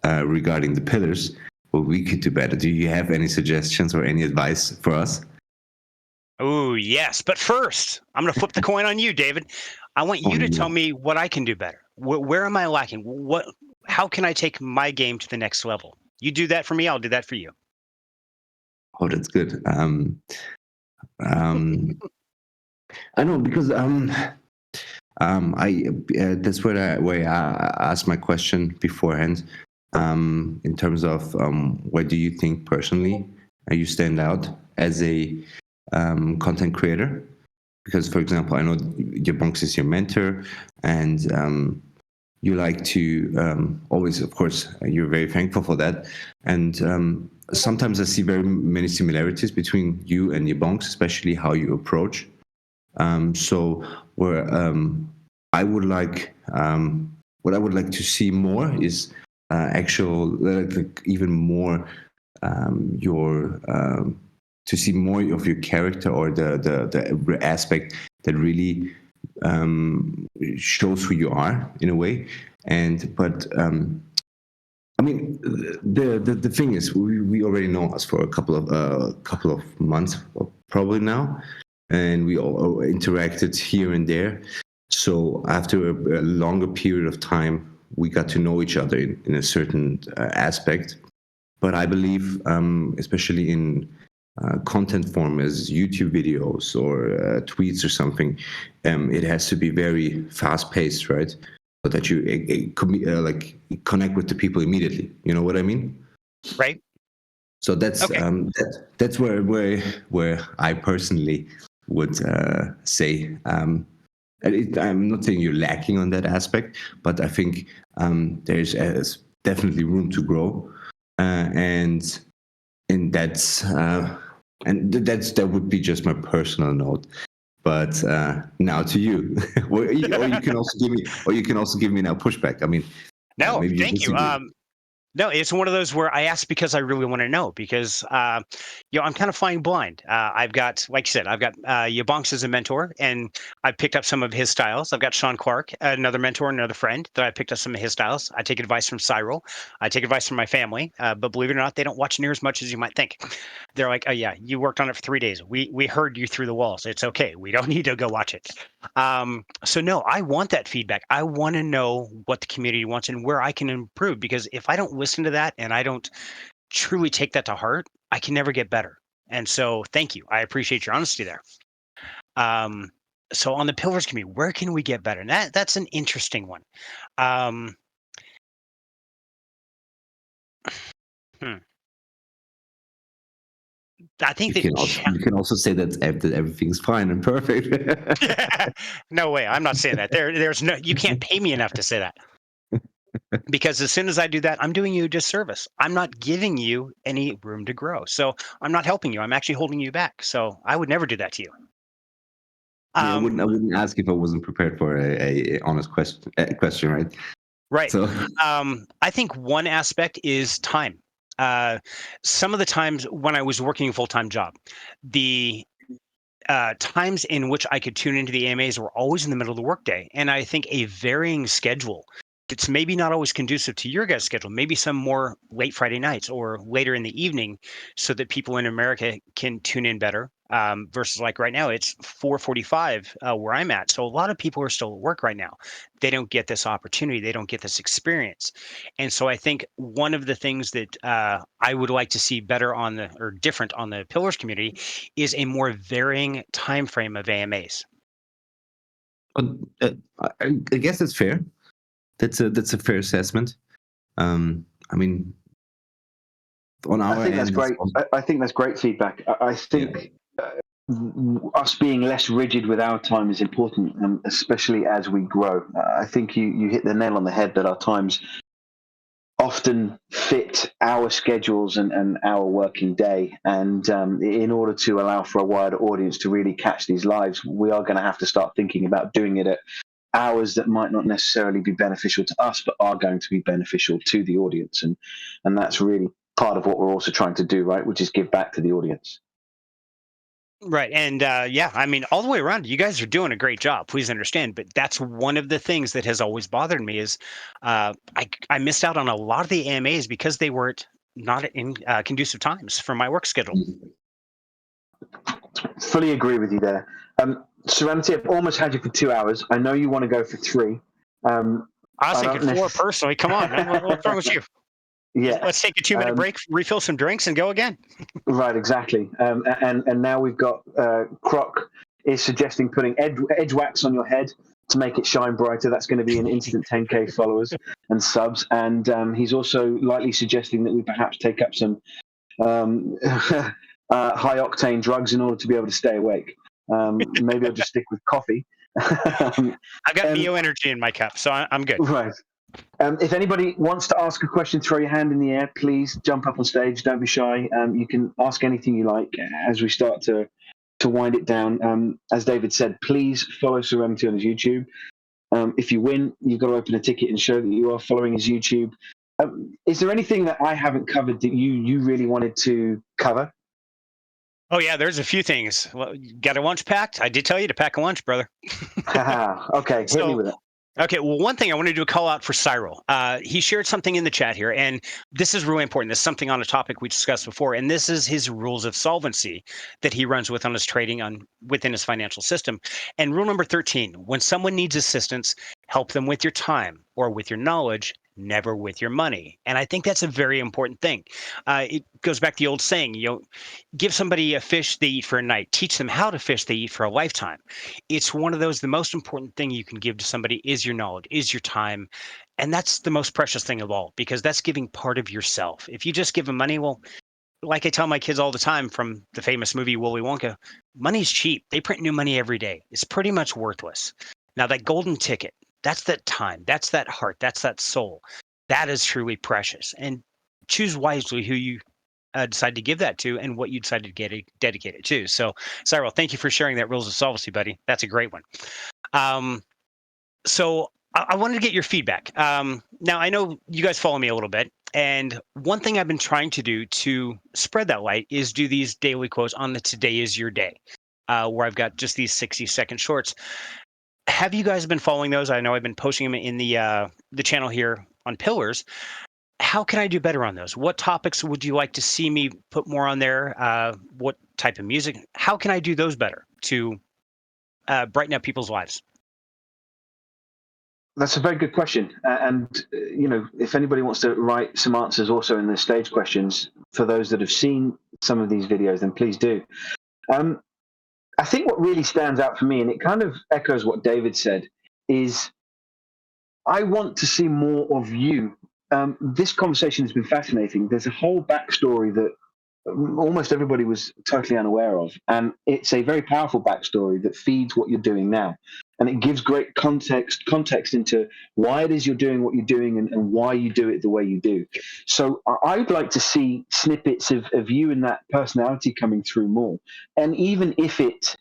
regarding the pillars, what we could do better? Do you have any suggestions or any advice for us? Oh, yes. But first, I'm going to flip the coin on you, David. I want you to tell me what I can do better. Where am I lacking? How can I take my game to the next level? You do that for me, I'll do that for you. Oh, that's good. I know, because that's where I asked my question beforehand. In terms of where do you think personally you stand out as a content creator? Because, for example, I know Yabonks is your mentor, and you like to always, of course, you're very thankful for that. And sometimes I see very many similarities between you and Yabonks, especially how you approach. So where I would like, what I would like to see more is even more to see more of your character, or the aspect that really shows who you are in a way. But I mean, the thing is, we already know us for a couple of months probably now, and we all interacted here and there. So after a longer period of time, we got to know each other in a certain aspect. But I believe, especially in content form as YouTube videos or tweets or something, it has to be very fast-paced, right? So that you connect with the people immediately. You know what I mean? Right. So that's okay. That's where I personally would say. I'm not saying you're lacking on that aspect, but I think there's definitely room to grow, and that would be just my personal note. But now to you, or you can also give me now pushback. I mean, No, maybe you thank you. disagree. No, it's one of those where I ask because I really want to know, because I'm kind of flying blind. I've got, like you said, I've got Yabonks as a mentor, and I've picked up some of his styles. I've got Sean Clark, another mentor, another friend, that I picked up some of his styles. I take advice from Cyril. I take advice from my family, but believe it or not, they don't watch near as much as you might think. They're like, oh yeah, you worked on it for 3 days. We heard you through the walls. It's okay. We don't need to go watch it. So no, I want that feedback. I want to know what the community wants and where I can improve, because if I don't listen to that and I don't truly take that to heart, I can never get better. And so thank you. I appreciate your honesty there. So on the pillars community, where can we get better? And that's an interesting one. Hmm. I think You can also say that everything's fine and perfect. no way. I'm not saying that. There's no, you can't pay me enough to say that. Because as soon as I do that, I'm doing you a disservice. I'm not giving you any room to grow. So I'm not helping you. I'm actually holding you back. So I would never do that to you. Yeah, I wouldn't ask if I wasn't prepared for a honest question, right? Right. So I think one aspect is time. Some of the times when I was working a full-time job, the times in which I could tune into the AMAs were always in the middle of the workday. And I think a varying schedule, it's maybe not always conducive to your guys' schedule, maybe some more late Friday nights or later in the evening so that people in America can tune in better. Versus like right now, it's 4:45 where I'm at. So a lot of people are still at work right now. They don't get this opportunity. They don't get this experience. And so I think one of the things that I would like to see better on the or different on the Pillars community is a more varying time frame of AMAs. uh, uh, I guess that's fair. That's a fair assessment. I mean, on I our think that's end, it's great. I think that's great feedback. I think us being less rigid with our time is important, especially as we grow. I think you hit the nail on the head that our times often fit our schedules and our working day. And in order to allow for a wider audience to really catch these lives, we are going to have to start thinking about doing it at hours that might not necessarily be beneficial to us, but are going to be beneficial to the audience. And that's really part of what we're also trying to do, right? Which is give back to the audience. Right. And yeah, I mean, all the way around, you guys are doing a great job. Please understand. But that's one of the things that has always bothered me is I missed out on a lot of the AMAs because they weren't not in conducive times for my work schedule. Fully agree with you there. Serenity, I've almost had you for 2 hours. I know you want to go for three. I was I thinking don't four personally. Come on, man. What's wrong with you? Yeah. Let's take a 2-minute break, refill some drinks, and go again. Right, exactly. And now we've got Croc is suggesting putting edge wax on your head to make it shine brighter. That's going to be an instant 10K followers and subs. And he's also lightly suggesting that we perhaps take up some high octane drugs in order to be able to stay awake. Maybe I'll just stick with coffee. I've got Mio Energy in my cup, so I'm good. Right. If anybody wants to ask a question, throw your hand in the air. Please jump up on stage. Don't be shy. You can ask anything you like as we start to wind it down. As David said, please follow Serenity on his YouTube. If you win, you've got to open a ticket and show that you are following his YouTube. Is there anything that I haven't covered that you really wanted to cover? Oh yeah, there's a few things. Well, you got a lunch packed? I did tell you to pack a lunch, brother. Okay, hit me with it. Okay, well, one thing I wanted to do a call out for Cyril. He shared something in the chat here, and this is really important. This is something on a topic we discussed before, and this is his rules of solvency that he runs with on his trading within his financial system. And rule number 13: when someone needs assistance, help them with your time or with your knowledge, never with your money. And I think that's a very important thing. It goes back to the old saying, give somebody a fish they eat for a night, teach them how to fish they eat for a lifetime. It's one of those, the most important thing you can give to somebody is your knowledge, is your time. And that's the most precious thing of all, because that's giving part of yourself. If you just give them money, well, like I tell my kids all the time from the famous movie Willy Wonka, money's cheap. They print new money every day. It's pretty much worthless. Now, that golden ticket, that's that time, that's that heart, that's that soul. That is truly precious. And choose wisely who you decide to give that to and what you decide to dedicate it to. So, Cyril, thank you for sharing that rules of solvency, buddy. That's a great one. So I wanted to get your feedback. Now, I know you guys follow me a little bit. And one thing I've been trying to do to spread that light is do these daily quotes on the Today is Your Day, where I've got just these 60-second shorts. Have you guys been following those? I know I've been posting them in the channel here on Pillars. How can I do better on those? What topics would you like to see me put more on there? What type of music? How can I do those better to brighten up people's lives? That's a very good question. If anybody wants to write some answers also in the stage questions for those that have seen some of these videos, then please do. I think what really stands out for me, and it kind of echoes what David said, is I want to see more of you. This conversation has been fascinating. There's a whole backstory that almost everybody was totally unaware of. And it's a very powerful backstory that feeds what you're doing now. and it gives great context into why it is you're doing what you're doing, and why you do it the way you do. So I would like to see snippets of you and that personality coming through more. And even if it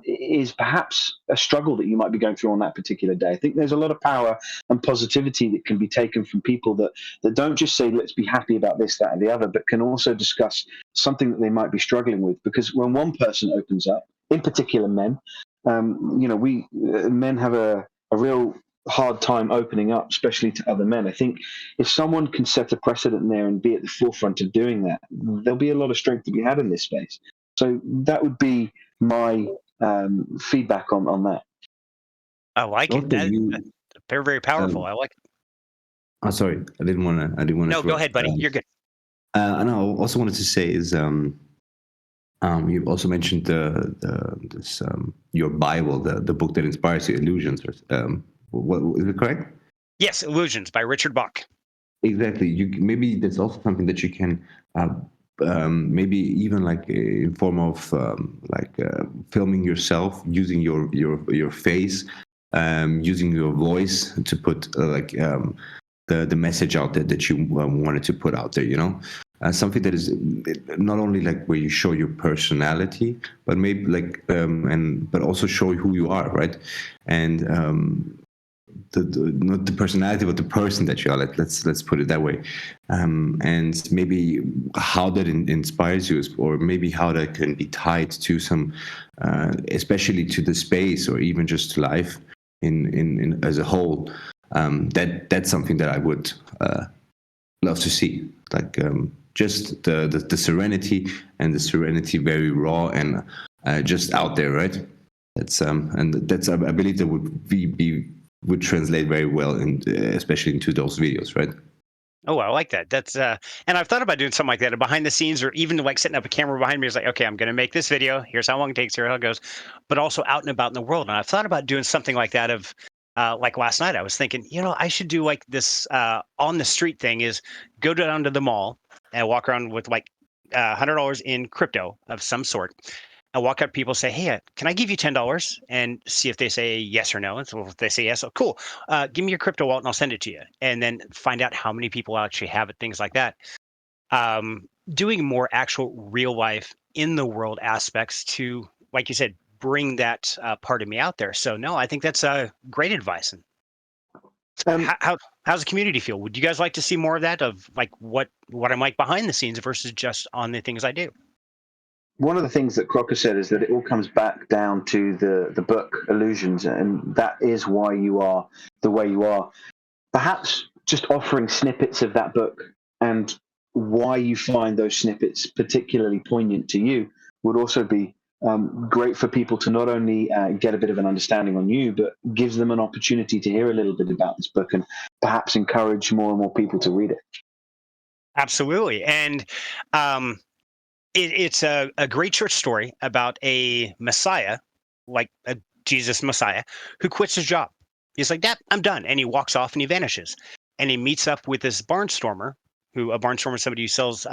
is perhaps a struggle that you might be going through on that particular day, I think there's a lot of power and positivity that can be taken from people that don't just say, let's be happy about this, that, and the other, but can also discuss something that they might be struggling with. Because when one person opens up, in particular men, we men have a real hard time opening up, especially to other men. I think if someone can set a precedent there and be at the forefront of doing that, there'll be a lot of strength to be had in this space. So that would be my feedback on that. I like it. That's very, very powerful. I like it. Oh, sorry, I didn't want to. No, go ahead, buddy. You're good. And I also wanted to say is, you also mentioned this your Bible, the book that inspires you, Illusions. What is it correct? Yes, Illusions by Richard Bach. Exactly. Maybe that's also something that you can maybe even like in form of filming yourself, using your face, using your voice to put the message out there that you wanted to put out there. Something that is not only like where you show your personality, but maybe but also show who you are, right? And not the personality, but the person that you are. Let's put it that way. And maybe how that inspires you, or maybe how that can be tied to some, especially to the space, or even just to life in as a whole. That's something that I would love to see. Just the serenity, and the serenity very raw and just out there, right? That's I believe that would translate very well, especially into those videos, right? Oh, I like that. That's and I've thought about doing something like that behind the scenes, or even like setting up a camera behind me. It's like, okay, I'm going to make this video. Here's how long it takes. Here's how it goes. But also out and about in the world. And I've thought about doing something like that. Like last night, I was thinking, I should do like this on the street thing. Is go down to the mall and walk around with like $100 in crypto of some sort. I walk up to people, say, "Hey, can I give you $10?" and see if they say yes or no. And so if they say yes, oh, cool. Give me your crypto wallet and I'll send it to you. And then find out how many people actually have it, things like that. Doing more actual real life in the world aspects to, like you said, bring that part of me out there. So no, I think that's great advice. And how's the community feel? Would you guys like to see more of that, of like what I'm like behind the scenes versus just on the things I do? One of the things that Crocker said is that it all comes back down to the book Illusions, and that is why you are the way you are. Perhaps just offering snippets of that book and why you find those snippets particularly poignant to you would also be great for people to not only get a bit of an understanding on you, but gives them an opportunity to hear a little bit about this book and perhaps encourage more and more people to read it. Absolutely. And it's a great church story about a Messiah, like a Jesus Messiah, who quits his job. He's like, "Dad, I'm done," and he walks off and he vanishes. And he meets up with this barnstormer, a barnstormer is somebody who sells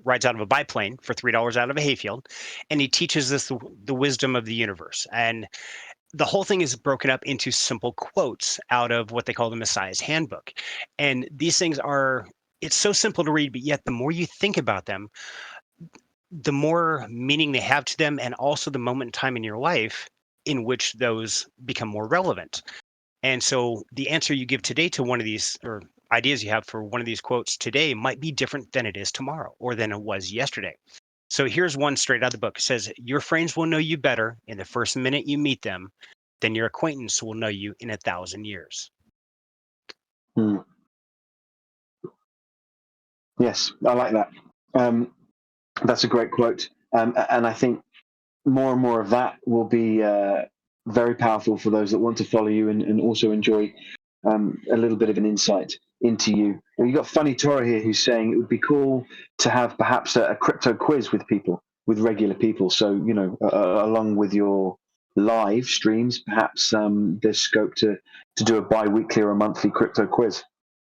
rides out of a biplane for $3 out of a hayfield, and he teaches this the wisdom of the universe. And the whole thing is broken up into simple quotes out of what they call the Messiah's Handbook. And these things are, it's so simple to read, but yet the more you think about them, the more meaning they have to them, and also the moment in time in your life in which those become more relevant. And so the answer you give today to one of these, or ideas you have for one of these quotes today, might be different than it is tomorrow or than it was yesterday. So here's one straight out of the book. It says, "Your friends will know you better in the first minute you meet them than your acquaintance will know you in 1,000 years." Hmm. Yes, I like that. That's a great quote. And I think more and more of that will be very powerful for those that want to follow you and also enjoy a little bit of an insight into you. You've got Funny Toro here who's saying it would be cool to have perhaps a crypto quiz with people, with regular people. So, along with your live streams, perhaps there's scope to do a bi-weekly or a monthly crypto quiz.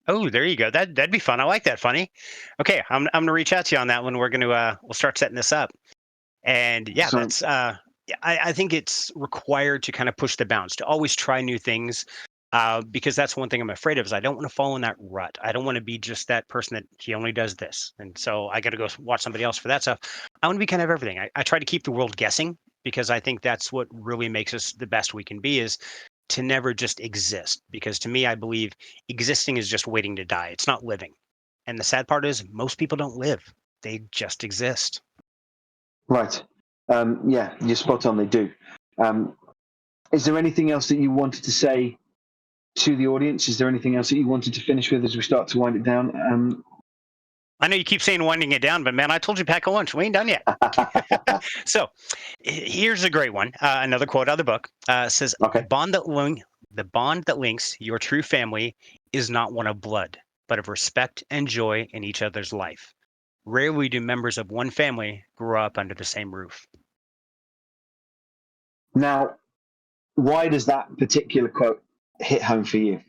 Oh, there you go. That'd be fun. I like that, Funny. Okay, I'm gonna reach out to you on that one. We're gonna we'll start setting this up. And yeah, So, that's I think it's required to kind of push the bounds, to always try new things. Because that's one thing I'm afraid of is I don't want to fall in that rut. I don't want to be just that person that he only does this. And so I got to go watch somebody else for that stuff. I want to be kind of everything. I try to keep the world guessing because I think that's what really makes us the best we can be is to never just exist. Because to me, I believe existing is just waiting to die. It's not living. And the sad part is most people don't live. They just exist. Right. Yeah, you're spot on. They do. Is there anything else that you wanted to say to the audience? Is there anything else that you wanted to finish with as we start to wind it down? I know you keep saying winding it down, but man, I told you pack a lunch. We ain't done yet. So here's a great one. Another quote out of the book says, Okay. the bond that links your true family is not one of blood, but of respect and joy in each other's life. Rarely do members of one family grow up under the same roof. Now, why does that particular quote hit home for you?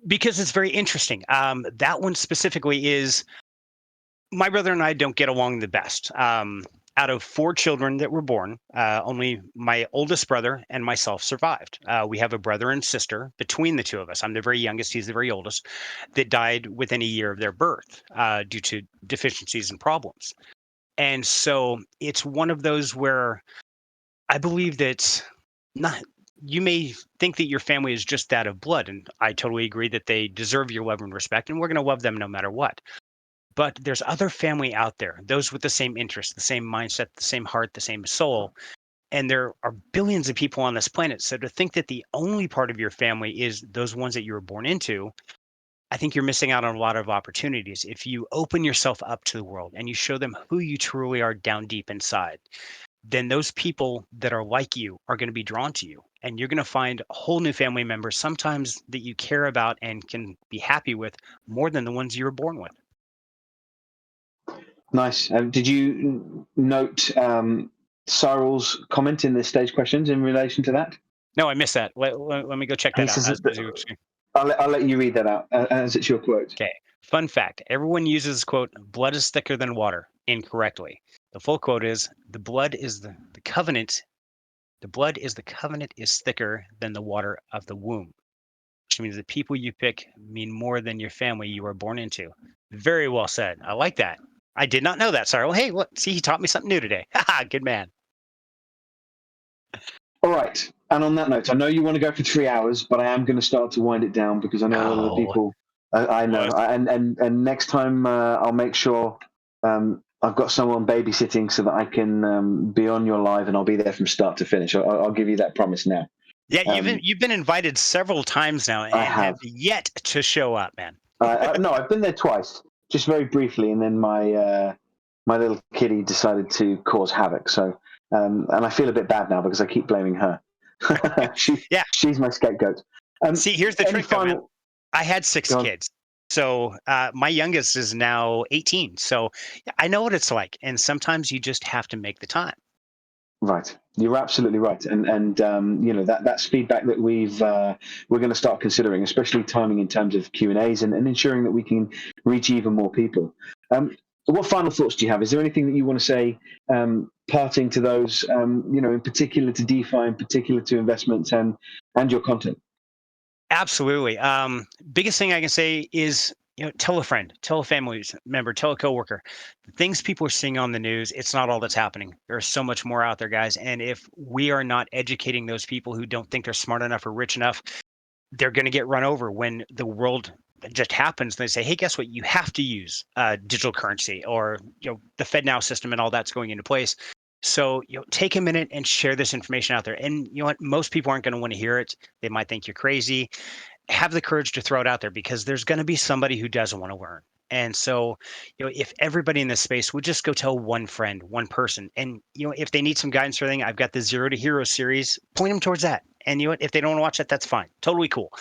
Because it's very interesting. That one specifically is my brother and I don't get along the best. Out of 4 children that were born, only my oldest brother and myself survived. We have a brother and sister between the two of us. I'm the very youngest, he's the very oldest, that died within a year of their birth due to deficiencies and problems. And so it's one of those where I believe that not you may think that your family is just that of blood, and I totally agree that they deserve your love and respect, and we're going to love them no matter what. But there's other family out there, those with the same interests, the same mindset, the same heart, the same soul. And there are billions of people on this planet. So to think that the only part of your family is those ones that you were born into, I think you're missing out on a lot of opportunities. If you open yourself up to the world and you show them who you truly are down deep inside, then those people that are like you are going to be drawn to you. And you're going to find a whole new family members, sometimes that you care about and can be happy with more than the ones you were born with. Nice. Did you note Cyril's comment in the stage questions in relation to that? No, I missed that. Let me go check that out. I'll let you read that out as it's your quote. Okay. Fun fact. Everyone uses, quote, blood is thicker than water incorrectly. The full quote is the blood is the covenant. The blood is the covenant is thicker than the water of the womb, which means the people you pick mean more than your family you were born into. Very well said. I like that. I did not know that. Sorry. Well, hey, what? See, he taught me something new today. Haha, good man. All right. And on that note, I know you want to go for 3 hours, but I am going to start to wind it down because I know a lot of the people. I know. And next time I'll make sure I've got someone babysitting so that I can be on your live and I'll be there from start to finish. I'll give you that promise now. Yeah, you've been invited several times now and have yet to show up, man. No, I've been there twice, just very briefly, and then my little kitty decided to cause havoc. So, and I feel a bit bad now because I keep blaming her. She's my scapegoat. See, here's the trick, though, man. I had 6 kids. So my youngest is now 18. So I know what it's like. And sometimes you just have to make the time. Right. You're absolutely right. And you know, that's feedback that we're going to start considering, especially timing in terms of Q&As and ensuring that we can reach even more people. What final thoughts do you have? Is there anything that you want to say, parting to those, you know, in particular to DeFi, in particular to investments and your content? Absolutely. Biggest thing I can say is, you know, tell a friend, tell a family member, tell a coworker. The things people are seeing on the news, it's not all that's happening. There's so much more out there, guys. And if we are not educating those people who don't think they're smart enough or rich enough, they're going to get run over when the world just happens. They say, hey, guess what? You have to use digital currency or, you know, the FedNow system and all that's going into place. So, you know, take a minute and share this information out there. And you know what? Most people aren't going to want to hear it. They might think you're crazy. Have the courage to throw it out there because there's going to be somebody who doesn't want to learn. And so, you know, if everybody in this space would just go tell one friend, one person, and, you know, if they need some guidance or anything, I've got the 0 to Hero series, point them towards that. And you know what? If they don't want to watch that, that's fine. Totally cool.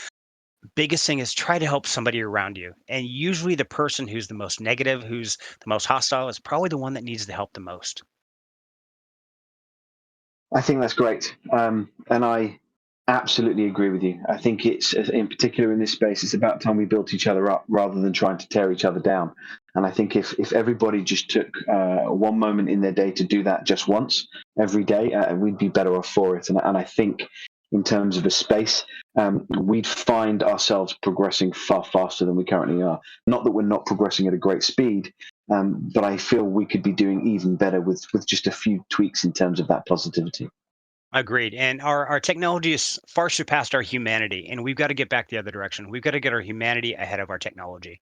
Biggest thing is try to help somebody around you. And usually the person who's the most negative, who's the most hostile is probably the one that needs the help the most. I think that's great. And I absolutely agree with you. I think it's, in particular in this space, it's about time we built each other up rather than trying to tear each other down. And I think if everybody just took one moment in their day to do that just once every day, we'd be better off for it. And I think in terms of a space, we'd find ourselves progressing far faster than we currently are. Not that we're not progressing at a great speed, but I feel we could be doing even better with just a few tweaks in terms of that positivity. Agreed. And our technology has far surpassed our humanity, and we've got to get back the other direction. We've got to get our humanity ahead of our technology.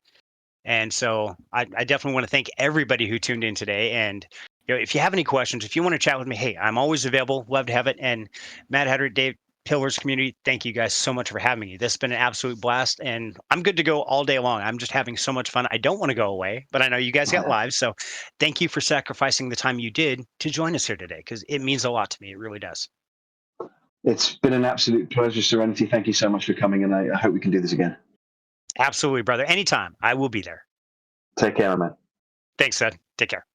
And so I definitely want to thank everybody who tuned in today. And if you have any questions, if you want to chat with me, hey, I'm always available. Love to have it. And Matt Hatter, Dave, Pillars community, thank you guys so much for having me. This has been an absolute blast, and I'm good to go all day long. I'm just having so much fun. I don't want to go away, but I know you guys got lives. So thank you for sacrificing the time you did to join us here today, because it means a lot to me. It really does. It's been an absolute pleasure, Serenity. Thank you so much for coming, and I hope we can do this again. Absolutely, brother. Anytime. I will be there. Take care, man. Thanks, Ed. Take care.